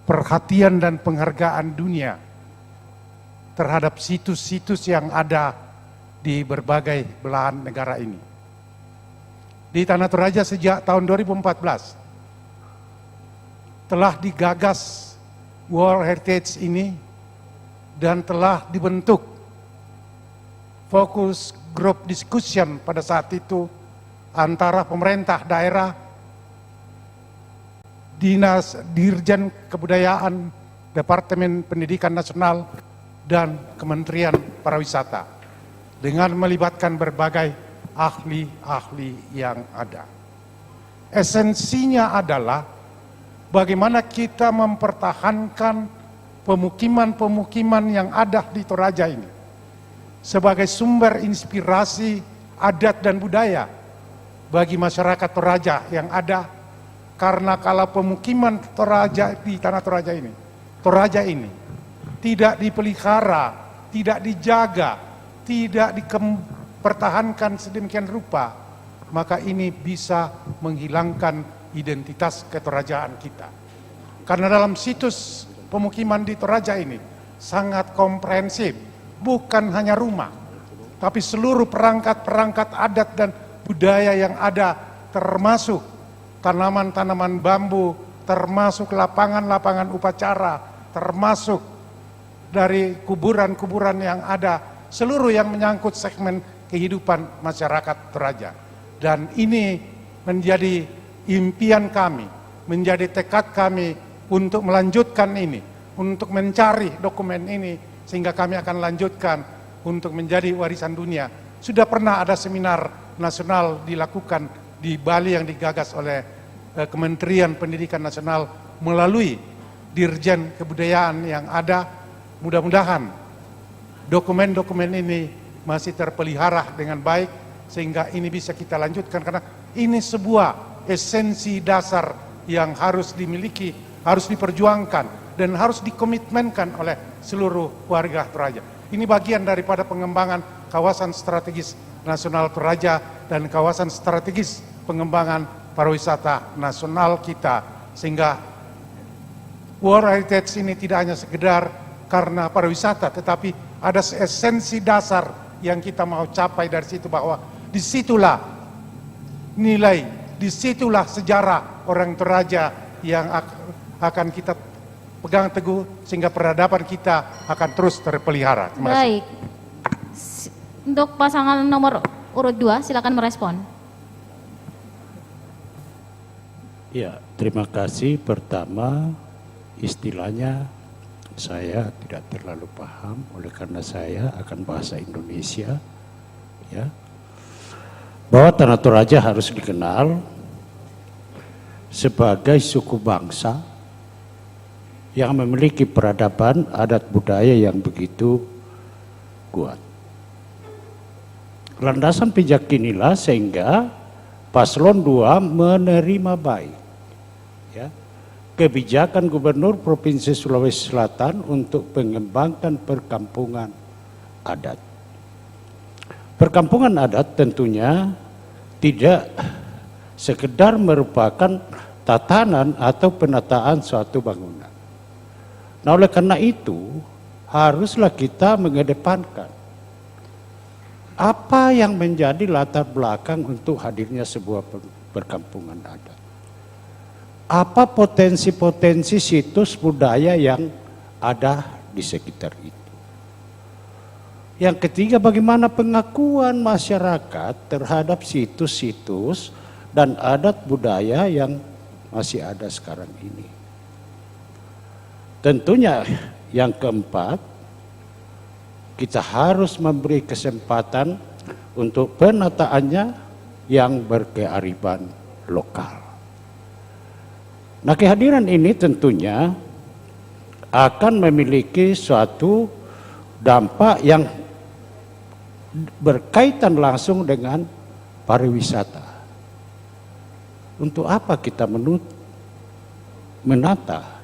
perhatian dan penghargaan dunia terhadap situs-situs yang ada di berbagai belahan negara ini. Di Tanah Toraja sejak tahun 2014 telah digagas World Heritage ini dan telah dibentuk fokus group discussion pada saat itu antara pemerintah daerah, Dinas Dirjen Kebudayaan, Departemen Pendidikan Nasional, dan Kementerian Pariwisata dengan melibatkan berbagai ahli-ahli yang ada. Esensinya adalah bagaimana kita mempertahankan pemukiman-pemukiman yang ada di Toraja ini sebagai sumber inspirasi adat dan budaya bagi masyarakat Toraja yang ada, karena kalau pemukiman Toraja di Tanah Toraja ini tidak dipelihara, tidak dijaga, tidak dipertahankan sedemikian rupa, maka ini bisa menghilangkan identitas ketorajaan kita. Karena dalam situs pemukiman di Toraja ini sangat komprehensif, bukan hanya rumah, tapi seluruh perangkat-perangkat adat dan budaya yang ada, termasuk tanaman-tanaman bambu, termasuk lapangan-lapangan upacara, termasuk dari kuburan-kuburan yang ada, seluruh yang menyangkut segmen kehidupan masyarakat Toraja. Dan ini menjadi impian kami, menjadi tekad kami untuk melanjutkan ini, untuk mencari dokumen ini, sehingga kami akan lanjutkan untuk menjadi warisan dunia. Sudah pernah ada seminar nasional dilakukan di Bali yang digagas oleh Kementerian Pendidikan Nasional melalui Dirjen Kebudayaan yang ada. Mudah-mudahan dokumen-dokumen ini masih terpelihara dengan baik sehingga ini bisa kita lanjutkan, karena ini sebuah esensi dasar yang harus dimiliki, harus diperjuangkan dan harus dikomitmenkan oleh seluruh warga Toraja. Ini bagian daripada pengembangan kawasan strategis nasional Toraja dan kawasan strategis pengembangan pariwisata nasional kita, sehingga World Heritage ini tidak hanya sekedar karena pariwisata, tetapi ada esensi dasar yang kita mau capai dari situ, bahwa disitulah nilai, disitulah sejarah orang Toraja yang akan kita pegang teguh, sehingga peradaban kita akan terus terpelihara. Terima kasih. Baik. Untuk pasangan nomor urut 2, silakan merespon. Ya, terima kasih. Pertama, istilahnya saya tidak terlalu paham, oleh karena saya akan bahasa Indonesia, ya, bahwa Tanah Toraja harus dikenal sebagai suku bangsa yang memiliki peradaban adat budaya yang begitu kuat. Landasan pijak inilah sehingga Paslon 2 menerima baik, ya, kebijakan Gubernur Provinsi Sulawesi Selatan untuk mengembangkan perkampungan adat. Perkampungan adat tentunya tidak sekedar merupakan tatanan atau penataan suatu bangunan. Nah, oleh karena itu haruslah kita mengedepankan apa yang menjadi latar belakang untuk hadirnya sebuah perkampungan adat. Apa potensi-potensi situs budaya yang ada di sekitar itu. Yang ketiga, bagaimana pengakuan masyarakat terhadap situs-situs dan adat budaya yang masih ada sekarang ini. Tentunya yang keempat, kita harus memberi kesempatan untuk penataannya yang berkearifan lokal. Nah, kehadiran ini tentunya akan memiliki suatu dampak yang berkaitan langsung dengan pariwisata. Untuk apa kita menata?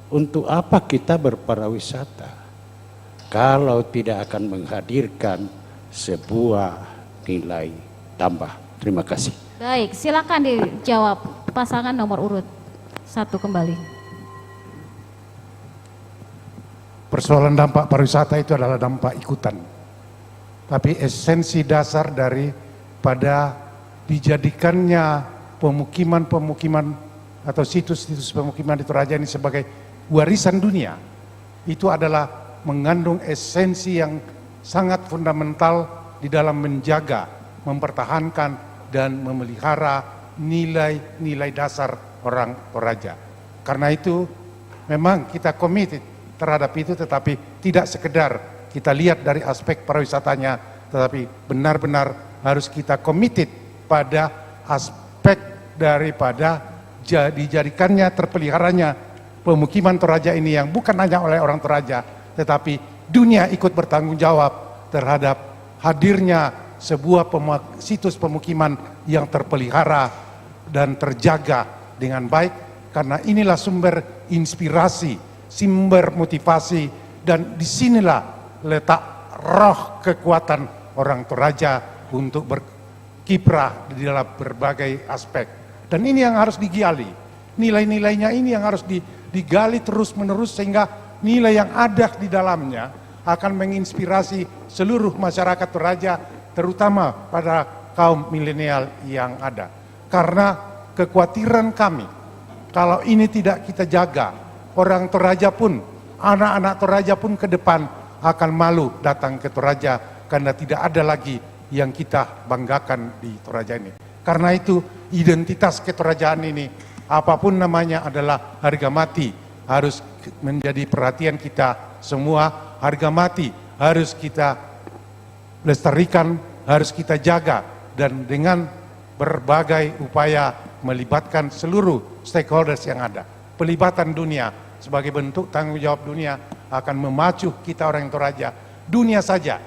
Untuk apa kita berpariwisata kalau tidak akan menghadirkan sebuah nilai tambah? Terima kasih. Baik, silakan dijawab pasangan nomor urut 1 kembali. Persoalan dampak pariwisata itu adalah dampak ikutan. Tapi esensi dasar daripada dijadikannya pemukiman-pemukiman atau situs-situs pemukiman di Toraja ini sebagai warisan dunia, itu adalah mengandung esensi yang sangat fundamental di dalam menjaga, mempertahankan, dan memelihara nilai-nilai dasar orang Toraja. Karena itu memang kita committed terhadap itu, tetapi tidak sekedar kita lihat dari aspek pariwisatanya, tetapi benar-benar harus kita committed pada aspek daripada dijadikannya, terpeliharanya pemukiman Toraja ini yang bukan hanya oleh orang Toraja, tetapi dunia ikut bertanggung jawab terhadap hadirnya sebuah situs pemukiman yang terpelihara dan terjaga dengan baik, karena inilah sumber inspirasi, sumber motivasi, dan disinilah letak roh kekuatan orang Toraja untuk berkiprah di dalam berbagai aspek. Dan ini yang harus digali, nilai-nilainya ini yang harus digali terus-menerus, sehingga nilai yang ada di dalamnya akan menginspirasi seluruh masyarakat Toraja, terutama pada kaum milenial yang ada. Karena kekhawatiran kami, kalau ini tidak kita jaga, orang Toraja pun, anak-anak Toraja pun ke depan akan malu datang ke Toraja, karena tidak ada lagi yang kita banggakan di Toraja ini. Karena itu identitas ketorajaan ini, apapun namanya, adalah harga mati, harus menjadi perhatian kita semua. Harga mati harus kita lestarikan, harus kita jaga, dan dengan berbagai upaya melibatkan seluruh stakeholders yang ada. Pelibatan dunia sebagai bentuk tanggung jawab dunia akan memacu kita orang Toraja. Dunia saja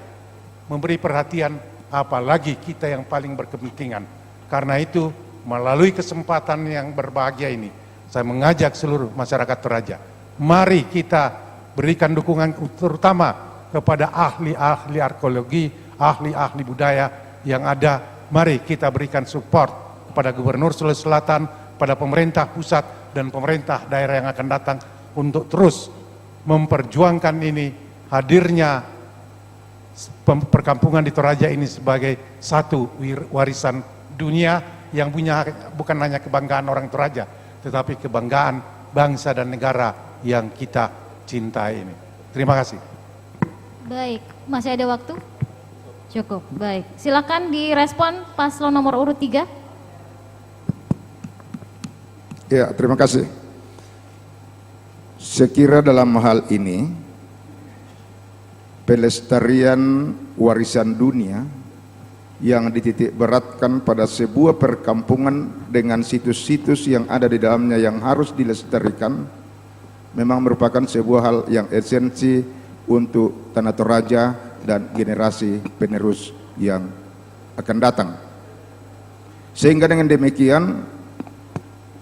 memberi perhatian, apalagi kita yang paling berkepentingan. Karena itu, melalui kesempatan yang berbahagia ini, saya mengajak seluruh masyarakat Toraja, mari kita berikan dukungan terutama kepada ahli-ahli arkeologi, ahli-ahli budaya yang ada. Mari kita berikan support kepada Gubernur Sulawesi Selatan, pada pemerintah pusat dan pemerintah daerah yang akan datang untuk terus memperjuangkan ini, hadirnya perkampungan di Toraja ini sebagai satu warisan dunia yang punya bukan hanya kebanggaan orang Toraja, tetapi kebanggaan bangsa dan negara yang kita cintai ini. Terima kasih. Baik, masih ada waktu? Cukup, baik. Silakan direspon paslon nomor urut 3. Ya, terima kasih. Sekira dalam hal ini, pelestarian warisan dunia yang dititik beratkan pada sebuah perkampungan dengan situs-situs yang ada di dalamnya yang harus dilestarikan, memang merupakan sebuah hal yang esensi untuk Tanah Toraja dan generasi penerus yang akan datang. Sehingga dengan demikian,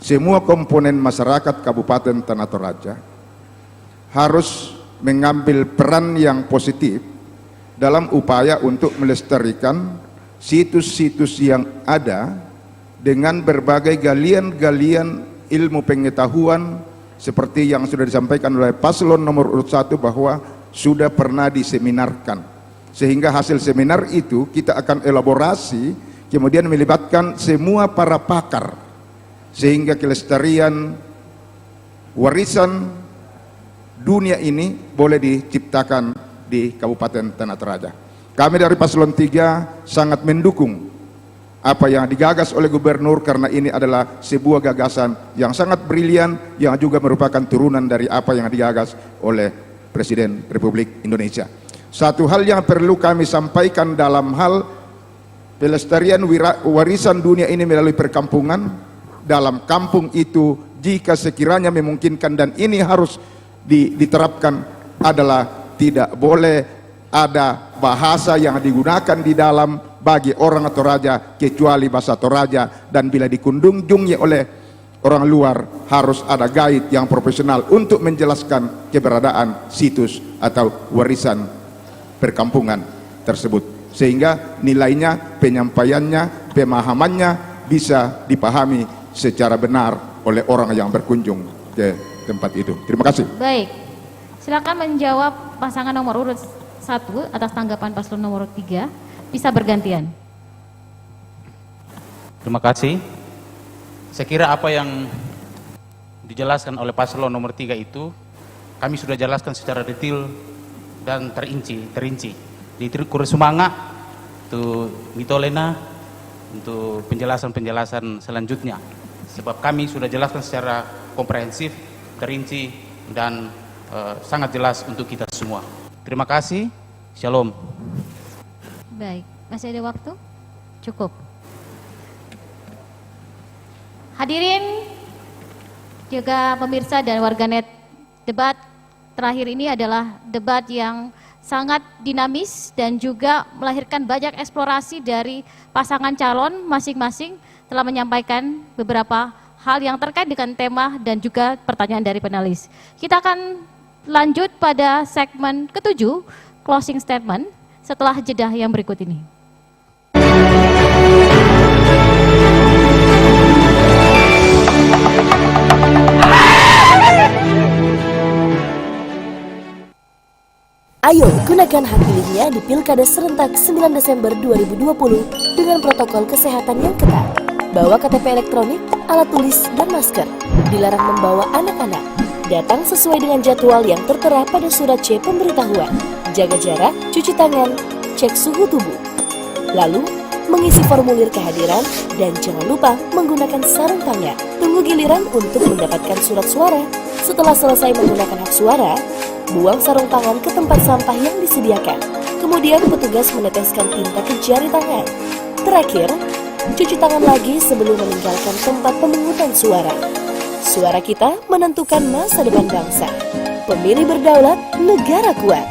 semua komponen masyarakat Kabupaten Tanah Toraja harus mengambil peran yang positif dalam upaya untuk melestarikan situs-situs yang ada dengan berbagai galian-galian ilmu pengetahuan seperti yang sudah disampaikan oleh paslon nomor urut 1 bahwa sudah pernah diseminarkan. Sehingga hasil seminar itu kita akan elaborasi, kemudian melibatkan semua para pakar, sehingga kelestarian warisan dunia ini boleh diciptakan di Kabupaten Tanah Toraja. Kami dari paslon 3 sangat mendukung apa yang digagas oleh gubernur, karena ini adalah sebuah gagasan yang sangat brilian yang juga merupakan turunan dari apa yang digagas oleh Presiden Republik Indonesia. Satu hal yang perlu kami sampaikan dalam hal pelestarian warisan dunia ini melalui perkampungan, dalam kampung itu jika sekiranya memungkinkan dan ini harus diterapkan adalah tidak boleh ada bahasa yang digunakan di dalam bagi orang atau raja kecuali bahasa Toraja, dan bila dikunjungi oleh orang luar harus ada guide yang profesional untuk menjelaskan keberadaan situs atau warisan perkampungan tersebut, sehingga nilainya, penyampaiannya, pemahamannya bisa dipahami secara benar oleh orang yang berkunjung ke tempat itu. Terima kasih. Baik, silakan menjawab pasangan nomor urut 1 atas tanggapan paslon nomor 3. Bisa bergantian. Terima kasih. Saya kira apa yang dijelaskan oleh paslon nomor 3 itu kami sudah jelaskan secara detail dan terinci di Kurusumanga, untuk Mitolena, untuk penjelasan selanjutnya. Sebab kami sudah jelaskan secara komprehensif, terinci, dan sangat jelas untuk kita semua. Terima kasih. Shalom. Baik, masih ada waktu? Cukup. Hadirin juga pemirsa dan warganet, debat terakhir ini adalah debat yang sangat dinamis dan juga melahirkan banyak eksplorasi dari pasangan calon masing-masing, telah menyampaikan beberapa hal yang terkait dengan tema dan juga pertanyaan dari panelis. Kita akan lanjut pada segmen ke-7, closing statement, setelah jeda yang berikut ini. Ayo gunakan hak pilihnya di Pilkada Serentak 9 Desember 2020 dengan protokol kesehatan yang ketat. Bawa KTP elektronik, alat tulis, dan masker. Dilarang membawa anak-anak. Datang sesuai dengan jadwal yang tertera pada surat C pemberitahuan. Jaga jarak, cuci tangan, cek suhu tubuh. Lalu, mengisi formulir kehadiran dan jangan lupa menggunakan sarung tangan. Tunggu giliran untuk mendapatkan surat suara. Setelah selesai menggunakan hak suara, buang sarung tangan ke tempat sampah yang disediakan. Kemudian petugas meneteskan tinta ke jari tangan. Terakhir, cuci tangan lagi sebelum meninggalkan tempat pemungutan suara. Suara kita menentukan masa depan bangsa. Pemilih berdaulat, negara kuat.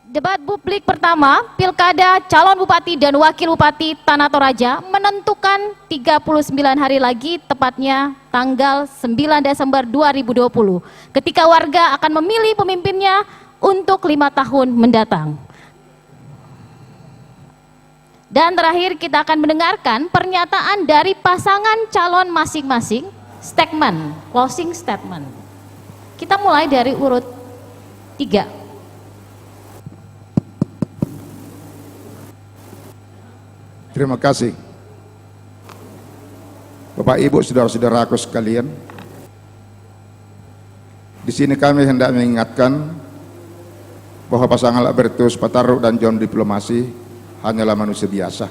Debat publik pertama, Pilkada calon Bupati dan Wakil Bupati Tanah Toraja menentukan 39 hari lagi, tepatnya tanggal 9 Desember 2020, ketika warga akan memilih pemimpinnya untuk 5 tahun mendatang. Dan terakhir kita akan mendengarkan pernyataan dari pasangan calon masing-masing, statement, closing statement. Kita mulai dari urut 3. Terima kasih. Bapak Ibu, saudara-saudaraku sekalian, di sini kami hendak mengingatkan bahwa pasangan Albertus Pataruk dan John Diplomasi hanyalah manusia biasa.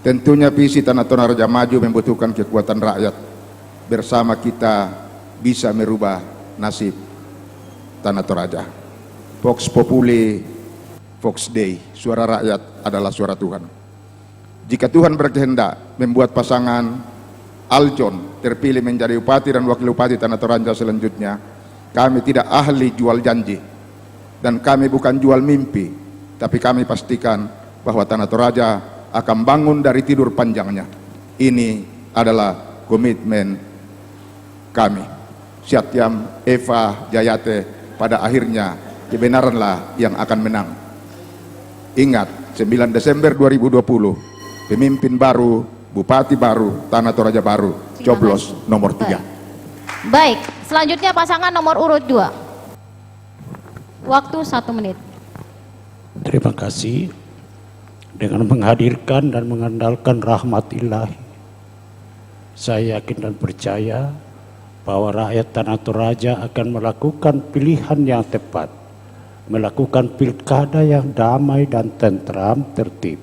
Tentunya visi Tanah Toraja maju membutuhkan kekuatan rakyat. Bersama kita bisa merubah nasib Tanah Toraja. Vox Populi, Vox Dei, suara rakyat adalah suara Tuhan. Jika Tuhan berkehendak membuat pasangan Aljon terpilih menjadi Bupati dan Wakil Bupati Tanah Toraja selanjutnya, kami tidak ahli jual janji dan kami bukan jual mimpi, tapi kami pastikan bahwa Tanah Toraja akan bangun dari tidur panjangnya. Ini adalah komitmen kami. Satyam Eva Jayate, pada akhirnya kebenaranlah yang akan menang. Ingat, 9 Desember 2020, pemimpin baru, bupati baru, Tanah Toraja baru, coblos nomor 3. Baik, selanjutnya pasangan nomor urut 2. Waktu 1 menit. Terima kasih. Dengan menghadirkan dan mengandalkan rahmat ilahi, saya yakin dan percaya bahwa rakyat Tanah Toraja akan melakukan pilihan yang tepat, melakukan pilkada yang damai dan tentram, tertib.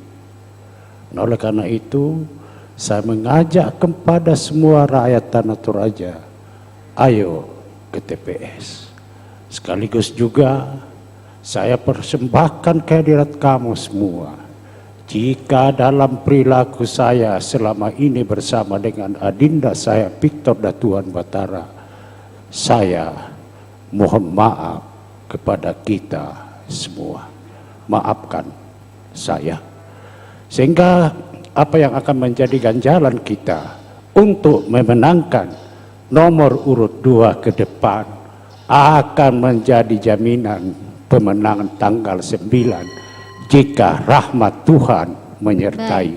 Nah, oleh karena itu, saya mengajak kepada semua rakyat Tanah Toraja, ayo ke TPS. Sekaligus juga saya persembahkan kehadirat kamu semua. Jika dalam perilaku saya selama ini bersama dengan adinda saya Victor Datuan Batara, saya mohon maaf kepada kita semua. Maafkan saya. Sehingga apa yang akan menjadi ganjalan kita untuk memenangkan nomor urut 2 ke depan akan menjadi jaminan pemenangan tanggal 9 jika rahmat Tuhan menyertai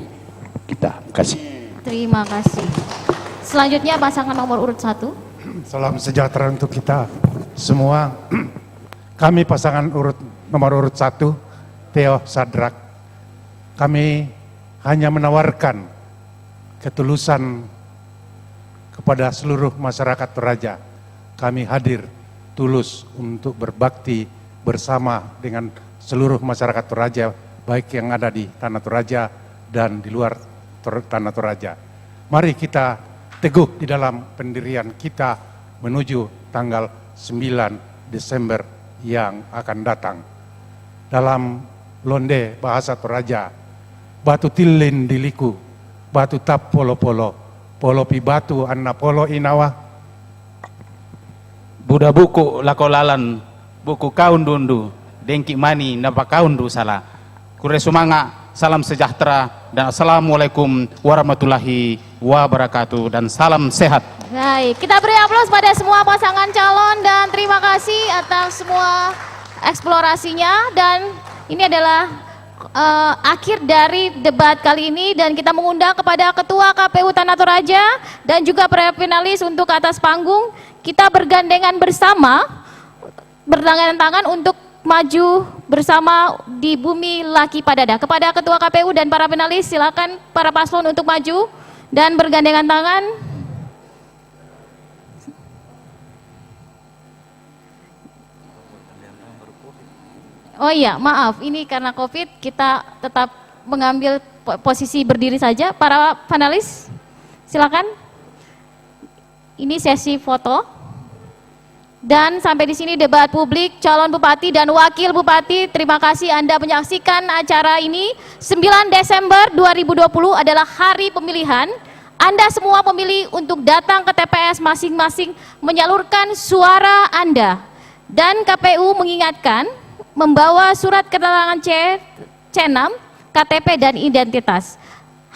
kita. Terima kasih. Terima kasih. Selanjutnya pasangan nomor urut 1. Salam sejahtera untuk kita semua. Kami pasangan nomor urut 1, Theo Sadrak. Kami hanya menawarkan ketulusan kepada seluruh masyarakat Toraja. Kami hadir tulus untuk berbakti bersama dengan seluruh masyarakat Toraja, baik yang ada di Tanah Toraja dan di luar Tanah Toraja. Mari kita teguh di dalam pendirian kita menuju tanggal 9 Desember yang akan datang. Dalam londe bahasa Toraja, batu tilin diliku, batu tap polo-polo, polo pi batu anna polo inawa. Buda buku lakolalan, buku kaun dundu, dengki mani napa kaun du salah. Kure sumanga, salam sejahtera dan assalamualaikum warahmatullahi wabarakatuh dan salam sehat. Baik, kita beri aplaus pada semua pasangan calon dan terima kasih atas semua eksplorasinya. Dan ini adalah akhir dari debat kali ini dan kita mengundang kepada Ketua KPU Tanah Toraja dan juga para finalis untuk ke atas panggung. Kita bergandengan bersama, bergandengan tangan untuk maju bersama di Bumi Laki Padada. Kepada Ketua KPU dan para finalis, silakan para paslon untuk maju dan bergandengan tangan. Oh iya, maaf, ini karena COVID kita tetap mengambil posisi berdiri saja. Para panelis, silakan. Ini sesi foto. Dan sampai di sini debat publik calon bupati dan wakil bupati. Terima kasih Anda menyaksikan acara ini. 9 Desember 2020 adalah hari pemilihan. Anda semua pemilih untuk datang ke TPS masing-masing menyalurkan suara Anda. Dan KPU mengingatkan membawa surat keterangan C6, KTP dan identitas.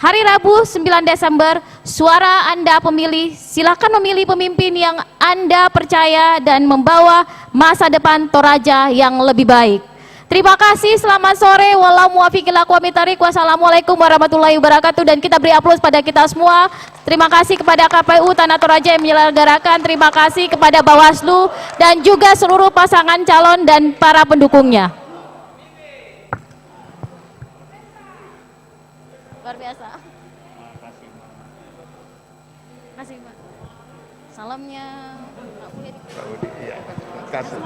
Hari Rabu 9 Desember, suara Anda pemilih, silakan memilih pemimpin yang Anda percaya dan membawa masa depan Toraja yang lebih baik. Terima kasih, selamat sore, wallahu muwaffiq ila aqwamit thoriq, wassalamualaikum warahmatullahi wabarakatuh. Dan kita beri aplaus pada kita semua. Terima kasih kepada KPU Tanah Toraja yang menyelenggarakan, terima kasih kepada Bawaslu dan juga seluruh pasangan calon dan para pendukungnya. Luar biasa. Makasih, Pak. Salamnya. Iya, kasih.